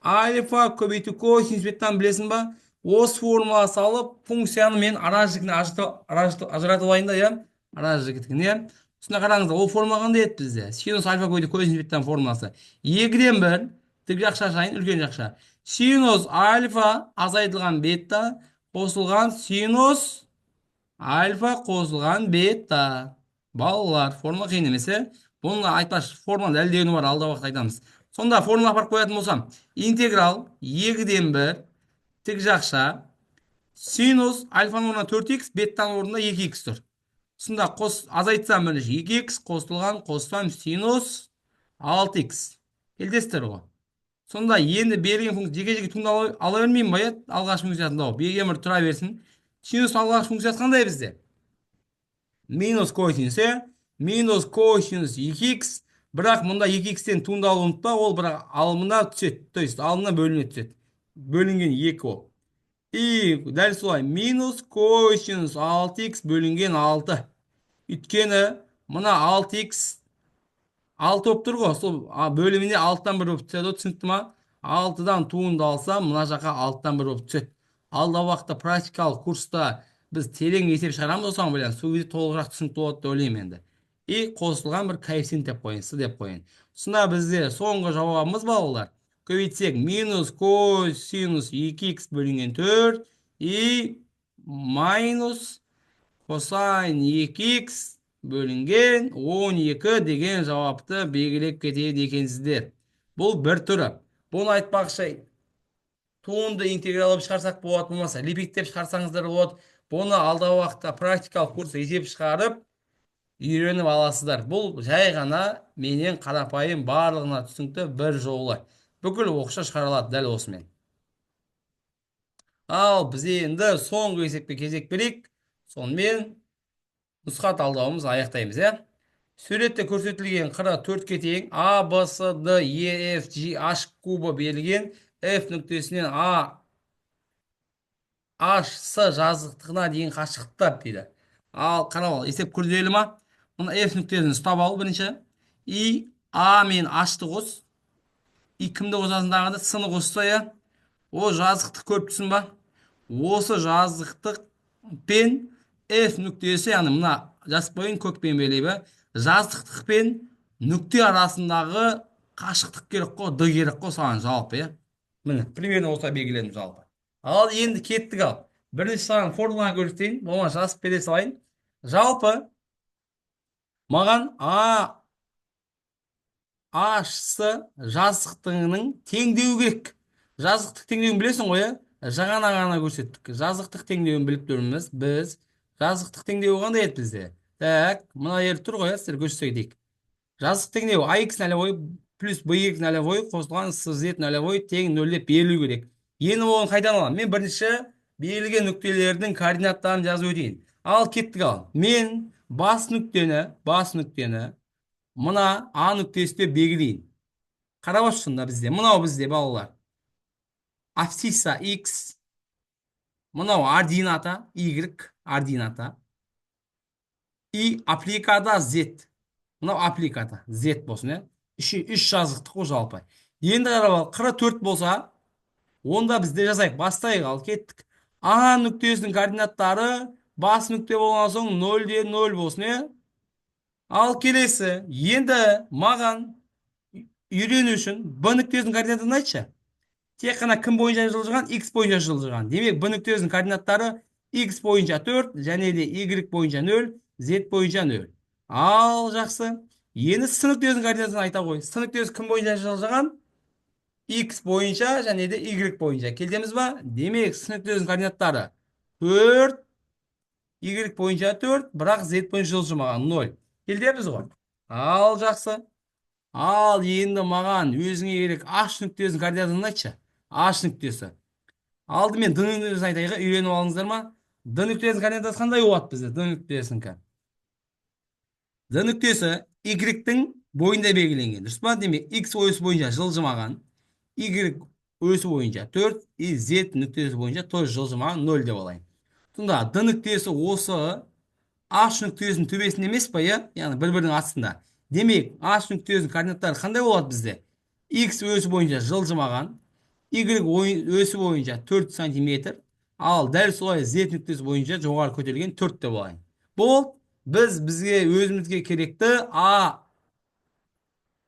альфа көбейту косинус беттен білесің ба? Осы формула салып, функцияны мен аражігіне ажыратып алайын да, аражігіне. Сонда қараңыздар, ол формула қандай еді бізде? Синус альфа көбейту косинус беттен формуласы. 2-ден 1, тік жақша шайын, үлкен жақша. Синус альфа азайтылған бетта қосылған синус альфа қосылған бетта. Балалар, формула қиын емес, бұны айтпаш, формула дәлдеуі бар, алда уақыт айтамыз. Сонда формула апарып қоятын болсам, интеграл 2-ден 1 тік жақша синус альфаның орнына 4х, беттің орнына 2х тұр. Сонда азайтсам бірінші 2х қосылған синус 6х. Келдестер ғой. Сонда енді берілген функция жеке-жеке туындап ала бермеймін ба? Алғаш функциясын тауып, берген бір тұра берсін. Синус алғаш функциясы қандай бізде? Минус косинус 2х. Бірақ мұнда 2х-тен туындалуы ұмытпа, ол бірақ алымына түседі. То есть алымына бөліне түседі. Бөлінген 2 ол. И дәл солай минус косинус 6х бөлінген 6. Үткені мұна 6х 6 болып тұр ғой, сол бөліміне 6-тан 1 болып түседі, түсінікті ма? 6-дан туындалса, мұна жаққа 6-тан 1 болып түседі. Алда уақытта практикалық курста біз терең есеп шығарамыз, осыған байланысты сол кезде толығырақ түсінікті болады деп ойлаймын енді. И қосылған бір коэффициент деп қойын, с деп қойын. Сонда бізде соңғы жауабымыз балалар. Көбейтсек минус косинус 2х бөлінген 4 и майнус косайн 2х бөлінген 12 деген жауапты белгілеп кетеді екенсіздер. Бұл бір түрі. Бұны айтпақшы туынды интеграл шығарсақ болады, болмаса липидтеп шығарсаңыздар болады. Бұны алда уақытта практикалық курс есеп шығарып үйреніп аласыздар. Бұл жай ғана менен қарапайым барлығына түсінікті бір жолы. Бүкіл оқыша шығарылады дәл осымен. Ал біз енді соңғы есепке кезек берейік. Сонымен нұсқа талдауымыз аяқтаймыз, Суретте көрсетілген қыры 4-ке тең А, Б, С, Д, Е, Ф, G, H кубы берілген F нүктесінен А, H, С жазықтығына дейін қашықтықтар дейді. Ал қарау, есеп күрделі ма? Мұны F нүктесін ұстап ал бірінші. И А мен H-ты қос. И кімді қосасындағыда С-ны қосса, о жазықтық көріп түсін ба? Осы жазықтық пен F нүктесі, яғни мына жазып қойын көкпен белебі, жазықтық пен нүкте арасындағы қашықтық керек қой, д керек қой саған жалпы, иә. Міне примерно осылай белгіледім жалпы. Ал енді кеттік ал. Бірінші саған формуланы көрсетейін, болма жазып бере салайын. Жалпы маған HC жазықтығының теңдеуі керек. Жазықтық теңдеуін білесің ғой, жаңа ғана көрсеттік. Жазықтық теңдеуін біліп тұрмыз біз. Жазықтық теңдеуі қандай еді бізде? Так, мына жерде тұр ғой, сіздер көрсетейік. Жазықтық теңдеуі AX нолевой плюс BX нолевой қосылған CZ нолевой тең 0 деп берілу керек. Енді оны қайдан аламын? Мен бірінші берілген нүктелердің координаттарын жазып өтейін. Ал кеттік ал. Мен бас нүктені мына А нүктесінде белгілейін. Қарап отырсыңдар бізде. Мынау бізде балалар. Абсцисса X, мынау ордината Y, ордината. И аппликада Z. Мынау аппликада Z болсын, иә. Үш жазықтық қой жалпы. Енді қарап ал, 44 болса, онда бізде жазайық. Бастайық ал, кеттік. А нүктесінің координаттары бас нүкте болған соң 0-ден 0 болсын, иә. Ал келесі, енді маған үйрену үшін Б нүктесінің координатын айтшы. Тек қана кім бойынша жылжыған? X бойынша жылжыған. Демек, Б нүктесінің координаттары X бойынша 4, және де Y бойынша 0, Z бойынша 0. Ал жақсы. Енді С нүктесінің координатын айта қой. С нүктесі кім бойынша жылжыған? X бойынша және де Y бойынша. Келдеміз ба? Демек, С нүктесінің координаттары 4, Y бойынша 4, бірақ Z бойынша жылжымаған 0. Келдеміз ғой. Ал жақсы. Ал енді маған өзіңе керек H нүктесінің координатын айтшы. H нүктесі. Алдымен Д нүктесін айтайық, үйреніп алыңыздар ма? Д нүктесінің координатасы қандай болады бізде? Д нүктесінікі. Д нүктесі Y-тің бойында белгіленген. Дұрыс па? Демек, X осі бойынша жылжымаған, Y осі бойынша 4, и Z нүктесі бойынша тоже жылжымаған 0 деп алайын. Сонда Д нүктесі осы H нүктесінің төбесінде емес па, иә? Яғни бір-бірінің астында. Демек, H нүктесінің координаттары қандай болады бізде? X осі бойынша жылжымаған, Y өсі бойынша 4 сантиметр, ал дәл солай Z нүктесі бойынша жоғары көтерілген 4 деп алайын. Бұл бізге өзімізге керекті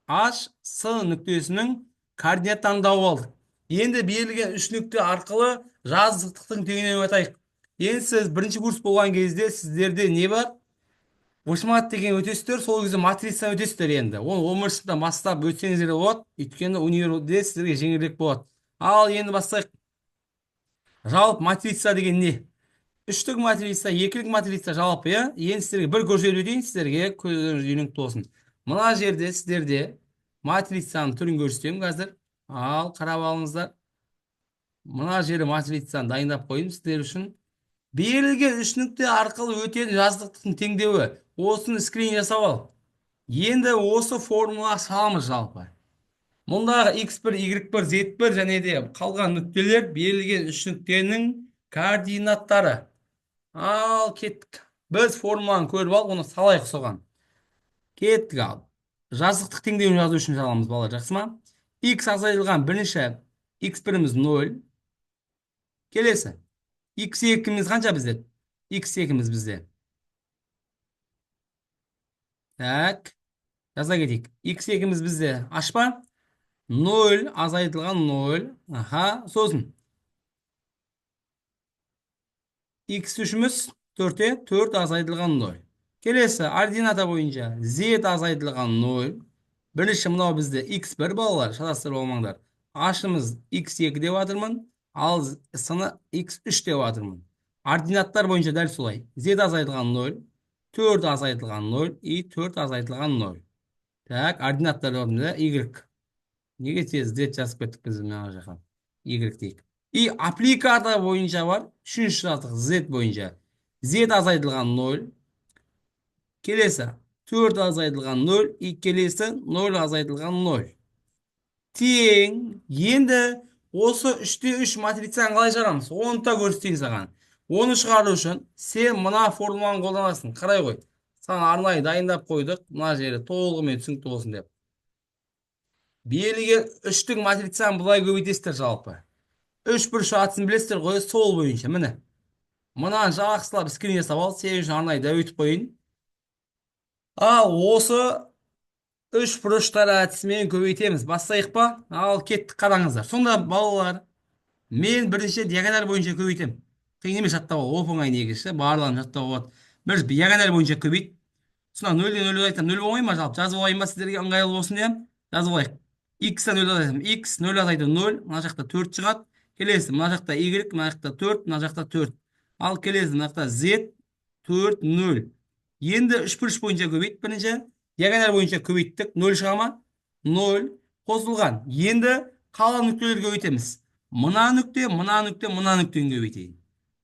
HC нүктесінің координаттарын тауып алдық. Енді берілген үш нүкте арқылы жазықтықтың теңдеуін атайық. Енді сіз бірінші курс болған кезде сіздерде не бар? Вышмат деген өтесіздер, сол кезде матрица өтесіздер енді. Ол 11 сыныптан бастап өтсеңіздер болады, өйткені универде сіздерге жеңілдірек болады. Ал енді бастайық. Жалпы матрица деген не? Үштік матрица, екілік матрица жалпы, иә? Енді сіздерге бір көрсетіп өтейін, сіздерге көздеріңіз үйренікті болсын. Мына жерде сіздерде матрицаның түрін көрсетемін қазір. Ал қарап алыңыздар. Мына жері матрицаны дайындап қойдым сіздер үшін. Берілген үш нүкте арқылы өтетін жазықтықтың теңдеуі. Осыны скрин жасап ал. Енді осы формула саламыз жалпы. Мұндағы X1, Y1, Z1 және де қалған нүктелер берілген үш нүктенің координаттары. Ал кеттік. Біз формуланы көріп ал, оны салайық соған. Кеттік ал. Жазықтық теңдеуін жазу үшін саламыз балалар, жақсы ма? X азайтылған бірінші X1-іміз 0. Келесі. X2-іміз қанша бізде? X2-іміз бізде. Так. Жаза кетейік. X2-іміз бізде ашпа? 0 азайтылған 0. Аха, сосын. X3-іміз 4 азайтылған 0. Келесі, ордината бойынша Z азайтылған 0. Бірінші мынау бізде X1 балалар, шатастырып болмаңдар. Ашымыз X2 деп атырмын, ал сыны X3 деп атырмын. Ординаттар бойынша дәл солай. Z азайтылған 0, 4 азайтылған 0, и 4 азайтылған 0. Так, ординаттар орнында Y. Неге тез Z жазып кеттік біз мына жаққа? Y дейік. И аппликата бойынша бар, үшінші жаздық Z бойынша. Z азайтылған 0. Келесі 4 азайтылған 0, и келесі 0 азайтылған 0. Тең, енді осы 3-3 матрицаны қалай шығарамыз? Оны да көрсетейін саған. Оны шығару үшін сен мына формуланы қолданасың. Қарай қой. Саған арнайы дайындап қойдық. Мына жері толығымен түсінікті болсын деп. Берілген 3-тік матрицаны бұлай көбейтесіздер жалпы. 3 бұрыш атын білесіздер ғой, сол бойынша. Міне. Мынаны жақсылап скрин жасап ал, сен үшін арнайы дәу өтіп қойын. Ал осы үш бұрыштар әдісімен көбейтеміз. Бастайық па? Ал кеттік, қараңыздар. Сонда балалар, мен бірінші диагональ бойынша көбейтемін. Қиын емес, жаттап ал, оп оңай негізі, барлығын жаттап болады. Бір диагональ бойынша көбейт. Сонда нөлден нөл айтсам нөл болмай ма, жалпы жазып алайын ба, сіздерге ыңғайлы болсын деп жазып алайық. X-тен нөл атайсам x, нөл атайды нөл, мына жақта 4 шығады. Келесі, мына жақта y, мына жақта 4, мына жақта 4. Ал келесі, мына жақта z 4 0. Енді үш бұрыш бойынша көбейт. Бірінші диагональ бойынша көбейттік, 0 шыға ма? 0 қосылған. Енді қалған нүктелерге көбейтеміз. Мына нүкте, мына нүкте, мына нүктені көбейтейін.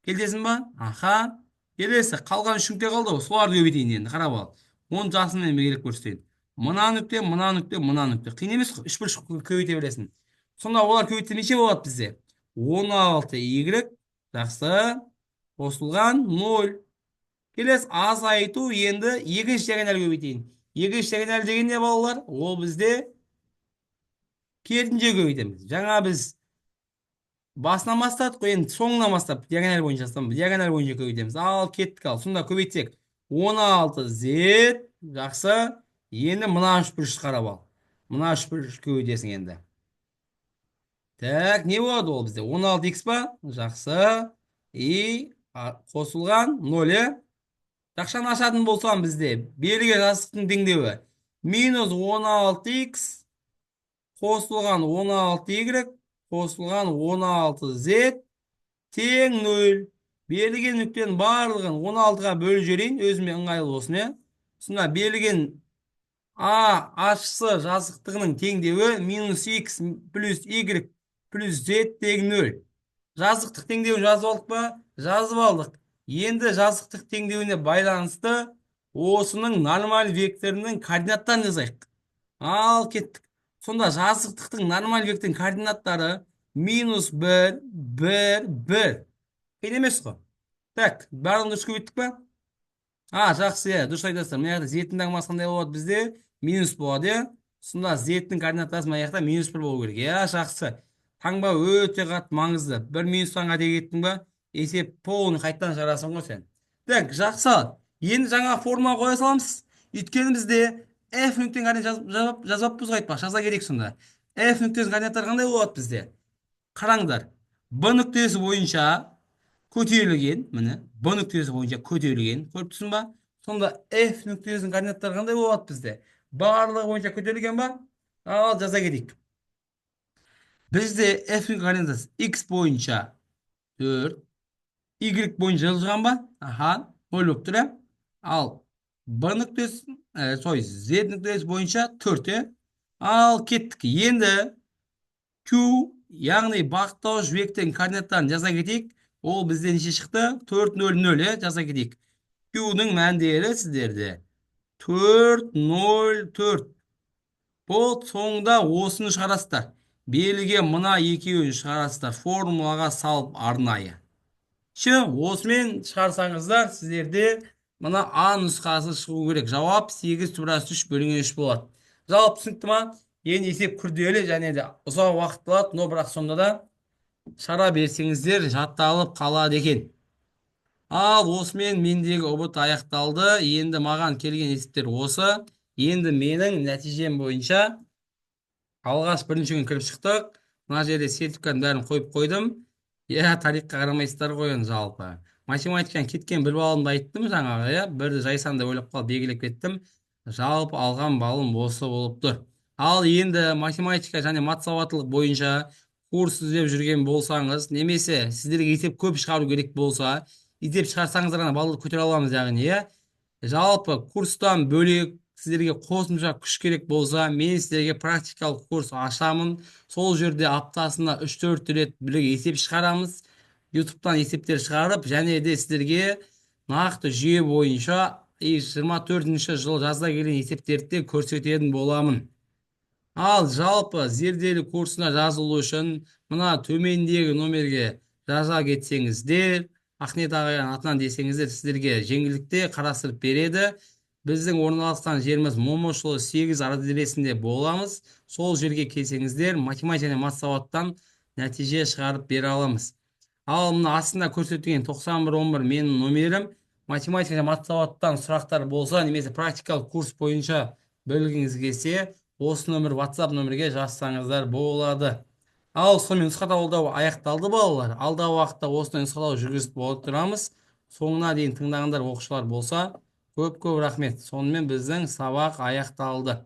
Келдесің ба? Аха. Келесі, қалған үш нүкте қалды ғой, соларды көбейтейін енді, қарап ал. Оны жасынмен біргелеп көрсетейін. Мына нүкте, мына нүкте, мына нүкте. Қиын емес қой, үш бұрыш көбейте бересің. Сонда олар көбейтсе неше болады бізде? 16y, жақсы, қосылған 0. Келесі, азайту, енді екінші диагональ көбейтейін. Екінші диагональ деген не балалар? Ол бізде керісінше көбейтеміз. Жаңа біз басынан бастадық қой, енді соңынан бастап диагональ бойынша жазамыз. Диагональ бойынша көбейтеміз. Ал кеттік, ал сонда көбейтсек 16z, жақсы. Енді мына үш бұрыш қарап ал. Мына үш бұрыш көбейтесің енді. Так, не болады ол бізде? 16x па? Жақсы. И қосылған 0. Жақшаны ашатын болсам бізде берілген жазықтықтың теңдеуі минус 16x қосылған 16y қосылған 16z тең 0. Берілген нүктенің барлығын 16-ға бөліп жіберейін, өзіме ыңғайлы болсын, е. Сонда берілген А ашысы жазықтығының теңдеуі минус x плюс y плюс z тең 0. Жазықтық теңдеуін жазып алдық па? Жазып алдық. Енді жазықтық теңдеуіне байланысты осының нормаль векторының координаттарын жазайық. Ал кеттік. Сонда жазықтықтың нормаль векторының координаттары минус 1, 1, 1. Қиын емес қой. Так, барлығын дұрыс көбейттік па? Жақсы, дұрыс айтасыздар. Мына жақта z-дің дағмасы қандай болады бізде? Минус болады, е. Сонда z-дің координаттасы мына жақта минус 1 болу керек. Жақсы. Таңба өте қатты маңызды. Бір минустан қате кеттің ба? Есеп полный қайттан шығарасың ғой сен. Так, жақсы. Енді жаңа формула қоя саламыз. Өйткені бізде f нүктенің координатын жазбаппыз ғой, айтпақ. Жаза керек сонда. F нүктесінің координаттары қандай болады бізде? Қараңдар. B нүктесі бойынша көтерілген, міне, B нүктесі бойынша көтерілген, көріп тұрсың ба? Сонда F нүктесінің координаттары қандай болады бізде? Барлығы бойынша көтерілген ба? Ал жаза кетейік. Бізде F координатасы x бойынша 4, y бойынша жазылған ба? 0 болып тұр. Ал B нүктесі, Z нүктесі бойынша 4. Ал кеттік. Енді Q, яғни бағыттауыш вектордың координаттарын жаза кетейік. Ол бізде неше шықты? 4, 0, 0, жаза кетейік. Q-ның мәндері сіздерде 4, 0, 4. Бұл соңында осыны шығарасыздар. Берілген мына екеуін шығарасыздар. Формулаға салып арнайы. Осымен шығарсаңыздар, сіздерде мына А нұсқасы шығу керек. Жауап 8 турасы 3 бөлінген 3 болады. Жауап түсінікті ма? Енді есеп күрделі және де ұзақ уақыт болады, но бірақ сонда да шара берсеңіздер жатталып қалады екен. Ал осымен мендегі ұбыт аяқталды. Енді маған келген есептер осы. Енді менің нәтижем бойынша алғаш бірінші күн кіріп шықтық. Мына жерде сертификатын бәрін қойып қойдым. Тарихқа қарамайсыздар ғой енді жалпы. Математикадан кеткен бір балымды айттым жаңағы, бірді жайсам деп ойлап қалып белгілеп кеттім. Жалпы алған балым осы болып тұр. Ал енді математика және мат сауаттылық бойынша курс іздеп жүрген болсаңыз, немесе сіздерге есеп көп шығару керек болса, есеп шығарсаңыздар ғана балды көтере аламыз, яғни, жалпы курстан бөлек сіздерге қосымша күш керек болса, мен сіздерге практикалық курс ашамын. Сол жерде аптасына 3-4 рет бірге есеп шығарамыз. YouTube'тан есептер шығарып, және де сіздерге нақты жүйе бойынша 24-ші жыл жазда келген есептерді көрсететін боламын. Ал жалпы зерделі курсына жазылу үшін мына төмендегі номерге жаза кетсеңіздер, Ақниет ағайын атынан десеңіздер, сіздерге жеңілдікте қарастырып береді. Біздің орналасқан жеріміз Момышұлы 8 адресінде боламыз. Сол жерге келсеңіздер, математика және мат сауаттан нәтиже шығарып бере аламыз. Ал мына астында көрсетілген 9111 менің номерім. Математика және матсауаттан сұрақтар болса, немесе практикалық курс бойынша білгіңіз келсе, осы номер WhatsApp номерге жазсаңыздар болады. Ал сонымен нұсқа қабылдау аяқталды балалар. Алдағы уақытта осындай нұсқалау жүргізіп отырамыз. Соңына дейін тыңдағандар оқушылар болса, көп көп рахмет. Сонымен біздің сабақ аяқталды.